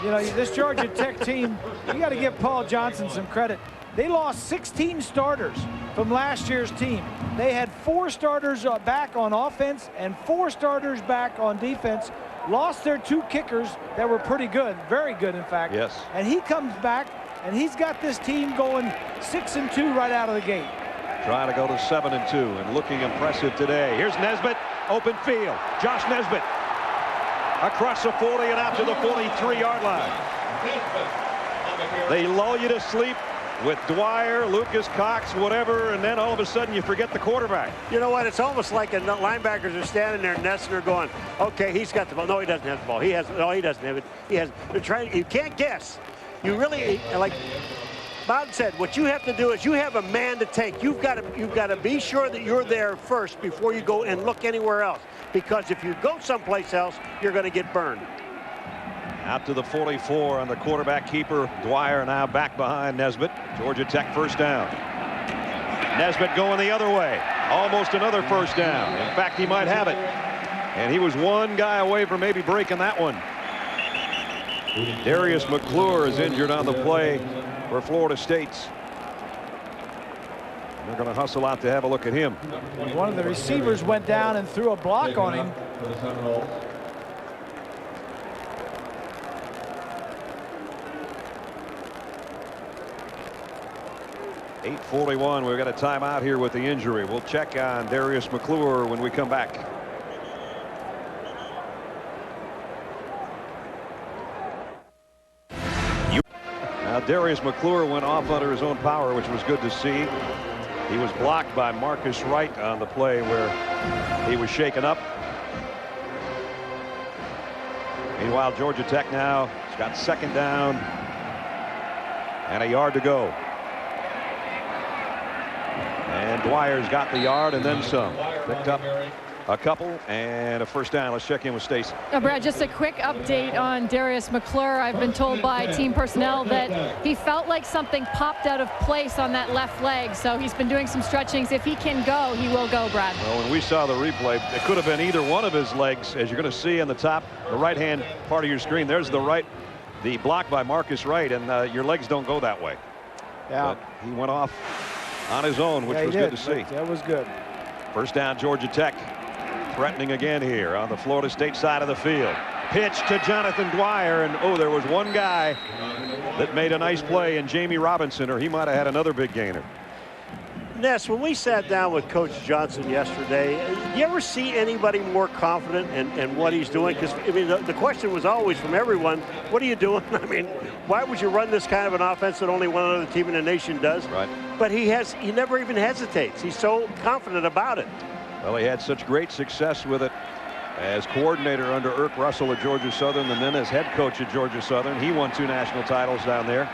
D: You know, this Georgia Tech team, you got to give Paul Johnson some credit. They lost 16 starters from last year's team. They had 4 starters back on offense and 4 starters back on defense. Lost their 2 kickers that were pretty good, very good, in fact.
C: Yes.
D: And he comes back, and he's got this team going 6-2 right out of the gate.
C: Trying to go to 7-2 and looking impressive today. Here's Nesbitt, open field. Josh Nesbitt across the 40 and out to the 43-yard line. They lull you to sleep with Dwyer, Lucas Cox, whatever, and then all of a sudden you forget the quarterback.
F: You know what? It's almost like the linebackers are standing there, Ness, and they're going, okay, he's got the ball. No, he doesn't have the ball. He doesn't have it. He has. They're trying. You can't guess. You really, like Bob said, what you have to do is you have a man to take. You've got to be sure that you're there first before you go and look anywhere else. Because if you go someplace else, you're going to get burned.
C: Out to the 44 on the quarterback keeper. Dwyer now back behind Nesbitt. Georgia Tech first down. Nesbitt going the other way. Almost another first down. In fact, he might have it. And he was one guy away from maybe breaking that one. Darius McClure is injured on the play for Florida State. They're going to hustle out to have a look at him.
D: One of the receivers went down and threw a block on him.
C: .841. We've got a timeout here with the injury. We'll check on Darius McClure when we come back. Now Darius McClure went off under his own power, which was good to see. He was blocked by Marcus Wright on the play where he was shaken up. Meanwhile, Georgia Tech now has got second down and a yard to go. And Dwyer's got the yard and then some. Picked up a couple and a first down. Let's check in with Stacy.
G: Brad, just a quick update on Darius McClure. I've been told by team personnel that he felt like something popped out of place on that left leg, so he's been doing some stretchings. If he can go, he will go, Brad.
C: Well, when we saw the replay, it could have been either one of his legs, as you're going to see on the top, the right-hand part of your screen. There's the block by Marcus Wright, and your legs don't go that way.
D: Yeah.
C: But he went off on his own, which was good to see.
D: That was good.
C: First down, Georgia Tech. Threatening again here on the Florida State side of the field. Pitch to Jonathan Dwyer, and oh, there was one guy that made a nice play, and Jamie Robinson, or he might have had another big gainer.
F: Ness, when we sat down with Coach Johnson yesterday, do you ever see anybody more confident in what he's doing? Because I mean, the question was always from everyone, what are you doing? I mean, why would you run this kind of an offense that only one other team in the nation does?
C: Right.
F: But he never even hesitates. He's so confident about it.
C: Well, he had such great success with it as coordinator under Irk Russell at Georgia Southern, and then as head coach at Georgia Southern. He won 2 national titles down there.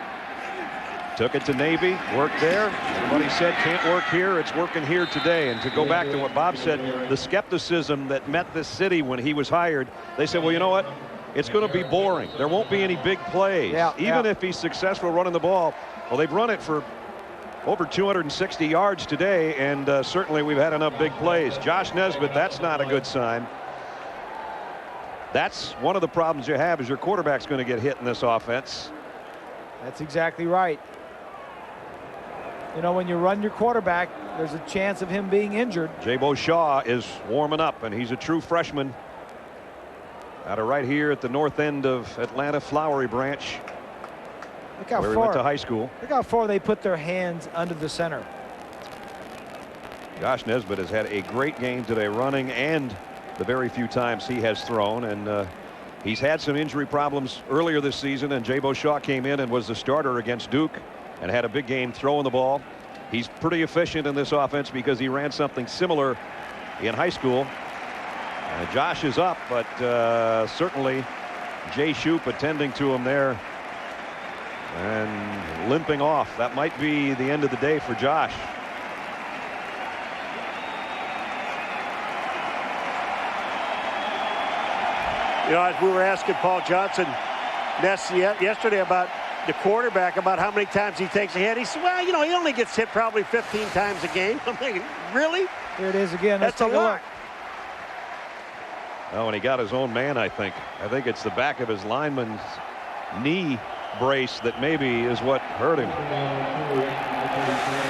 C: Took it to Navy, worked there. Everybody said can't work here, it's working here today. And to go back to what Bob said, the skepticism that met this city when he was hired, they said, well, you know what? It's going to be boring. There won't be any big plays. Even if he's successful running the ball. Well, they've run it for over 260 yards today, and certainly we've had enough big plays. Josh Nesbitt, that's not a good sign. That's one of the problems you have, is your quarterback's going to get hit in this offense.
D: That's exactly right. You know, when you run your quarterback, there's a chance of him being injured.
C: Jabo Shaw is warming up, and he's a true freshman out of right here at the north end of Atlanta, Flowery Branch.
D: Look how
C: where he went to high school.
D: Look how far they put their hands under the center.
C: Josh Nesbitt has had a great game today, running and the very few times he has thrown, and he's had some injury problems earlier this season, and Jabo Shaw came in and was the starter against Duke and had a big game throwing the ball. He's pretty efficient in this offense because he ran something similar in high school. Josh is up, but certainly Jay Shoup attending to him there and limping off. That might be the end of the day for Josh.
F: You know, as we were asking Paul Johnson yesterday about the quarterback, about how many times he takes a hit, he said, well, you know, he only gets hit probably 15 times a game. I'm thinking, really?
D: Here it is again.
F: That's a lot.
C: Oh, and he got his own man, I think. I think it's the back of his lineman's knee brace that maybe is what hurt him.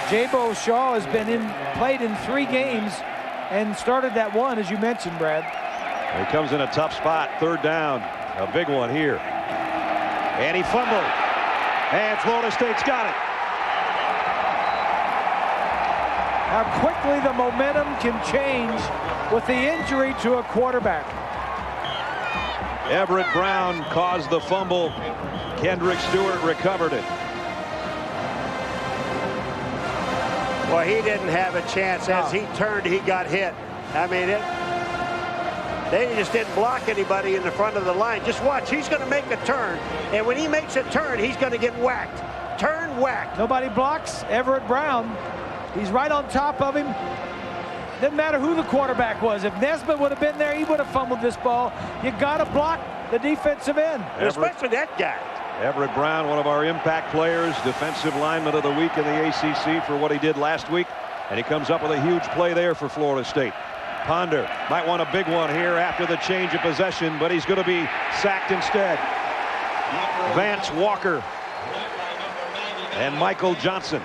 D: Jabo Shaw has been played in 3 games and started that one, as you mentioned, Brad.
C: He comes in a tough spot. 3rd down. A big one here. And he fumbled. And Florida State's got it.
D: How quickly the momentum can change with the injury to a quarterback.
C: Everett Brown caused the fumble. Kendrick Stewart recovered it.
F: Well, he didn't have a chance. As he turned, he got hit. I mean, they just didn't block anybody in the front of the line. Just watch. He's going to make a turn. And when he makes a turn, he's going to get whacked. Turn, whacked.
D: Nobody blocks Everett Brown. He's right on top of him. Didn't matter who the quarterback was. If Nesbitt would have been there, he would have fumbled this ball. You got to block the defensive end.
F: Especially that guy.
C: Everett Brown, one of our impact players, defensive lineman of the week in the ACC for what he did last week. And he comes up with a huge play there for Florida State. Ponder might want a big one here after the change of possession, but he's going to be sacked instead. Vance Walker and Michael Johnson.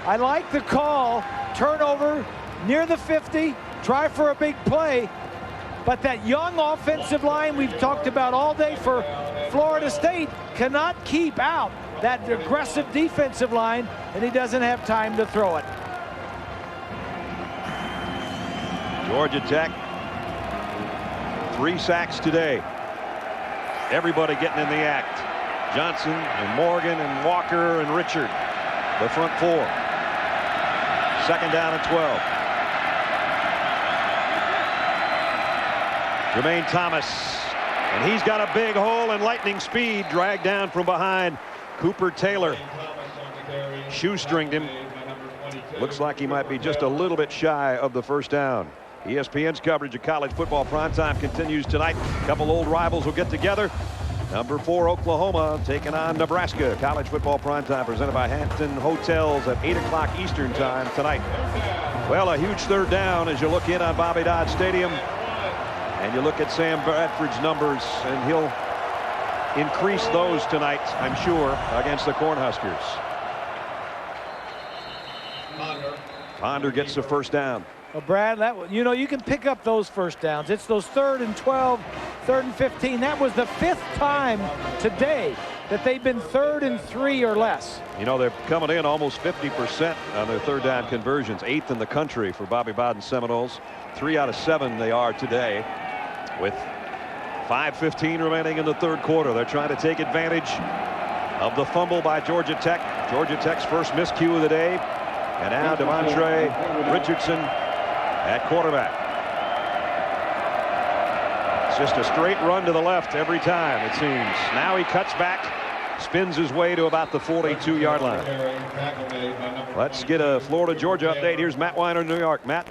D: I like the call. Turnover near the 50. Try for a big play. But that young offensive line we've talked about all day for Florida State cannot keep out that aggressive defensive line, and he doesn't have time to throw it.
C: Georgia Tech, 3 sacks today. Everybody getting in the act. Johnson and Morgan and Walker and Richard, the front 4. 2nd down and 12. Jermaine Thomas, and he's got a big hole and lightning speed, dragged down from behind. Cooper Taylor shoestringed him. Looks like he might be just a little bit shy of the 1st down. ESPN's coverage of college football primetime continues tonight. A couple old rivals will get together. Number 4 Oklahoma taking on Nebraska. College football primetime presented by Hampton Hotels at 8 o'clock Eastern time tonight. Well, a huge 3rd down as you look in on Bobby Dodd Stadium. And you look at Sam Bradford's numbers, and he'll increase those tonight, I'm sure, against the Cornhuskers. Ponder gets the 1st down.
D: Well, Brad, you know, you can pick up those 1st downs. It's those 3rd and 12, 3rd and 15. That was the 5th time today that they've been 3rd and 3 or less.
C: You know, they're coming in almost 50% on their 3rd down conversions, 8th in the country for Bobby Bowden Seminoles. 3 out of 7 they are today, with 5:15 remaining in the 3rd quarter. They're trying to take advantage of the fumble by Georgia Tech. Georgia Tech's first miscue of the day. And now Devontre Richardson at quarterback. It's just a straight run to the left every time, it seems. Now he cuts back, spins his way to about the 42-yard line. Let's get a Florida-Georgia update. Here's Matt Weiner, New York. Matt.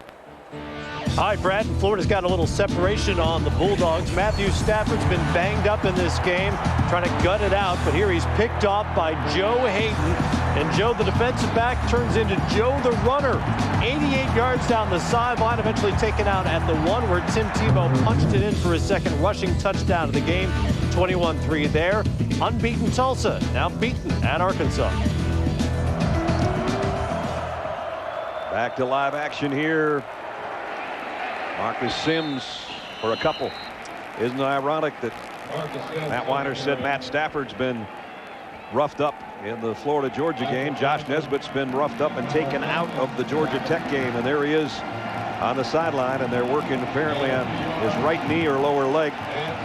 O: All right, Brad, Florida's got a little separation on the Bulldogs. Matthew Stafford's been banged up in this game, trying to gut it out, but here he's picked off by Joe Hayden. And Joe, the defensive back, turns into Joe the runner. 88 yards down the sideline, eventually taken out at the 1 where Tim Tebow punched it in for his 2nd rushing touchdown of the game. 21-3 there. Unbeaten Tulsa, now beaten at Arkansas.
C: Back to live action here. Marcus Sims for a couple. Isn't it ironic that Matt Weiner said Matt Stafford's been roughed up in the Florida-Georgia game. Josh Nesbitt's been roughed up and taken out of the Georgia Tech game, and there he is on the sideline, and they're working apparently on his right knee or lower leg,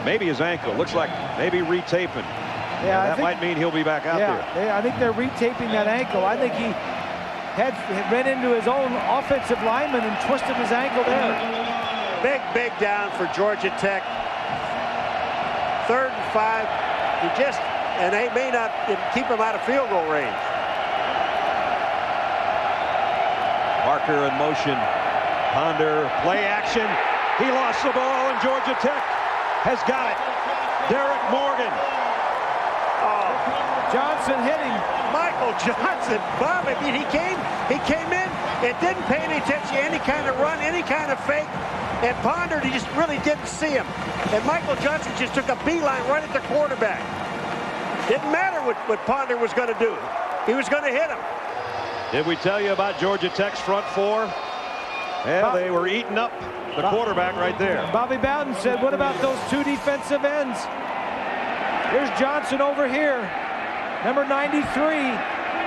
C: maybe his ankle. Looks like maybe retaping. Yeah, that might mean he'll be back out there.
D: I think they're retaping that ankle. I think he had ran into his own offensive lineman and twisted his ankle there.
F: Big down for Georgia Tech. 3rd and 5. And they may not keep him out of field goal range.
C: Parker in motion. Ponder, play action. He lost the ball, and Georgia Tech has got it. Derek Morgan.
F: Oh,
D: Johnson hit him.
F: Michael Johnson, Bob, I mean, he came in and didn't pay any attention to any kind of run, any kind of fake. And Ponder, he just really didn't see him. And Michael Johnson just took a beeline right at the quarterback. Didn't matter what Ponder was going to do. He was going to hit him.
C: Did we tell you about Georgia Tech's front four? Yeah, they were eating up the quarterback right there.
D: Bobby Bowden said, what about those 2 defensive ends? Here's Johnson over here. Number 93.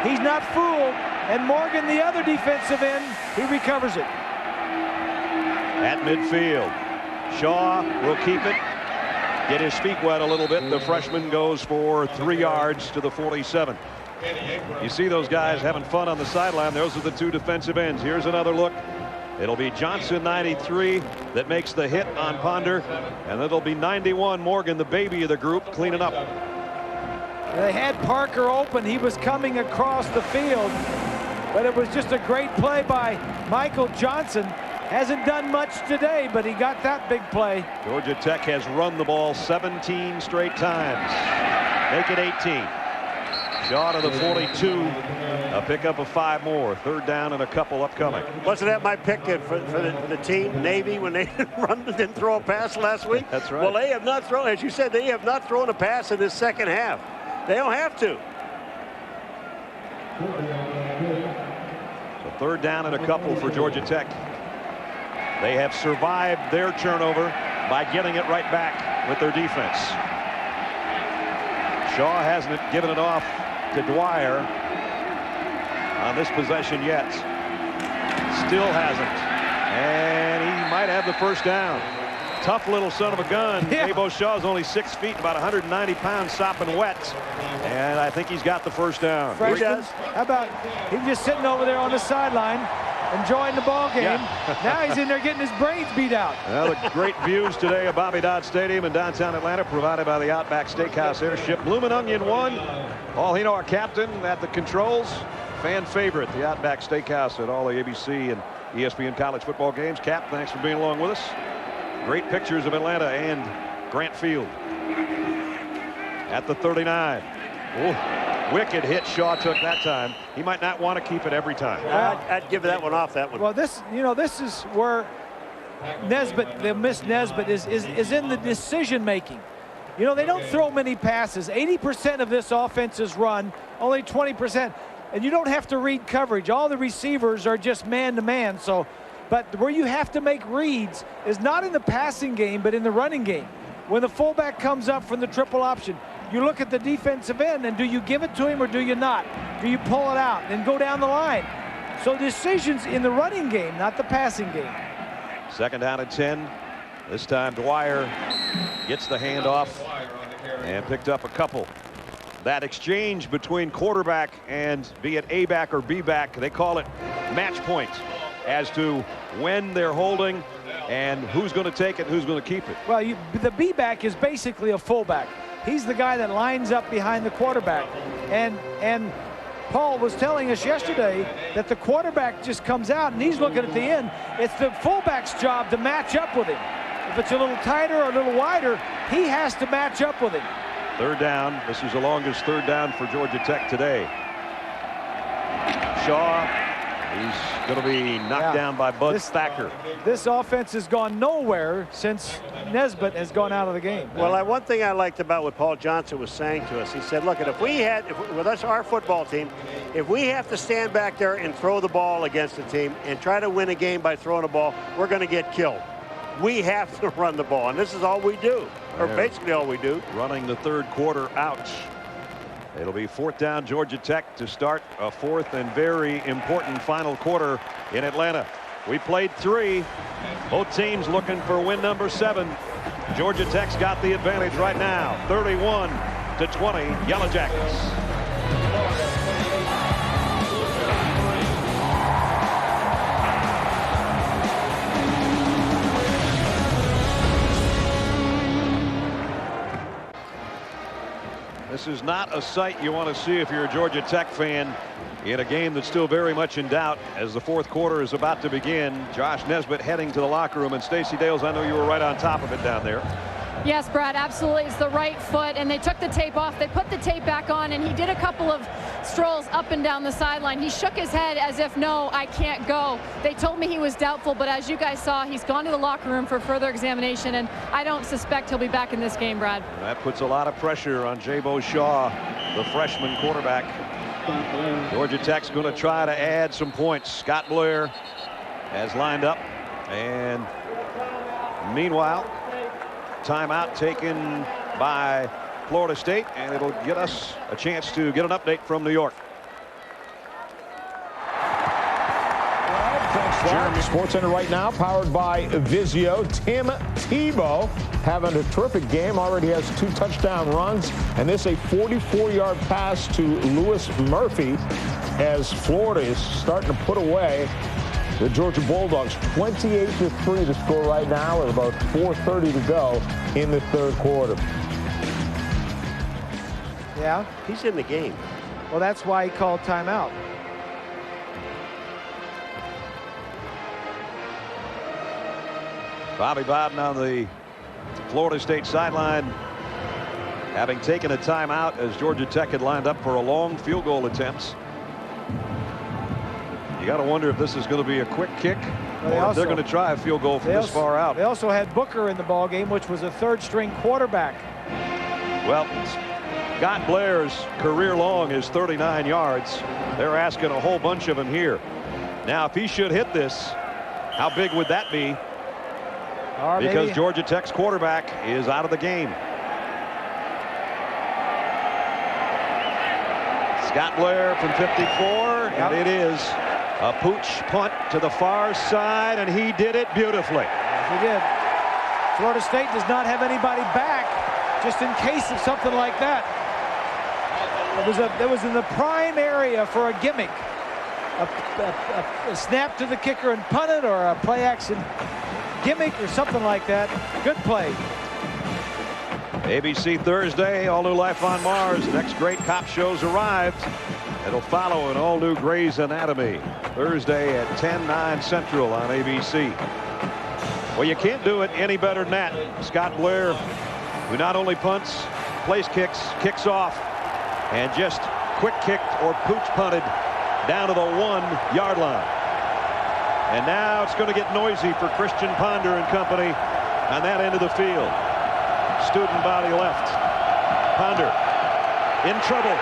D: He's not fooled. And Morgan, the other defensive end, he recovers it.
C: At midfield, Shaw will keep it. Get his feet wet a little bit. The freshman goes for 3 yards to the 47. You see those guys having fun on the sideline. Those are the 2 defensive ends. Here's another look. It'll be Johnson, 93, that makes the hit on Ponder. And it'll be 91, Morgan, the baby of the group, cleaning up.
D: They had Parker open. He was coming across the field. But it was just a great play by Michael Johnson. Hasn't done much today, but he got that big play.
C: Georgia Tech has run the ball 17 straight times. Make it 18. Shaw to the 42. A pickup of 5 more. 3rd down and a couple upcoming.
F: Wasn't that my pick for the team, Navy, when they didn't throw a pass last week?
C: That's right.
F: Well, they have not thrown, as you said, they have not thrown a pass in this second half. They don't have to.
C: So 3rd down and a couple for Georgia Tech. They have survived their turnover by getting it right back with their defense. Shaw hasn't given it off to Dwyer on this possession yet. Still hasn't. And he might have the 1st down. Tough little son of a gun.
D: Yeah.
C: Dabo Shaw's only 6 feet, about 190 pounds, sopping wet. And I think he's got the 1st down.
D: Freshman, how about him just sitting over there on the sideline, enjoying the ball game.
C: Yeah.
D: Now he's in there getting his brains beat out.
C: Well, the great views today of Bobby Dodd Stadium in downtown Atlanta, provided by the Outback Steakhouse Airship. Bloomin' Onion won. Paul Hino, our captain, at the controls. Fan favorite, the Outback Steakhouse at all the ABC and ESPN college football games. Cap, thanks for being along with us. Great pictures of Atlanta and Grant Field. At the 39. Oh, wicked hit Shaw took that time. He might not want to keep it every time.
F: I'd give that one off, that one.
D: Well, this is where Nesbitt, the miss Nesbitt is in the decision making. You know, they don't throw many passes. 80% of this offense is run, only 20%. And you don't have to read coverage. All the receivers are just man-to-man. So, but where you have to make reads is not in the passing game, but in the running game. When the fullback comes up from the triple option, you look at the defensive end, and do you give it to him or do you not? Do you pull it out and go down the line? So decisions in the running game, not the passing game.
C: 2nd down and 10. This time Dwyer gets the handoff and picked up a couple. That exchange between quarterback and be it A back or B back, they call it match point as to when they're holding and who's going to take it, who's going to keep it.
D: Well, the B back is basically a fullback. He's the guy that lines up behind the quarterback. And Paul was telling us yesterday that the quarterback just comes out and he's looking at the end. It's the fullback's job to match up with him. If it's a little tighter or a little wider, he has to match up with him.
C: 3rd down. This is the longest 3rd down for Georgia Tech today. Shaw, he's going to be knocked down by Bud Thacker.
D: This offense has gone nowhere since Nesbitt has gone out of the game.
F: Well, one thing I liked about what Paul Johnson was saying to us, he said, look, with us, our football team, if we have to stand back there and throw the ball against the team and try to win a game by throwing the ball, we're going to get killed. We have to run the ball, and this is all we do, or basically all we do.
C: Running the 3rd quarter out. It'll be 4th down Georgia Tech to start a 4th and very important final quarter in Atlanta. We played 3. Both teams looking for win number 7. Georgia Tech's got the advantage right now, 31-20, Yellow Jackets. This is not a sight you want to see if you're a Georgia Tech fan in a game that's still very much in doubt as the fourth quarter is about to begin. Josh Nesbitt heading to the locker room, and Stacey Dales, I know you were right on top of it down there.
G: Yes, Brad, absolutely. It's the right foot, and they took the tape off. They put the tape back on, and he did a couple of strolls up and down the sideline. He shook his head as if, no, I can't go. They told me he was doubtful, but as you guys saw, he's gone to the locker room for further examination, and I don't suspect he'll be back in this game, Brad.
C: That puts a lot of pressure on Jabo Shaw, the freshman quarterback. Georgia Tech's going to try to add some points. Scott Blair has lined up, and meanwhile, timeout taken by Florida State, and it'll get us a chance to get an update from New York.
J: Sports Center right now, powered by Vizio. Tim Tebow having a terrific game. Already has 2 touchdown runs, and this a 44-yard pass to Lewis Murphy as Florida is starting to put away the Georgia Bulldogs. 28-3 to score right now with about 4:30 to go in the third quarter.
D: Yeah,
F: he's in the game.
D: Well, that's why he called timeout.
C: Bobby Bowden on the Florida State sideline, having taken a timeout as Georgia Tech had lined up for a long field goal attempt. You got to wonder if this is going to be a quick kick, or if they're going to try a field goal from this far out.
D: They also had Booker in the ball game, which was a third-string quarterback.
C: Well, Scott Blair's career long is 39 yards. They're asking a whole bunch of them here. Now, if he should hit this, how big would that be? Because maybe Georgia Tech's quarterback is out of the game. Scott Blair from 54, and it is a pooch punt to the far side, and he did it beautifully.
D: He did. Florida State does not have anybody back just in case of something like that. It was in the prime area for a gimmick. A snap to the kicker and punt it, or a play action gimmick or something like that. Good play.
C: ABC Thursday, all new Life on Mars. Next great cop show's arrived. It'll follow an all new Grey's Anatomy Thursday at 10/9 Central on ABC. Well, you can't do it any better than that. Scott Blair, who not only punts, place kicks, kicks off, and just quick kicked or pooch punted down to the 1-yard line. And now it's going to get noisy for Christian Ponder and company on that end of the field. Student body left. Ponder in trouble.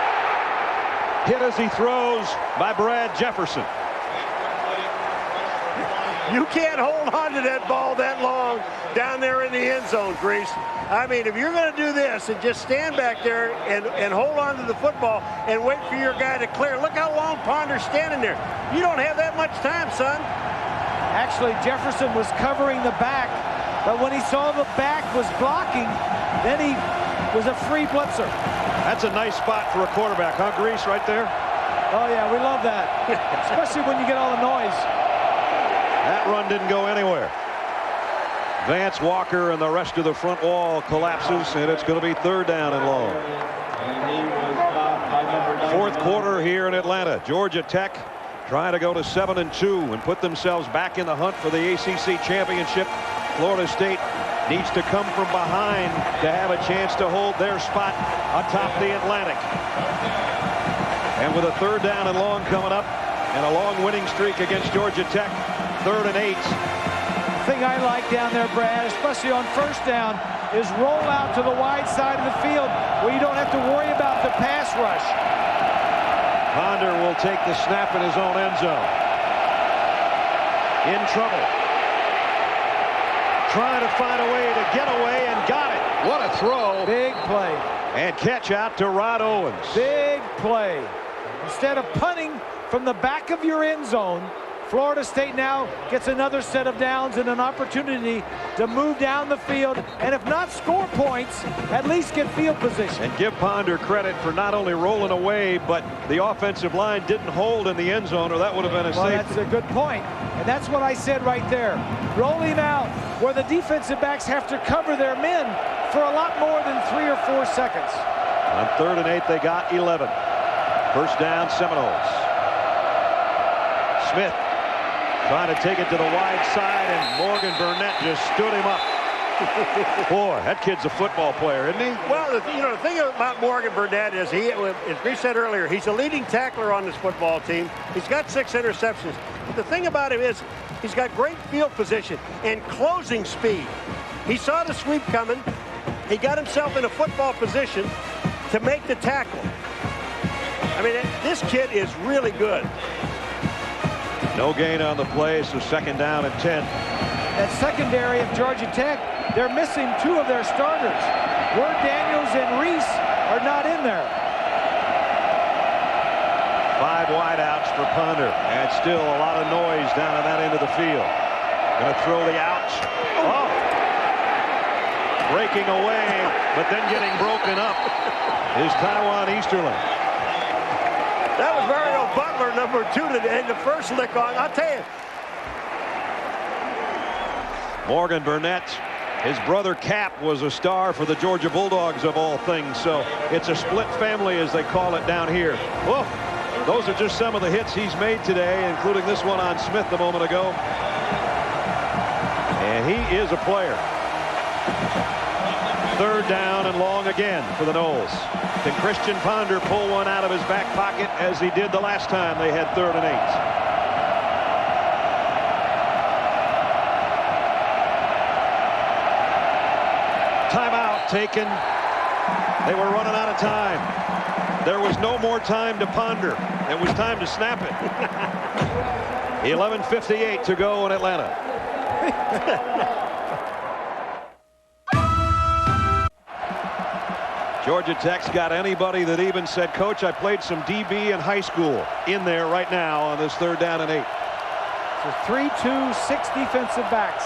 C: Hit as he throws by Brad Jefferson.
F: You can't hold on to that ball that long down there in the end zone, Grease. I mean, if you're going to do this and just stand back there and hold on to the football and wait for your guy to clear. Look how long Ponder's standing there. You don't have that much time, son.
D: Actually, Jefferson was covering the back, but when he saw the back was blocking, then he was a free blitzer.
C: That's a nice spot for a quarterback, huh, Grease, right there?
D: Oh, yeah, we love that, especially when you get all the noise.
C: That run didn't go anywhere. Vance Walker and the rest of the front wall collapses, and it's going to be 3rd down and long. Fourth quarter here in Atlanta. Georgia Tech trying to go to 7-2 and put themselves back in the hunt for the ACC championship. Florida State needs to come from behind to have a chance to hold their spot atop the Atlantic. And with a 3rd down and long coming up and a long winning streak against Georgia Tech, 3rd and 8.
D: The thing I like down there, Brad, especially on 1st down, is roll out to the wide side of the field where you don't have to worry about the pass rush.
C: Ponder will take the snap in his own end zone. In trouble. Trying to find a way to get away, and got it. What a throw.
D: Big play.
C: And catch out to Rod Owens.
D: Big play. Instead of punting from the back of your end zone, Florida State now gets another set of downs and an opportunity to move down the field, and if not score points, at least get field position.
C: And give Ponder credit for not only rolling away, but the offensive line didn't hold in the end zone, or that would have been a safety.
D: That's a good point, and that's what I said right there. Roll him out where the defensive backs have to cover their men for a lot more than 3 or 4 seconds.
C: On 3rd and 8, they got 11. First down, Seminoles. Smith trying to take it to the wide side, and Morgan Burnett just stood him up. Boy, that kid's a football player, isn't he?
F: Well, the thing about Morgan Burnett is as we said earlier, he's a leading tackler on this football team. He's got 6 interceptions. But the thing about him is he's got great field position and closing speed. He saw the sweep coming. He got himself in a football position to make the tackle. I mean, this kid is really good.
C: No gain on the play, so 2nd down and 10.
D: That secondary of Georgia Tech, they're missing 2 of their starters. Ward Daniels and Reese are not in there.
C: 5 wideouts for Ponder, and still a lot of noise down on that end of the field. Going to throw the ouch. Oh! Breaking away, but then getting broken up is Taiwan Easterling.
F: That was Mario Butler, number 2, today, the first lick on. I'll tell you.
C: Morgan Burnett, his brother Cap was a star for the Georgia Bulldogs of all things, so it's a split family as they call it down here. Whoa, those are just some of the hits he's made today, including this one on Smith a moment ago. And he is a player. 3rd down and long again for the Noles. Can Christian Ponder pull one out of his back pocket as he did the last time they had 3rd and 8? Timeout taken. They were running out of time. There was no more time to ponder. It was time to snap it. 11:58 to go in Atlanta. Georgia Tech's got anybody that even said, Coach, I played some DB in high school in there right now on this 3rd down and 8.
D: So 3-2, 6 defensive backs.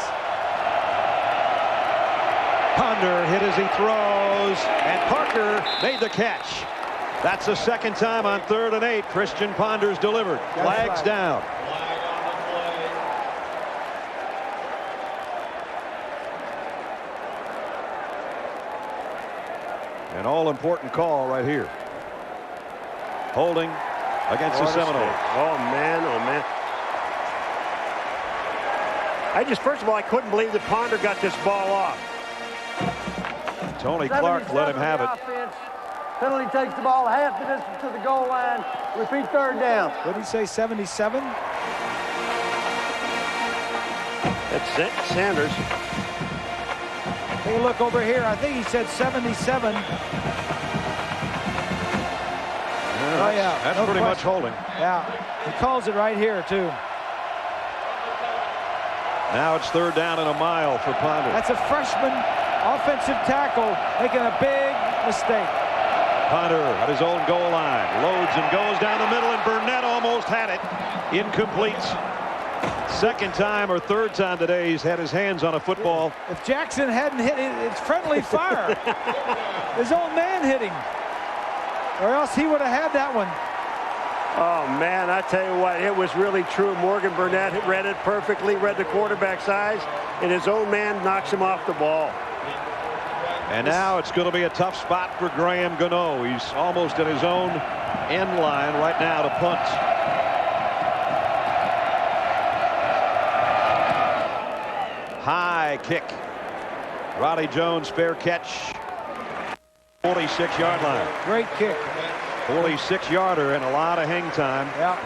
C: Ponder hit as he throws, and Parker made the catch. That's the 2nd time on 3rd and 8. Christian Ponder's delivered. Flags down. An all-important call right here. Holding against the Seminoles.
F: Oh, man, oh, man. First of all, I couldn't believe that Ponder got this ball off.
C: Tony Clark let him have it.
H: Offense. Penalty takes the ball half the distance to the goal line. Repeat 3rd down.
D: What did he say, 77?
F: That's Sanders.
D: Take a look over here. I think he said 77. Oh, yeah.
C: That's
D: no
C: pretty
D: question.
C: much holding.
D: Yeah. He calls it right here, too.
C: Now it's 3rd down and a mile for Ponder.
D: That's a freshman offensive tackle making a big mistake.
C: Ponder at his own goal line. Loads and goes down the middle, and Burnett almost had it. Incomplete. 2nd time or 3rd time today he's had his hands on a football.
D: If Jackson hadn't hit it, it's friendly fire. His own man hit him. Or else he would have had that one.
F: Oh, man, I tell you what, it was really true. Morgan Burnett read it perfectly, read the quarterback's eyes, and his own man knocks him off the ball.
C: And now it's going to be a tough spot for Graham Gano. He's almost at his own end line right now to punt. High kick. Roddy Jones, fair catch. 46-yard line.
D: Great kick.
C: 46-yarder and a lot of hang time.
D: Yeah.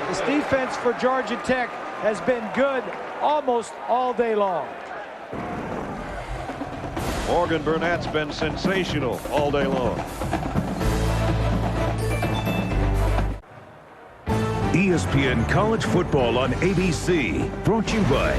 D: This defense for Georgia Tech has been good almost all day long.
C: Morgan Burnett's been sensational all day long.
I: ESPN College Football on ABC. Brought to you by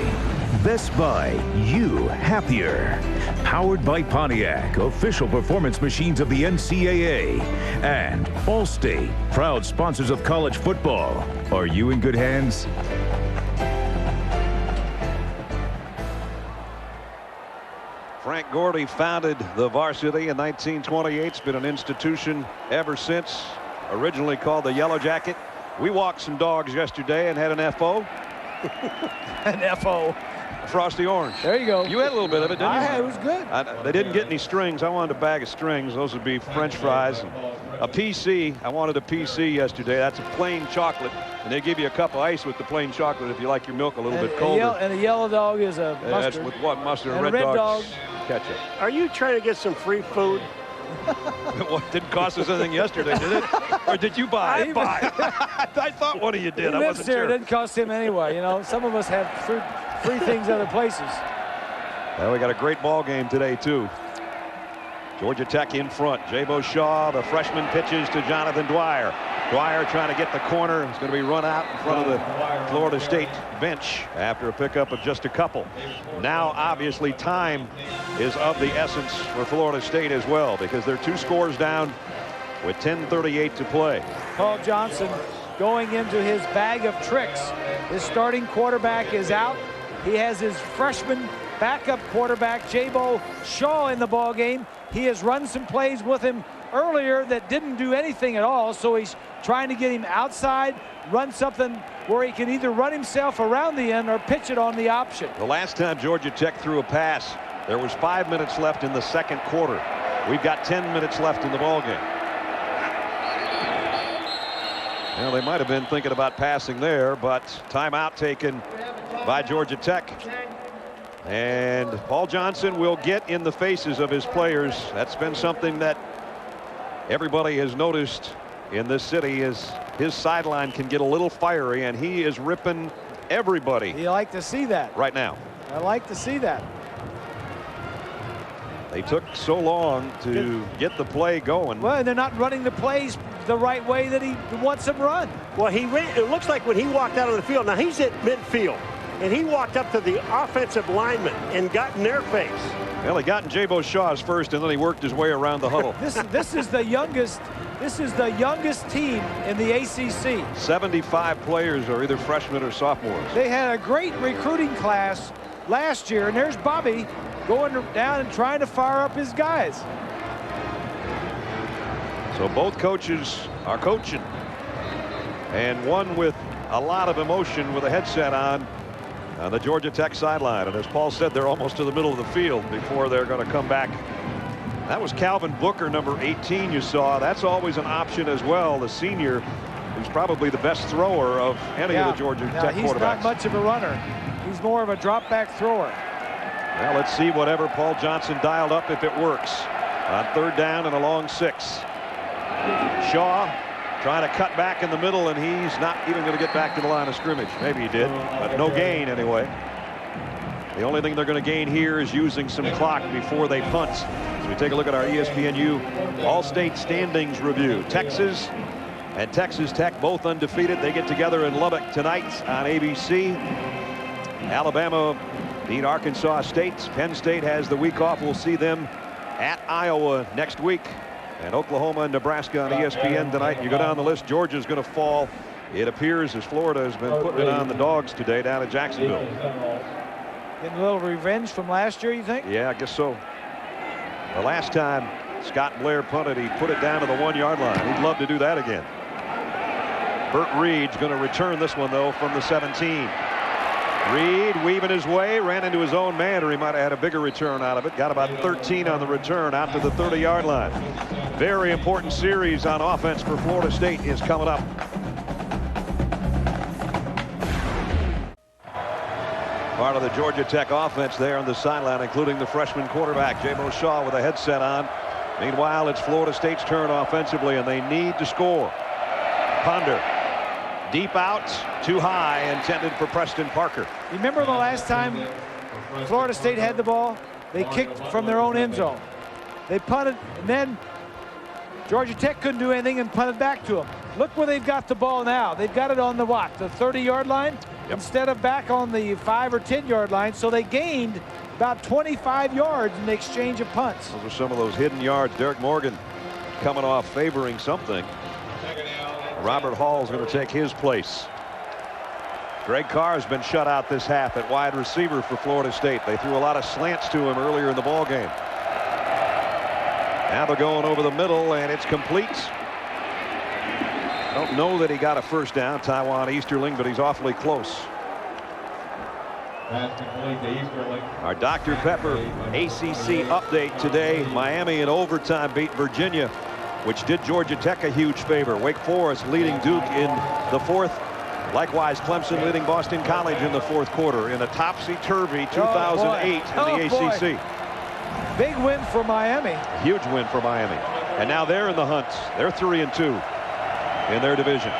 I: Best Buy. You happier. Powered by Pontiac, official performance machines of the NCAA. And Allstate, proud sponsors of college football. Are you in good hands?
C: Frank Gordy founded the varsity in 1928. It's been an institution ever since, originally called the Yellow Jacket. We walked some dogs yesterday and had an FO.
D: An FO.
B: Frosty Orange.
D: There you go.
B: You had a little bit of it, didn't you?
D: It was good.
B: They didn't get any strings. I wanted a bag of strings. Those would be French fries. And a PC. I wanted a PC yesterday. That's a plain chocolate. And they give you a cup of ice with the plain chocolate if you like your milk a little bit colder.
D: And a yellow dog is a mustard.
B: That's with what? Mustard.
D: And
B: Red dog. Ketchup.
F: Are you trying to get some free food?
B: What, didn't cost us anything yesterday, did it? Or did you buy? I buy. I thought one of you did.
D: He
B: I wasn't sure.
D: It didn't cost him anyway. You know, some of us have free things other places.
B: Well, we got a great ball game today, too. Georgia Tech in front. Jabo Shaw, the freshman, pitches to Jonathan Dwyer. Dwyer trying to get the corner. He's going to be run out in front of the Florida State bench after a pickup of just a couple. Now, obviously, time is of the essence for Florida State as well, because they're 2 scores down with 10:38 to play.
D: Paul Johnson going into his bag of tricks. His starting quarterback is out. He has his freshman backup quarterback, Jabo Shaw, in the ball game. He has run some plays with him earlier that didn't do anything at all, so he's trying to get him outside, run something where he can either run himself around the end or pitch it on the option.
B: The last time Georgia Tech threw a pass, there was 5 minutes left in the second quarter. We've got 10 minutes left in the ball game. Well, they might have been thinking about passing there, but timeout taken by Georgia Tech. And Paul Johnson will get in the faces of his players. That's been something that everybody has noticed in this city, is his sideline can get a little fiery, and he is ripping everybody.
D: You like to see that
B: right now.
D: I like to see that.
B: They took so long to get the play going.
D: Well, and they're not running the plays the right way that he wants them run.
F: Well, he ran. It looks like when he walked out on the field. Now he's at midfield, and he walked up to the offensive lineman and got in their face.
B: Well, he got in Jabo Shaw's first, and then he worked his way around the huddle.
D: This is the youngest. This is the youngest team in the ACC.
B: 75 players are either freshmen or sophomores.
D: They had a great recruiting class last year, and there's Bobby going down and trying to fire up his guys.
B: So both coaches are coaching, and one with a lot of emotion with a headset on the Georgia Tech sideline. And as Paul said, they're almost to the middle of the field before they're going to come back. That was Calvin Booker, number 18, you saw. That's always an option as well, the senior, who's probably the best thrower of any of the Georgia Tech
D: he's
B: quarterbacks.
D: Not much of a runner. He's more of a drop back thrower.
B: Well, let's see whatever Paul Johnson dialed up, if it works. On 3rd down and a long 6. Shaw trying to cut back in the middle, and he's not even going to get back to the line of scrimmage. Maybe he did, but no gain anyway. The only thing they're going to gain here is using some clock before they punt. As we take a look at our ESPNU All-State Standings review. Texas and Texas Tech both undefeated. They get together in Lubbock tonight on ABC. Alabama beat Arkansas State. Penn State has the week off. We'll see them at Iowa next week. And Oklahoma and Nebraska on ESPN tonight. You go down the list, Georgia's going to fall, it appears, as Florida has been putting it on the Dogs today down at Jacksonville.
D: Getting a little revenge from last year, you think?
B: Yeah, I guess so. The last time Scott Blair punted, he put it down to the 1-yard line. He'd love to do that again. Burt Reed's going to return this one, though, from the 17. Reed weaving his way, ran into his own man, or he might have had a bigger return out of it. Got about 13 on the return out to the 30-yard line. Very important series on offense for Florida State is coming up. Part of the Georgia Tech offense there on the sideline, including the freshman quarterback, Jabo Shaw, with a headset on. Meanwhile, it's Florida State's turn offensively, and they need to score. Ponder. Deep out, too high, intended for Preston Parker.
D: Remember the last time Florida State had the ball? They kicked from their own end zone. They punted, and then Georgia Tech couldn't do anything and punted back to them. Look where they've got the ball now. They've got it on the what? The 30-yard line? Yep. Instead of back on the 5 or 10-yard line. So they gained about 25 yards in the exchange of punts.
B: Those are some of those hidden yards. Derek Morgan coming off favoring something. Robert Hall's going to take his place. Greg Carr has been shut out this half at wide receiver for Florida State. They threw a lot of slants to him earlier in the ball game. Now they're going over the middle, and it's complete. I don't know that he got a first down, Taiwan Easterling, but he's awfully close.
C: Our Dr. Pepper ACC update today. Miami in overtime beat Virginia, which did Georgia Tech a huge favor. Wake Forest leading Duke in the fourth. Likewise, Clemson leading Boston College in the fourth quarter in a topsy-turvy 2008 in the ACC.
D: Big win for Miami.
C: Huge win for Miami. And now they're in the hunt. They're 3-2 in their division.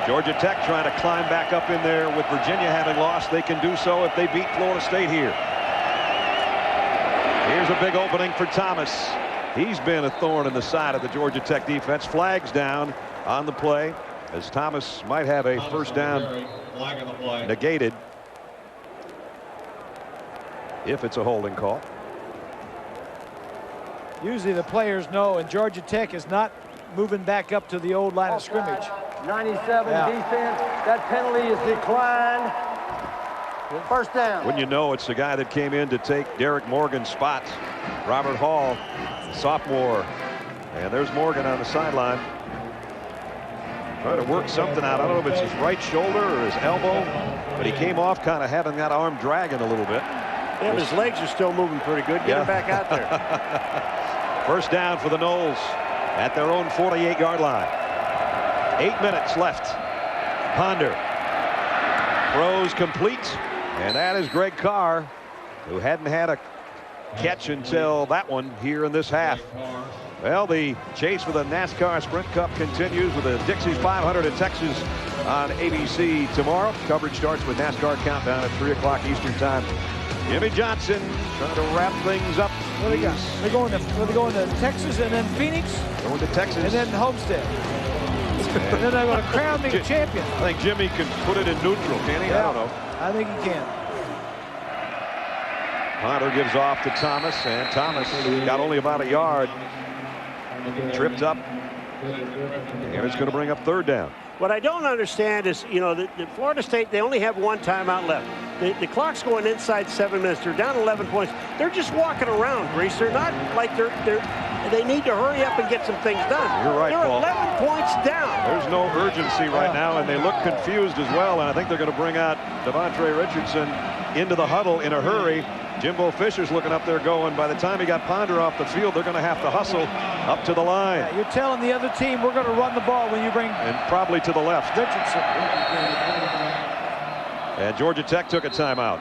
C: Georgia Tech trying to climb back up in there with Virginia having lost. They can do so if they beat Florida State here. Here's a big opening for Thomas. He's been a thorn in the side of the Georgia Tech defense. Flags down on the play as Thomas might have a first down negated if it's a holding call.
D: Usually the players know, and Georgia Tech is not moving back up to the old line of scrimmage.
H: 97 defense. That penalty is declined. First down.
C: When you know it's the guy that came in to take Derek Morgan's spot, Robert Hall, sophomore. And there's Morgan on the sideline. Trying to work something out. I don't know if it's his right shoulder or his elbow, but he came off kind of having that arm dragging a little bit.
F: Yeah, his legs are still moving pretty good. Get him back out there.
C: First down for the Noles at their own 48-yard line. 8 minutes left. Ponder throws complete, and that is Greg Carr, who hadn't had a catch until that one here in this half. Well, the chase for the NASCAR Sprint Cup continues with the Dixie's 500 in Texas on ABC tomorrow. Coverage starts with NASCAR Countdown at 3 o'clock Eastern Time. Jimmy Johnson trying to wrap things up.
D: What do they got? They're going to Texas and then Phoenix.
C: Going to Texas.
D: And then Homestead. And then they're going to crown me champion.
C: I think Jimmy can put it in neutral, can he?
D: Yeah,
C: I don't know.
D: I think he can.
C: Hunter gives off to Thomas, and Thomas got only about a yard. Tripped up. And it's going to bring up third down.
F: What I don't understand is, you know, the Florida State, they only have one timeout left. The clock's going inside 7 minutes. They're down 11 points. They're just walking around, Grease. They're not like they need to hurry up and get some things done.
C: You're right,
F: They're
C: Paul.
F: 11 points down.
C: There's no urgency right now, and they look confused as well. And I think they're going to bring out Devontae Richardson into the huddle in a hurry. Jimbo Fisher's looking up there going, by the time he got Ponder off the field, they're going to have to hustle up to the line.
D: Yeah, you're telling the other team we're going to run the ball when you bring...
C: And probably to the left.
D: Richardson.
C: And Georgia Tech took a timeout.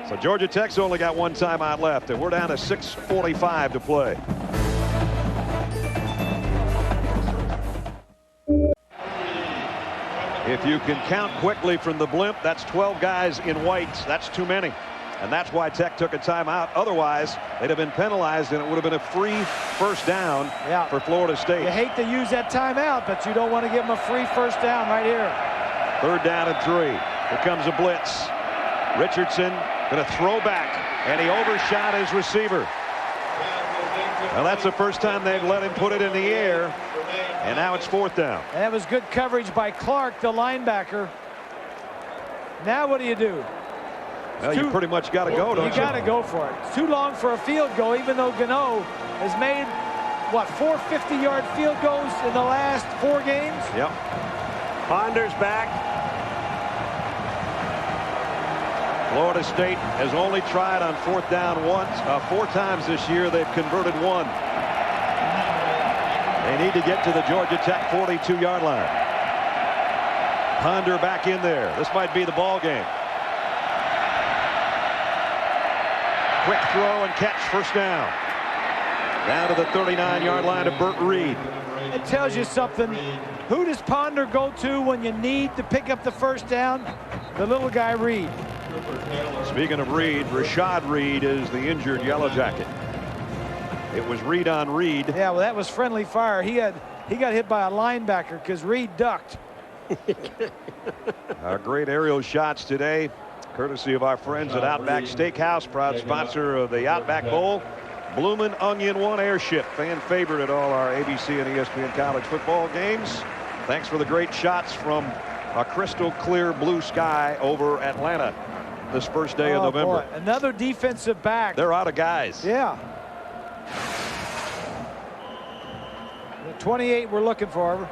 C: So Georgia Tech's only got one timeout left, and we're down to 6:45 to play. If you can count quickly from the blimp, that's 12 guys in white. That's too many. And that's why Tech took a timeout. Otherwise, they'd have been penalized, and it would have been a free first down for Florida State.
D: You hate to use that timeout, but you don't want to give them a free first down right here.
C: Third down and 3. Here comes a blitz. Richardson going to throw back, and he overshot his receiver. Well, that's the first time they've let him put it in the air, and now it's fourth down.
D: That was good coverage by Clark, the linebacker. Now what do you do?
C: Well, you pretty much got to go, don't you?
D: You got to go for it. It's too long for a field goal, even though Gano has made, what, 4 50-yard field goals in the last 4 games?
C: Yep.
F: Ponder's back.
C: Florida State has only tried on fourth down 4 times this year. They've converted 1. They need to get to the Georgia Tech 42-yard line. Ponder back in there. This might be the ball game. Quick throw and catch, first down. Down to the 39-yard line of Burt Reed.
D: It tells you something. Who does Ponder go to when you need to pick up the first down? The little guy Reed.
C: Speaking of Reed, Rashaad Reid is the injured Yellow Jacket. It was Reed on Reed.
D: Yeah, well, that was friendly fire. He got hit by a linebacker because Reed ducked.
C: Our great aerial shots today, courtesy of our friends at Outback Steakhouse, proud sponsor of the Outback Bowl. Bloomin' Onion One Airship, fan favorite at all our ABC and ESPN college football games. Thanks for the great shots from a crystal clear blue sky over Atlanta this first day of November.
D: Boy. Another defensive back.
C: They're out of guys.
D: Yeah. 28 we're looking for.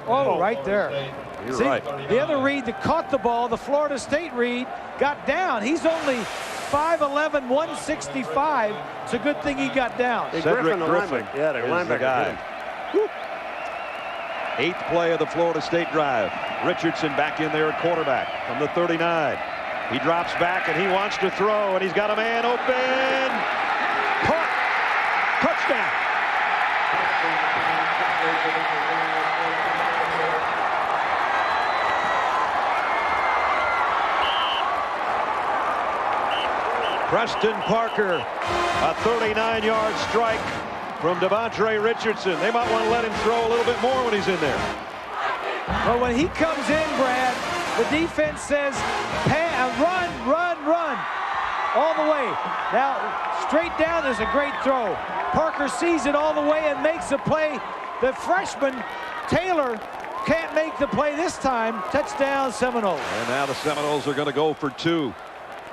D: Oh, right there.
C: You're
D: See,
C: right.
D: the other Reid that caught the ball, the Florida State Reid, got down. He's only 5'11", 165. It's a good thing he got down.
C: Cedric Griffin
F: yeah, the
C: is the guy. 8th play of the Florida State drive. Richardson back in there at quarterback from the 39. He drops back and he wants to throw, and he's got a man open. Caught. Touchdown. Preston Parker, a 39-yard strike from Devontre Richardson. They might want to let him throw a little bit more when he's in there.
D: But when he comes in, Brad, the defense says, run, run, run, all the way. Now, straight down is a great throw. Parker sees it all the way and makes the play. The freshman, Taylor, can't make the play this time. Touchdown, Seminoles.
C: And now the Seminoles are going to go for 2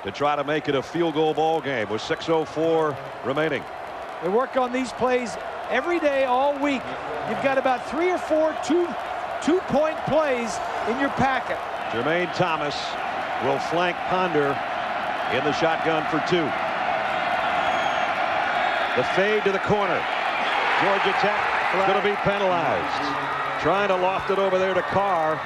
C: to try to make it a field goal ball game with 6:04 remaining.
D: They work on these plays every day, all week. You've got about 3 or 4 two-point plays in your packet.
C: Jermaine Thomas will flank Ponder in the shotgun for 2. The fade to the corner. Georgia Tech going to be penalized. Trying to loft it over there to Carr.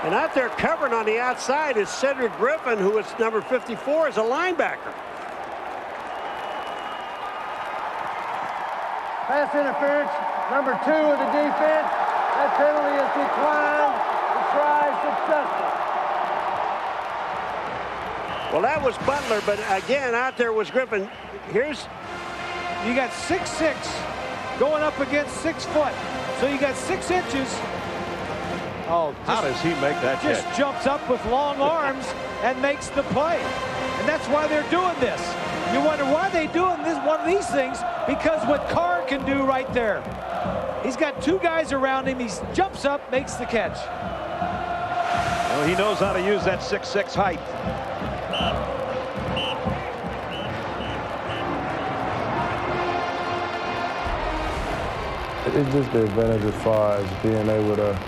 F: And out there covering on the outside is Cedric Griffin, who is number 54, as a linebacker.
H: Pass interference, number 2 of the defense. That penalty is declined. The try is successful.
F: Well, that was Butler, but again, out there was Griffin. Here's...
D: You got 6'6", going up against 6 foot. So you got 6 inches. Oh,
C: how does he make that
D: just
C: catch?
D: Jumps up with long arms and makes the play. And that's why they're doing this. You wonder why they're doing this, one of these things, because what Carr can do right there. He's got 2 guys around him. He jumps up, makes the catch.
C: Well, he knows how to use that 6'6" height.
P: It's just the advantage as far as being able to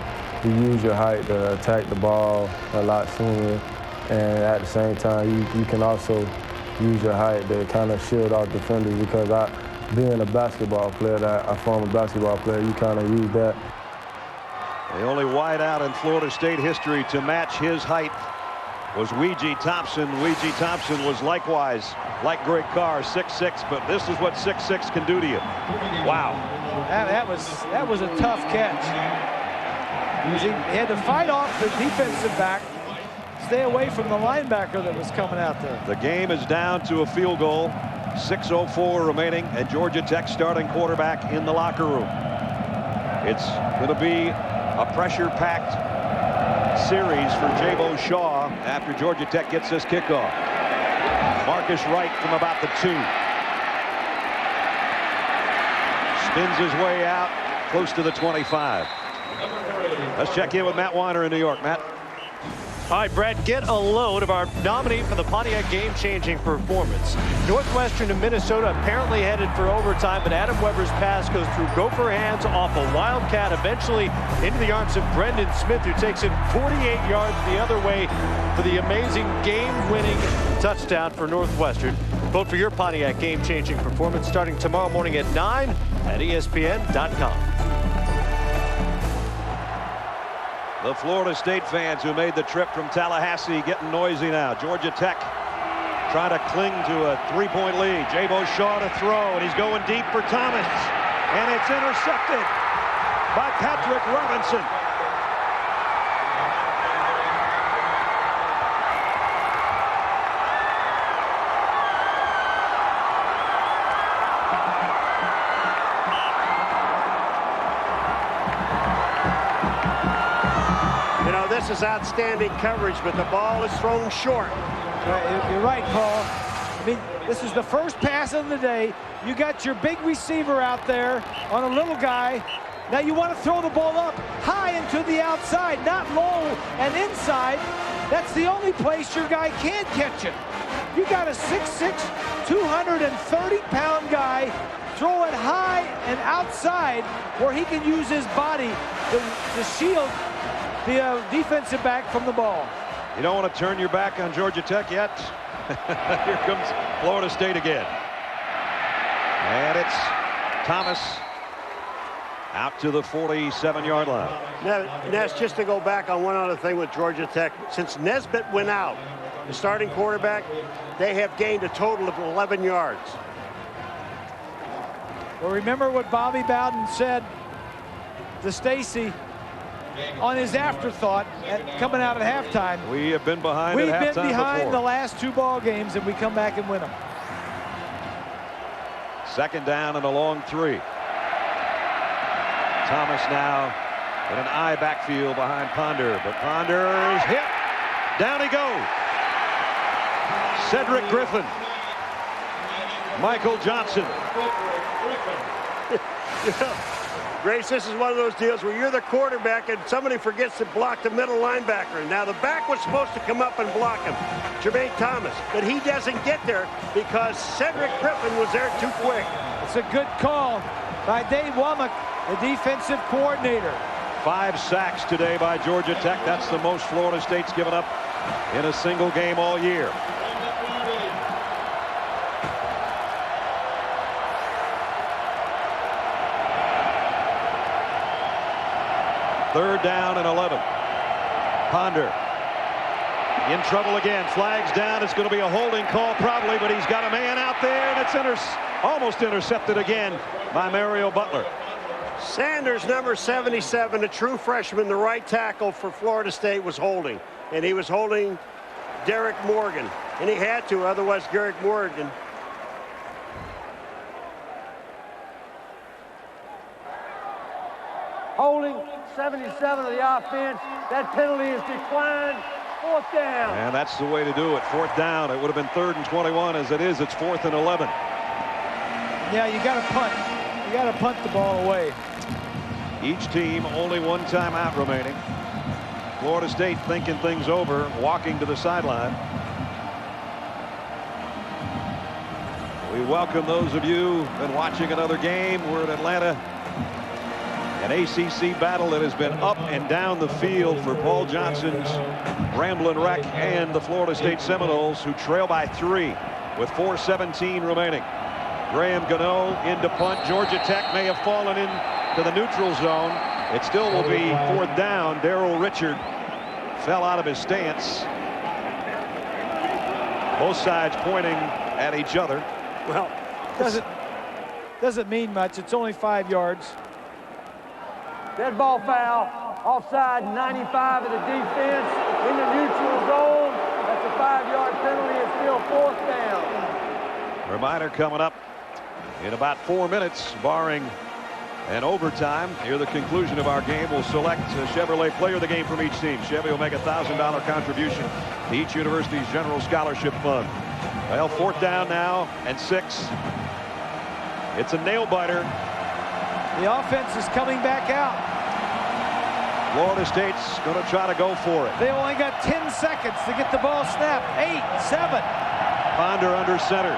P: use your height to attack the ball a lot sooner, and at the same time you can also use your height to kind of shield off defenders, because being a basketball player, a former basketball player, you kind of use that.
C: The only wideout in Florida State history to match his height was Weegee Thompson. Weegee Thompson was likewise, like Greg Carr, 6'6", but this is what 6'6" can do to you. Wow.
D: That was a tough catch. He had to fight off the defensive back, stay away from the linebacker that was coming out there.
C: The game is down to a field goal. 6:04 remaining, and Georgia Tech starting quarterback in the locker room. It's going to be a pressure-packed series for Jabo Shaw after Georgia Tech gets this kickoff. Marcus Wright from about the 2. Spins his way out close to the 25. Let's check in with Matt Weiner in New York. Matt.
O: All right, Brad, get a load of our nominee for the Pontiac game-changing performance. Northwestern and Minnesota apparently headed for overtime, but Adam Weber's pass goes through Gopher hands off a Wildcat, eventually into the arms of Brendan Smith, who takes it 48 yards the other way for the amazing game-winning touchdown for Northwestern. Vote for your Pontiac game-changing performance starting tomorrow morning at 9 at ESPN.com.
C: The Florida State fans who made the trip from Tallahassee getting noisy now. Georgia Tech trying to cling to a 3-point lead. Jabo Shaw to throw, and he's going deep for Thomas. And it's intercepted by Patrick Robinson.
F: This is outstanding coverage, but the ball is thrown short.
D: You're right, Paul. I mean, this is the first pass of the day. You got your big receiver out there on a little guy. Now you want to throw the ball up high and to the outside, not low and inside. That's the only place your guy can't catch it. You got a 6'6", 130-pound guy throw it high and outside where he can use his body to shield the defensive back from the ball.
C: You don't want to turn your back on Georgia Tech yet. Here comes Florida State again. And it's Thomas out to the 47-yard line.
F: Now, Ness, just to go back on one other thing with Georgia Tech, since Nesbitt went out, the starting quarterback, they have gained a total of 11 yards.
D: Well, remember what Bobby Bowden said to Stacy on his afterthought coming out at halftime.
C: We have been behind
D: We've
C: at halftime
D: been behind
C: before.
D: the last 2 ball games, and we come back and win them.
C: Second down and a long 3. Thomas now in an I backfield behind Ponder, but Ponder is hit. Down he goes. Cedric Griffin. Michael Johnson.
F: Grace, this is one of those deals where you're the quarterback and somebody forgets to block the middle linebacker. And now the back was supposed to come up and block him, Jermaine Thomas, but he doesn't get there because Cedric Griffin was there too quick.
D: It's a good call by Dave Womack, the defensive coordinator.
C: 5 sacks today by Georgia Tech. That's the most Florida State's given up in a single game all year. Third down and 11. Ponder in trouble again. Flags down. It's going to be a holding call probably, but he's got a man out there, and it's almost intercepted again by Mario Butler.
F: Sanders, number 77, a true freshman, the right tackle for Florida State, was holding. And he was holding Derek Morgan. And he had to, otherwise Derek Morgan.
H: Holding 77 of the offense. That penalty is declined. 4th down.
C: And that's the way to do it. 4th down. It would have been 3rd and 21. As it is, it's 4th and 11.
D: Yeah, you got to punt. You got to punt the ball away.
C: Each team only 1 timeout remaining. Florida State thinking things over, walking to the sideline. We welcome those of you who've been watching another game. We're in Atlanta. An ACC battle that has been up and down the field for Paul Johnson's Ramblin' Wreck and the Florida State Seminoles, who trail by 3 with 4:17 remaining. Graham Gano into punt. Georgia Tech may have fallen into the neutral zone. It still will be 4th down. Darrell Richard fell out of his stance. Both sides pointing at each other.
F: Well,
D: doesn't mean much. It's only 5 yards.
H: Dead ball foul. Offside 95 of the defense in the neutral zone. That's a 5-yard penalty. It's still 4th down.
C: Reminder coming up in about 4 minutes, barring an overtime. Near the conclusion of our game, we'll select a Chevrolet player of the game from each team. Chevy will make a $1,000 contribution to each university's general scholarship fund. Well, 4th down now and 6. It's a nail biter.
D: The offense is coming back out.
C: Florida State's going to try to go for it.
D: They only got 10 seconds to get the ball snapped. 8, 7.
C: Ponder under center.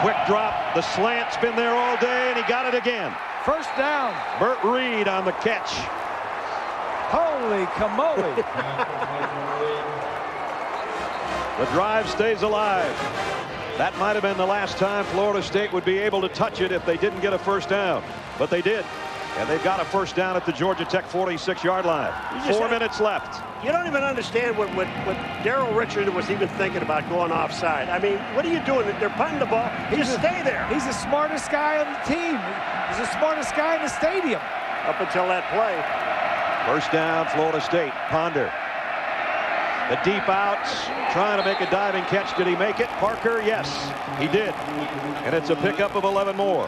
C: Quick drop. The slant's been there all day, and he got it again.
D: 1st down.
C: Burt Reed on the catch.
D: Holy camole.
C: The drive stays alive. That might have been the last time Florida State would be able to touch it if they didn't get a 1st down. But they did. And they've got a 1st down at the Georgia Tech 46-yard line. 4 minutes left.
F: You don't even understand what Darrell Richard was even thinking about going offside. I mean, what are you doing? They're punting the ball. Just stay there.
D: He's the smartest guy on the team. He's the smartest guy in the stadium.
F: Up until that play.
C: 1st down, Florida State. Ponder. The deep outs, trying to make a diving catch. Did he make it? Parker, yes, he did. And it's a pickup of 11 more.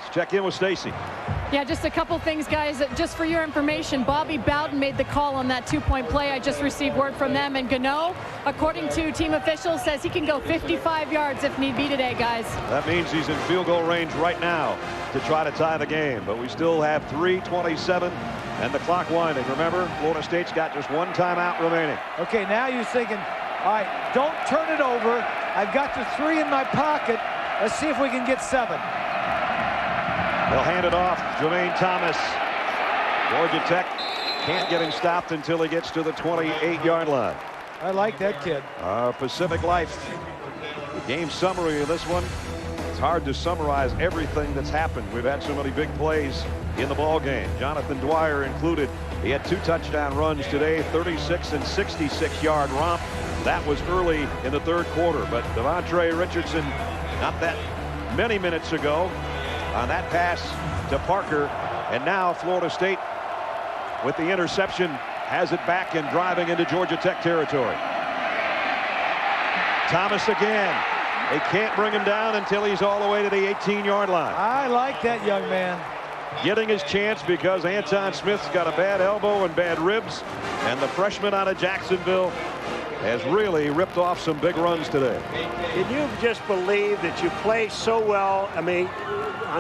C: Let's check in with Stacy.
G: Yeah, just a couple things, guys. Just for your information, Bobby Bowden made the call on that 2-point play. I just received word from them. And Gano, according to team officials, says he can go 55 yards if need be today, guys.
C: That means he's in field goal range right now to try to tie the game. But we still have 3:27 and the clock winding. Remember, Florida State's got just 1 timeout remaining.
D: Okay, now you're thinking All right, don't turn it over. I've got the 3 in my pocket. Let's see if we can get 7.
C: They'll hand it off. Jermaine Thomas. Georgia Tech can't get him stopped until he gets to the 28-yard line.
D: I like that kid.
C: Pacific Life. Game summary of this one. It's hard to summarize everything that's happened. We've had so many big plays in the ball game. Jonathan Dwyer included. He had 2 touchdown runs today, 36 and 66-yard romp. That was early in the 3rd quarter. But Devontre Richardson, not that many minutes ago, on that pass to Parker. And now Florida State, with the interception, has it back and driving into Georgia Tech territory. Thomas again. They can't bring him down until he's all the way to the 18-yard line.
D: I like that young man.
C: Getting his chance because Anton Smith's got a bad elbow and bad ribs, and the freshman out of Jacksonville has really ripped off some big runs today.
F: Can you just believe that you play so well? I mean,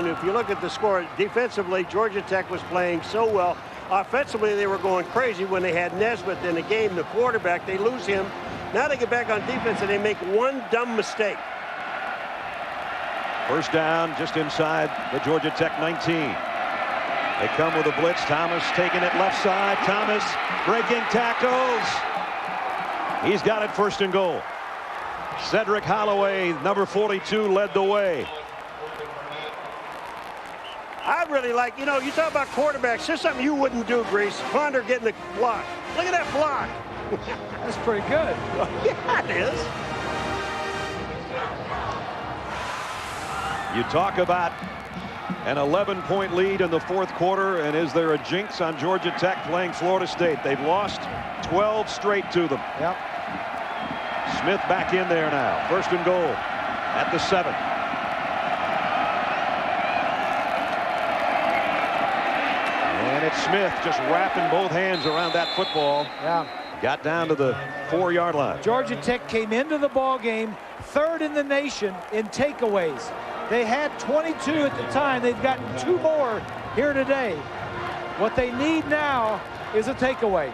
F: if you look at the score, defensively, Georgia Tech was playing so well. Offensively, they were going crazy when they had Nesbitt in the game. The quarterback, they lose him. Now they get back on defense and they make one dumb mistake.
C: First down just inside the Georgia Tech 19. They come with a blitz. Thomas taking it left side. Thomas breaking tackles. He's got it 1st and goal. Cedric Holloway, number 42, led the way.
F: I really like, you talk about quarterbacks. Here's something you wouldn't do, Grease. Ponder getting the block. Look at that block.
D: That's pretty good.
F: Yeah, it is.
C: You talk about an 11-point lead in the 4th quarter, and is there a jinx on Georgia Tech playing Florida State? They've lost 12 straight to them.
D: Yep.
C: Smith back in there now. 1st and goal at the 7. And it's Smith just wrapping both hands around that football.
D: Yeah.
C: Got down to the 4-yard line.
D: Georgia Tech came into the ball game 3rd in the nation in takeaways. They had 22 at the time. They've gotten 2 more here today. What they need now is a takeaway.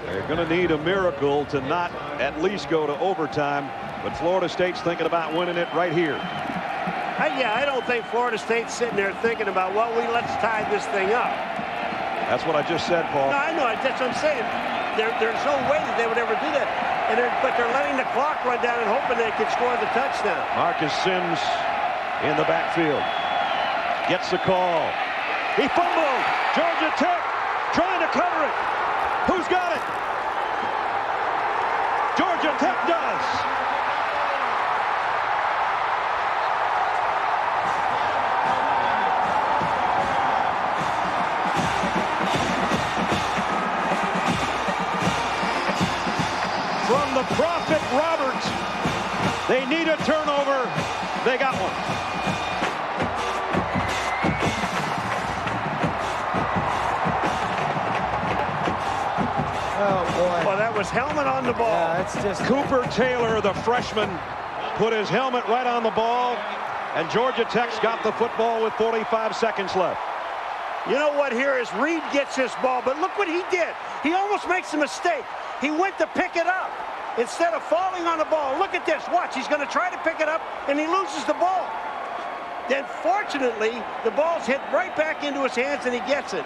C: They're going to need a miracle to not at least go to overtime, but Florida State's thinking about winning it right here.
F: I don't think Florida State's sitting there thinking about, well, let's tie this thing up.
C: That's what I just said, Paul.
F: No, I know. That's what I'm saying. There's no way that they would ever do that. But they're letting the clock run down and hoping they can score the touchdown.
C: Marcus Sims in the backfield. Gets the call. He fumbled. Georgia Tech trying to cover it. Who's got it? Georgia Tech does. From the Prophet Roberts. They need a turnover. They got one.
D: Oh, boy.
F: Well, that was helmet on the ball.
D: Yeah, it's just...
C: Cooper Taylor, the freshman, put his helmet right on the ball, and Georgia Tech's got the football with 45 seconds left.
F: You know what here is Reid gets this ball, but look what he did. He almost makes a mistake. He went to pick it up instead of falling on the ball. Look at this. Watch. He's going to try to pick it up, and he loses the ball. Then, fortunately, the ball's hit right back into his hands, and he gets it.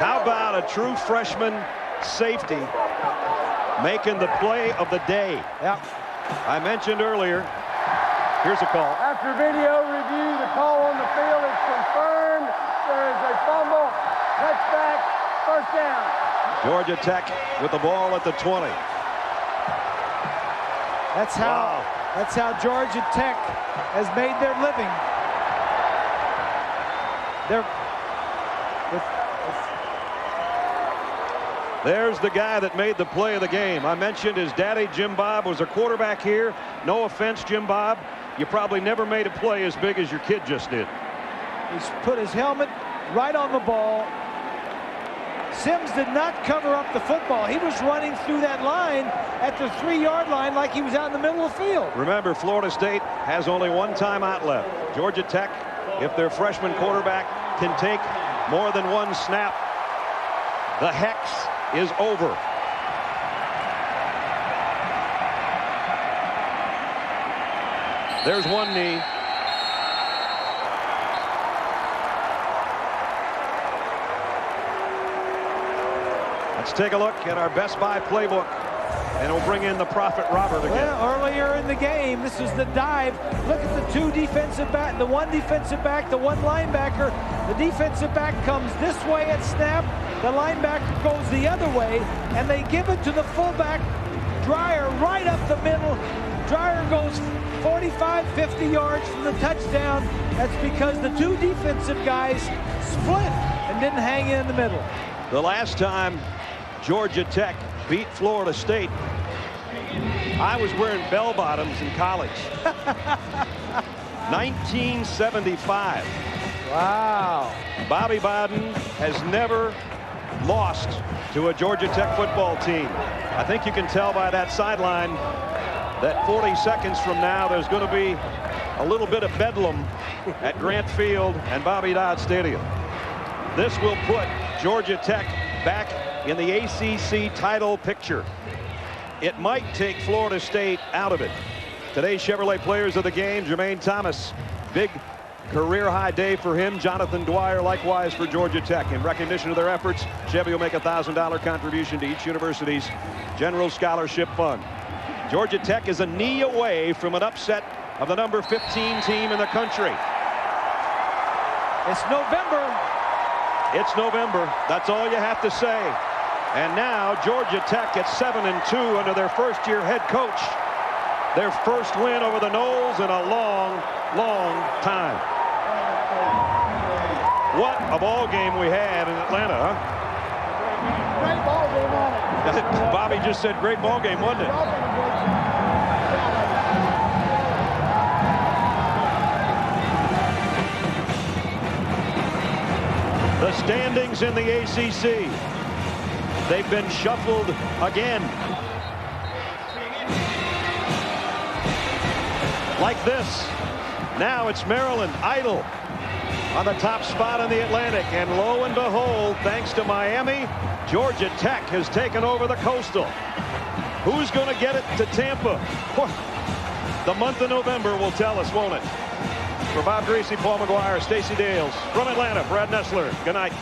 C: How about a true freshman safety making the play of the day?
D: Yep.
C: I mentioned earlier. Here's a call.
H: After video review, the call on the field is confirmed. There is a fumble, touchback, 1st down.
C: Georgia Tech with the ball at the 20.
D: That's how Georgia Tech has made their living.
C: There's the guy that made the play of the game. I mentioned his daddy, Jim Bob, was a quarterback here. No offense, Jim Bob. You probably never made a play as big as your kid just did.
D: He's put his helmet right on the ball. Sims did not cover up the football. He was running through that line at the 3-yard line like he was out in the middle of the field.
C: Remember, Florida State has only one timeout left. Georgia Tech, if their freshman quarterback can take more than one snap. The hex is over. There's one knee. Let's take a look at our Best Buy playbook, and we'll bring in the Prophet Robert again.
D: Well, earlier in the game, this is the dive. Look at the two defensive back, the one defensive back, the one linebacker. The defensive back comes this way at snap. The linebacker goes the other way, and they give it to the fullback, Dreyer, right up the middle. Dreyer goes 45, 50 yards from the touchdown. That's because the two defensive guys split and didn't hang in the middle.
C: The last time Georgia Tech beat Florida State, I was wearing bell bottoms in college. 1975.
D: Wow.
C: Bobby Bowden has never lost to a Georgia Tech football team. I think you can tell by that sideline that 40 seconds from now there's going to be a little bit of bedlam at Grant Field and Bobby Dodd Stadium. This will put Georgia Tech back in the ACC title picture. It might take Florida State out of it. Today's Chevrolet players of the game: Jermaine Thomas, big career high day for him. Jonathan Dwyer, likewise for Georgia Tech. In recognition of their efforts, Chevy will make a $1,000 contribution to each university's general scholarship fund. Georgia Tech is a knee away from an upset of the number 15 team in the country.
D: It's November.
C: It's November. That's all you have to say. And now Georgia Tech at 7-2 under their first-year head coach. Their first win over the Noles in a long, long time. What a ball game we had in Atlanta, huh?
A: Great ball game on it.
C: Bobby just said great ball game, wasn't it? The standings in the ACC. They've been shuffled again. Like this. Now it's Maryland idle on the top spot in the Atlantic. And lo and behold, thanks to Miami, Georgia Tech has taken over the Coastal. Who's going to get it to Tampa? The month of November will tell us, won't it? For Bob Greasy, Paul McGuire, Stacey Dales, from Atlanta, Brad Nessler. Good night.